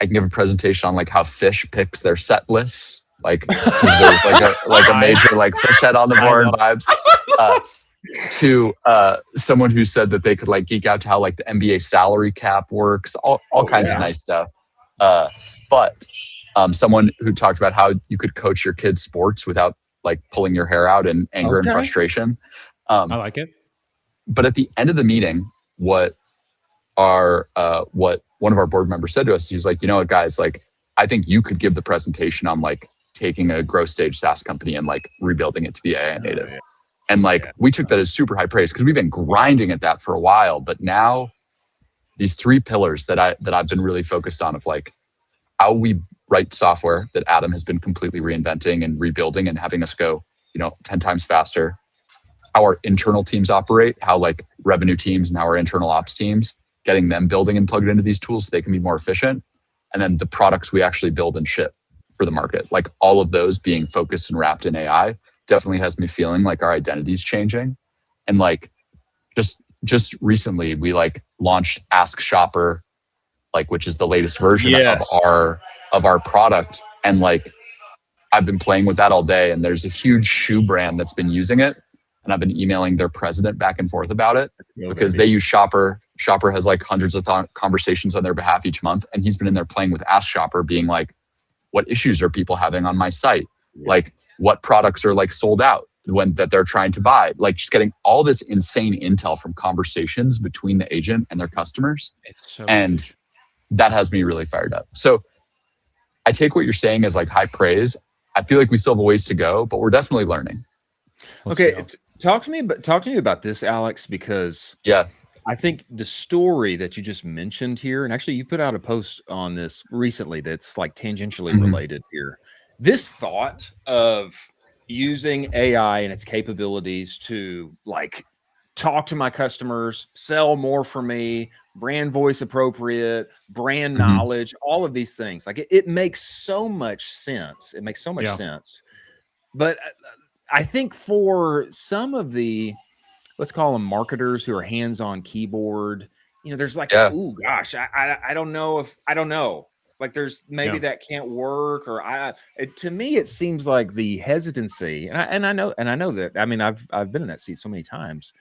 I can give a presentation on like how fish picks their set lists. Like there's like a major like fish head on the board vibes. To someone who said that they could like geek out to how like the NBA salary cap works, all kinds of nice stuff. But someone who talked about how you could coach your kids' sports without like pulling your hair out in anger and frustration. I like it. But at the end of the meeting, what one of our board members said to us, he was like, you know what, guys, like I think you could give the presentation on like taking a growth stage SaaS company and like rebuilding it to be AI native. And like, we took that as super high praise because we've been grinding at that for a while. But now these 3 pillars that I've been really focused on of like how we write software that Adam has been completely reinventing and rebuilding and having us go, you know, 10 times faster, how our internal teams operate, how like revenue teams and how our internal ops teams, getting them building and plugged into these tools so they can be more efficient. And then the products we actually build and ship for the market, like all of those being focused and wrapped in AI definitely has me feeling like our identity is changing. And like just recently we like launched Ask Shopper, like which is the latest version of our product. And like I've been playing with that all day, and there's a huge shoe brand that's been using it, and I've been emailing their president back and forth about it because they use Shopper. Shopper has like hundreds of conversations on their behalf each month, and he's been in there playing with Ask Shopper, being like, what issues are people having on my site? Like what products are like sold out that they're trying to buy, like just getting all this insane intel from conversations between the agent and their customers. It's so and huge. That has me really fired up. So I take what you're saying as like high praise. I feel like we still have a ways to go, but we're definitely learning. Talk to me about this, Alex, because I think the story that you just mentioned here, and actually you put out a post on this recently that's like tangentially related here. This thought of using AI and its capabilities to like talk to my customers, sell more for me, brand voice appropriate, brand knowledge, all of these things. Like it makes so much sense. It makes so much sense. But I think for some of the, let's call them marketers who are hands-on keyboard, there's like, oh gosh, I don't know. Like there's maybe that can't work, or to me, it seems like the hesitancy, and I know that, I mean, I've been in that seat so many times.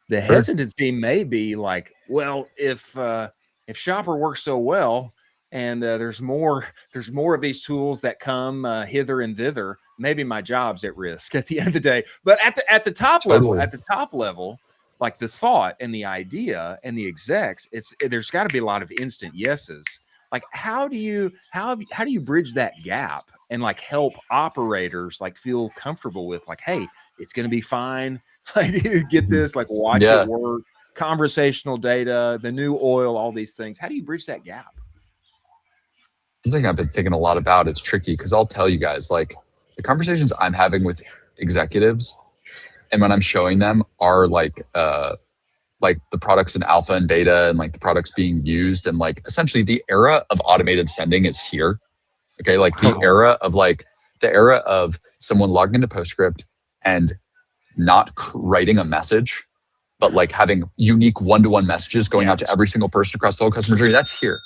The hesitancy may be like, well, if Shopper works so well, and there's more of these tools that come hither and thither, maybe my job's at risk at the end of the day. But at the top level, like the thought and the idea and the execs, there's got to be a lot of instant yeses. Like how do you bridge that gap and like help operators like feel comfortable with like, hey, it's going to be fine. Like get this, like watch it work, conversational data, the new oil, all these things. How do you bridge that gap? Something I've been thinking a lot about. It's tricky because I'll tell you guys, like the conversations I'm having with executives and when I'm showing them are like the products in alpha and beta and like the products being used, and like essentially the era of automated sending is here. Okay. Like the era of someone logging into Postscript and not writing a message, but like having unique one-to-one messages going out to every single person across the whole customer journey. That's here.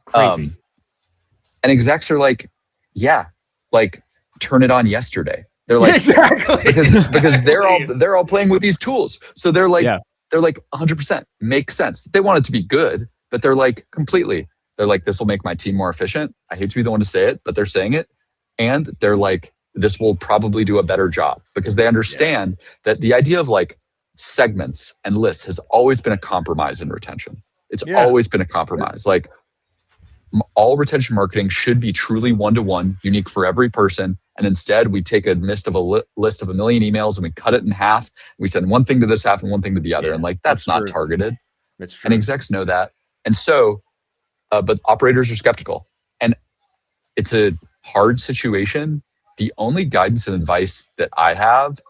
Crazy. And execs are like, like turn it on yesterday. They're like, exactly, because they're all playing with these tools. So they're like 100% makes sense. They want it to be good, but they're like this will make my team more efficient. I hate to be the one to say it, but they're saying it. And they're like, this will probably do a better job, because they understand that the idea of like segments and lists has always been a compromise in retention. It's always been a compromise. Like all retention marketing should be truly one-to-one, unique for every person. And instead we take a list of a million emails and we cut it in half. We send one thing to this half and one thing to the other. And like, that's not targeted. That's true. And execs know that. And so, but operators are skeptical, and it's a hard situation. The only guidance and advice that I have,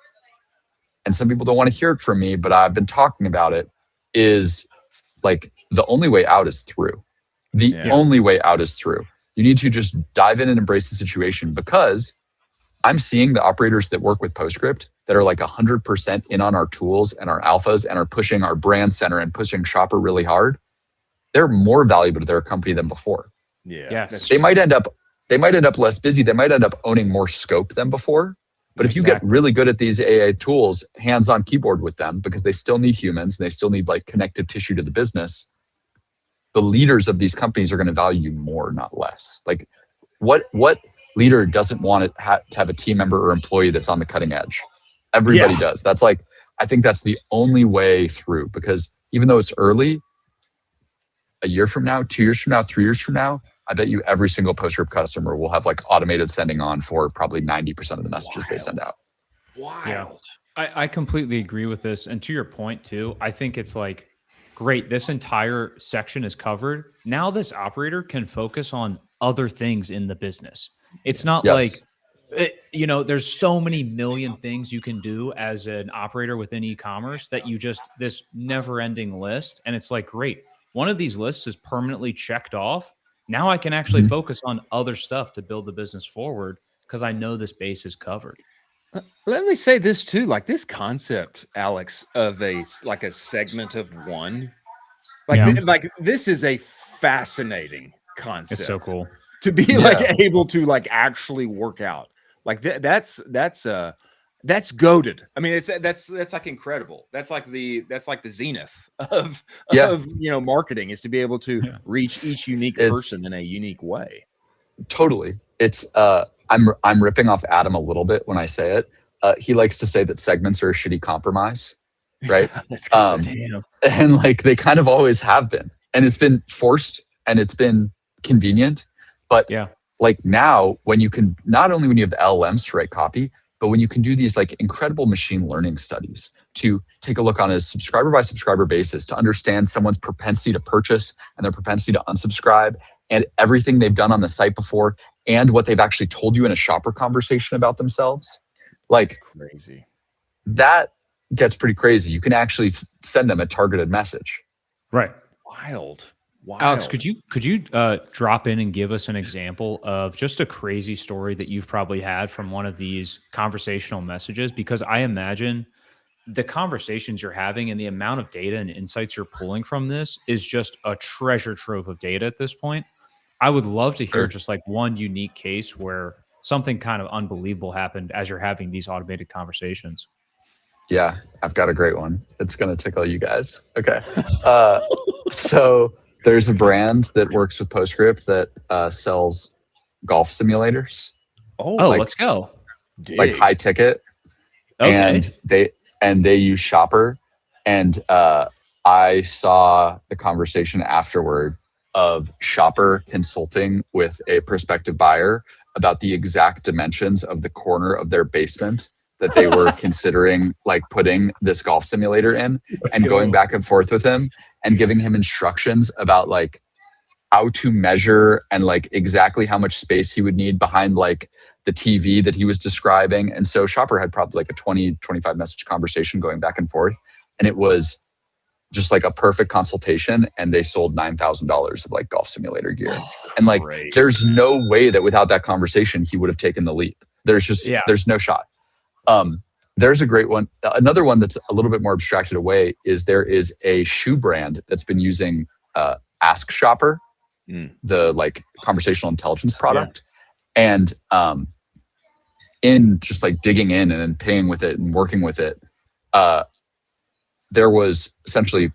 and some people don't want to hear it from me, but I've been talking about it, is like the only way out is through. The only way out is through. You need to just dive in and embrace the situation, because I'm seeing the operators that work with Postscript that are like 100% in on our tools and our alphas and are pushing our brand center and pushing Shopper really hard. They're more valuable to their company than before. They might end up less busy. They might end up owning more scope than before. But if you get really good at these AI tools, hands-on keyboard with them, because they still need humans and they still need like connective tissue to the business, the leaders of these companies are going to value you more, not less. Like what leader doesn't want to have a team member or employee that's on the cutting edge? Everybody does. That's like, I think that's the only way through, because even though it's early, a year from now, 2 years from now, 3 years from now, I bet you every single Postscript customer will have like automated sending on for probably 90% of the messages they send out. Wild. I completely agree with this. And to your point too, I think it's like, great, this entire section is covered. Now this operator can focus on other things in the business. It's not like, there's so many million things you can do as an operator within e-commerce that you just, this never ending list. And it's like, great, one of these lists is permanently checked off. Now I can actually focus on other stuff to build the business forward, because I know this base is covered. Let me say this too, like this concept, Alex, of a segment of one, like this is a fascinating concept. It's so cool to be like able to like actually work out like that's goated. I mean, that's like incredible. That's like the zenith of marketing, is to be able to reach each unique person in a unique way. Totally. It's I'm ripping off Adam a little bit when I say it. He likes to say that segments are a shitty compromise, right? And like they kind of always have been, and it's been forced and it's been convenient, but like now when you can, not only when you have the LLMs to write copy, but when you can do these like incredible machine learning studies to take a look on a subscriber by subscriber basis to understand someone's propensity to purchase and their propensity to unsubscribe and everything they've done on the site before and what they've actually told you in a shopper conversation about themselves. Like crazy. That gets pretty crazy. You can actually send them a targeted message. Right. Wild. Alex, could you drop in and give us an example of just a crazy story that you've probably had from one of these conversational messages? Because I imagine the conversations you're having and the amount of data and insights you're pulling from this is just a treasure trove of data at this point. I would love to hear just like one unique case where something kind of unbelievable happened as you're having these automated conversations. Yeah, I've got a great one. It's going to tickle you guys. Okay. So there's a brand that works with Postscript that sells golf simulators. Oh, let's go. Like high ticket. Okay. And they use Shopper. And I saw the conversation afterward of Shopper consulting with a prospective buyer about the exact dimensions of the corner of their basement that they were considering like putting this golf simulator in. And going back and forth with him and giving him instructions about like how to measure and like exactly how much space he would need behind like the TV that he was describing. And so Shopper had probably like a 20-25 message conversation going back and forth. And it was just like a perfect consultation. And they sold $9,000 of like golf simulator gear. And like, there's no way that without that conversation, he would have taken the leap. There's just, there's no shot. There's a great one. Another one that's a little bit more abstracted away is there is a shoe brand that's been using Ask Shopper, the like conversational intelligence product. And in just like digging in and then paying with it and working with it, there was essentially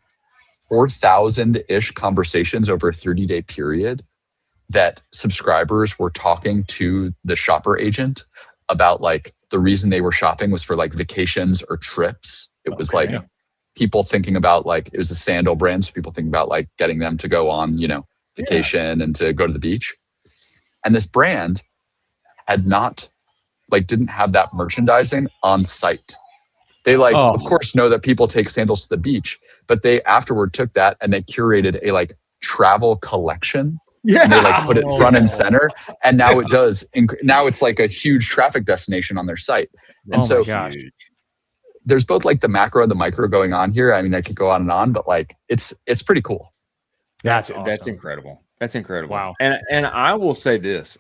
4,000-ish conversations over a 30-day period that subscribers were talking to the shopper agent about like the reason they were shopping was for like vacations or trips. It was like people thinking about like, it was a sandal brand. So people thinking about like getting them to go on, you know, vacation and to go to the beach. And this brand had not like, didn't have that merchandising on site. They like, of course, know that people take sandals to the beach, but they afterward took that and they curated a like travel collection. And they like put it front and center. And now it does. Now it's like a huge traffic destination on their site. And so there's both like the macro and the micro going on here. I mean, I could go on and on, but like it's pretty cool. That's incredible. That's incredible. Wow. And I will say this.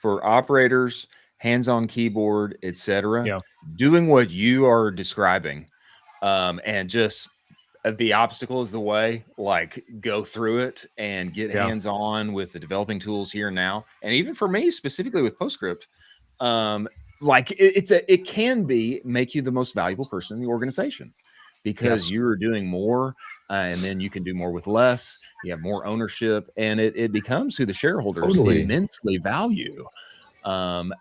For operators, hands-on keyboard, etc. Doing what you are describing, and just the obstacle is the way, like go through it and get hands-on with the developing tools here and now. And even for me, specifically with Postscript, like it can make you the most valuable person in the organization because you're doing more and then you can do more with less. You have more ownership and it becomes who the shareholders immensely value. I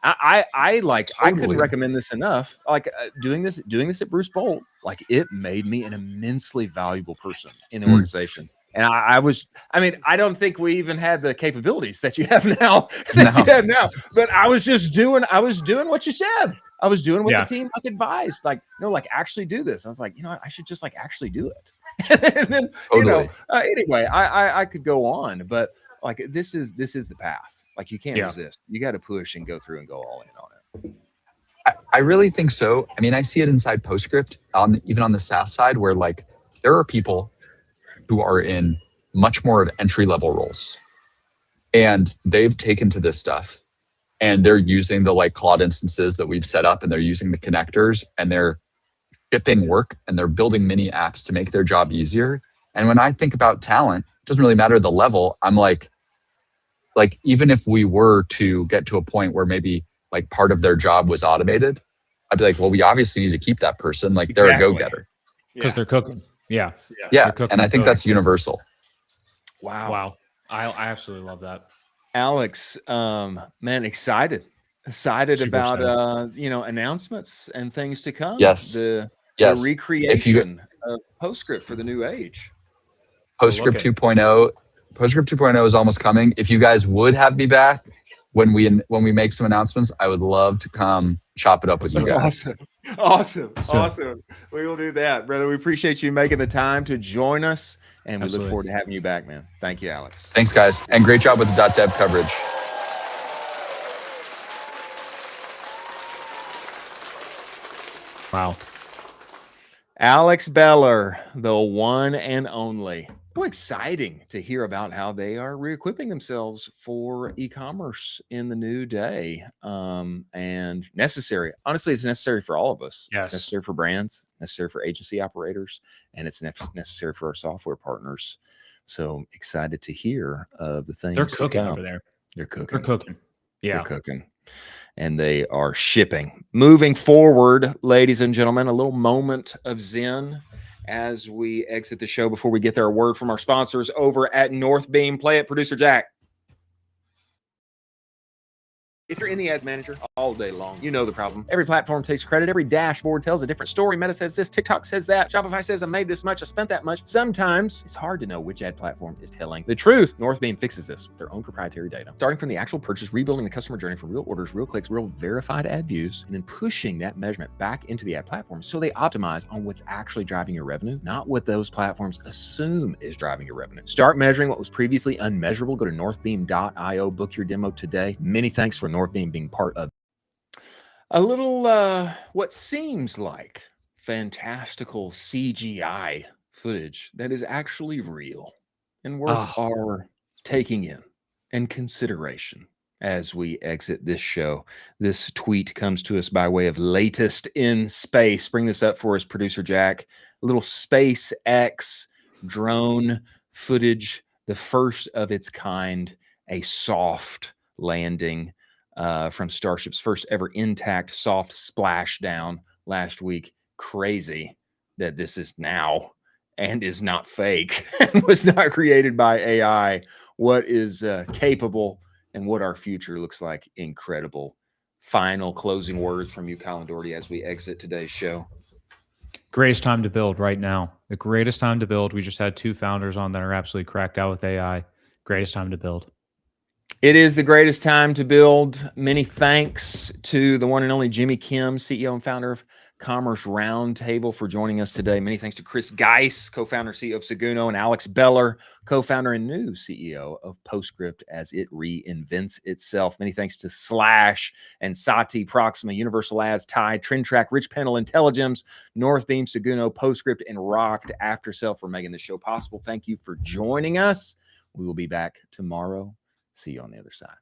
couldn't recommend this enough. Like doing this at Bruce Bolt, like it made me an immensely valuable person in the organization. And I don't think we even had the capabilities that you have now. But I was doing what you said. I was doing what the team like advised. Like, no, like actually do this. I was like, you know, I should just like actually do it. And then, you know, anyway, I could go on, but like this is the path. Like you can't resist. You got to push and go through and go all in on it. I really think so. I mean, I see it inside Postscript, even on the SaaS side, where like there are people who are in much more of entry-level roles, and they've taken to this stuff, and they're using the like Claude instances that we've set up, and they're using the connectors, and they're shipping work, and they're building mini apps to make their job easier. And when I think about talent, it doesn't really matter the level. I'm like even if we were to get to a point where maybe like part of their job was automated, I'd be like, well, we obviously need to keep that person. Like they're a go-getter. Because they're cooking. Yeah. And I think that's universal. Wow. I absolutely love that. Alex, man, excited Super about announcements and things to come. The recreation of Postscript for the new age. Postscript 2.0 is almost coming. If you guys would have me back, when we make some announcements, I would love to come chop it up with you guys. Awesome. We will do that, brother. We appreciate you making the time to join us, and we look forward to having you back, man. Thank you, Alex. Thanks, guys, and great job with the .dev coverage. Wow. Alex Beller, the one and only. So exciting to hear about how they are re-equipping themselves for e-commerce in the new day, and necessary. Honestly, it's necessary for all of us. Yes. It's necessary for brands, necessary for agency operators, and it's necessary for our software partners. So excited to hear of the things. They're cooking over there. They're cooking. Yeah. They're cooking. And they are shipping. Moving forward, ladies and gentlemen, a little moment of zen as we exit the show before we get there. A word from our sponsors over at Northbeam. Play it, Producer Jack. If you're in the ads manager all day long, you know the problem. Every platform takes credit. Every dashboard tells a different story. Meta says this, TikTok says that. Shopify says I made this much, I spent that much. Sometimes it's hard to know which ad platform is telling the truth. Northbeam fixes this with their own proprietary data. Starting from the actual purchase, rebuilding the customer journey from real orders, real clicks, real verified ad views, and then pushing that measurement back into the ad platform so they optimize on what's actually driving your revenue, not what those platforms assume is driving your revenue. Start measuring what was previously unmeasurable. Go to northbeam.io, book your demo today. Many thanks for Northbeam being part of a little what seems like fantastical CGI footage that is actually real and worth our taking in and consideration as we exit this show. This tweet comes to us by way of Latest in Space. Bring this up for us, Producer Jack. A little SpaceX drone footage, the first of its kind, a soft landing from Starship's first ever intact soft splashdown last week. Crazy that this is now and is not fake and was not created by AI. What is capable and what our future looks like. Incredible. Final closing words from you, Colin Doherty, as we exit today's show. Greatest time to build right now. The greatest time to build. We just had 2 founders on that are absolutely cracked out with AI. Greatest time to build. It is the greatest time to build. Many thanks to the one and only Jimmy Kim, CEO and founder of Commerce Roundtable, for joining us today. Many thanks to Chris Geiss, co-founder and CEO of Seguno, and Alex Beller, co-founder and new CEO of Postscript as it reinvents itself. Many thanks to Slash and Sati, Proxima, Universal Ads, Tide, TrendTrack, Rich Pendle, Intelligems, Northbeam, Seguno, Postscript, and Rocked Aftersell for making this show possible. Thank you for joining us. We will be back tomorrow. See you on the other side.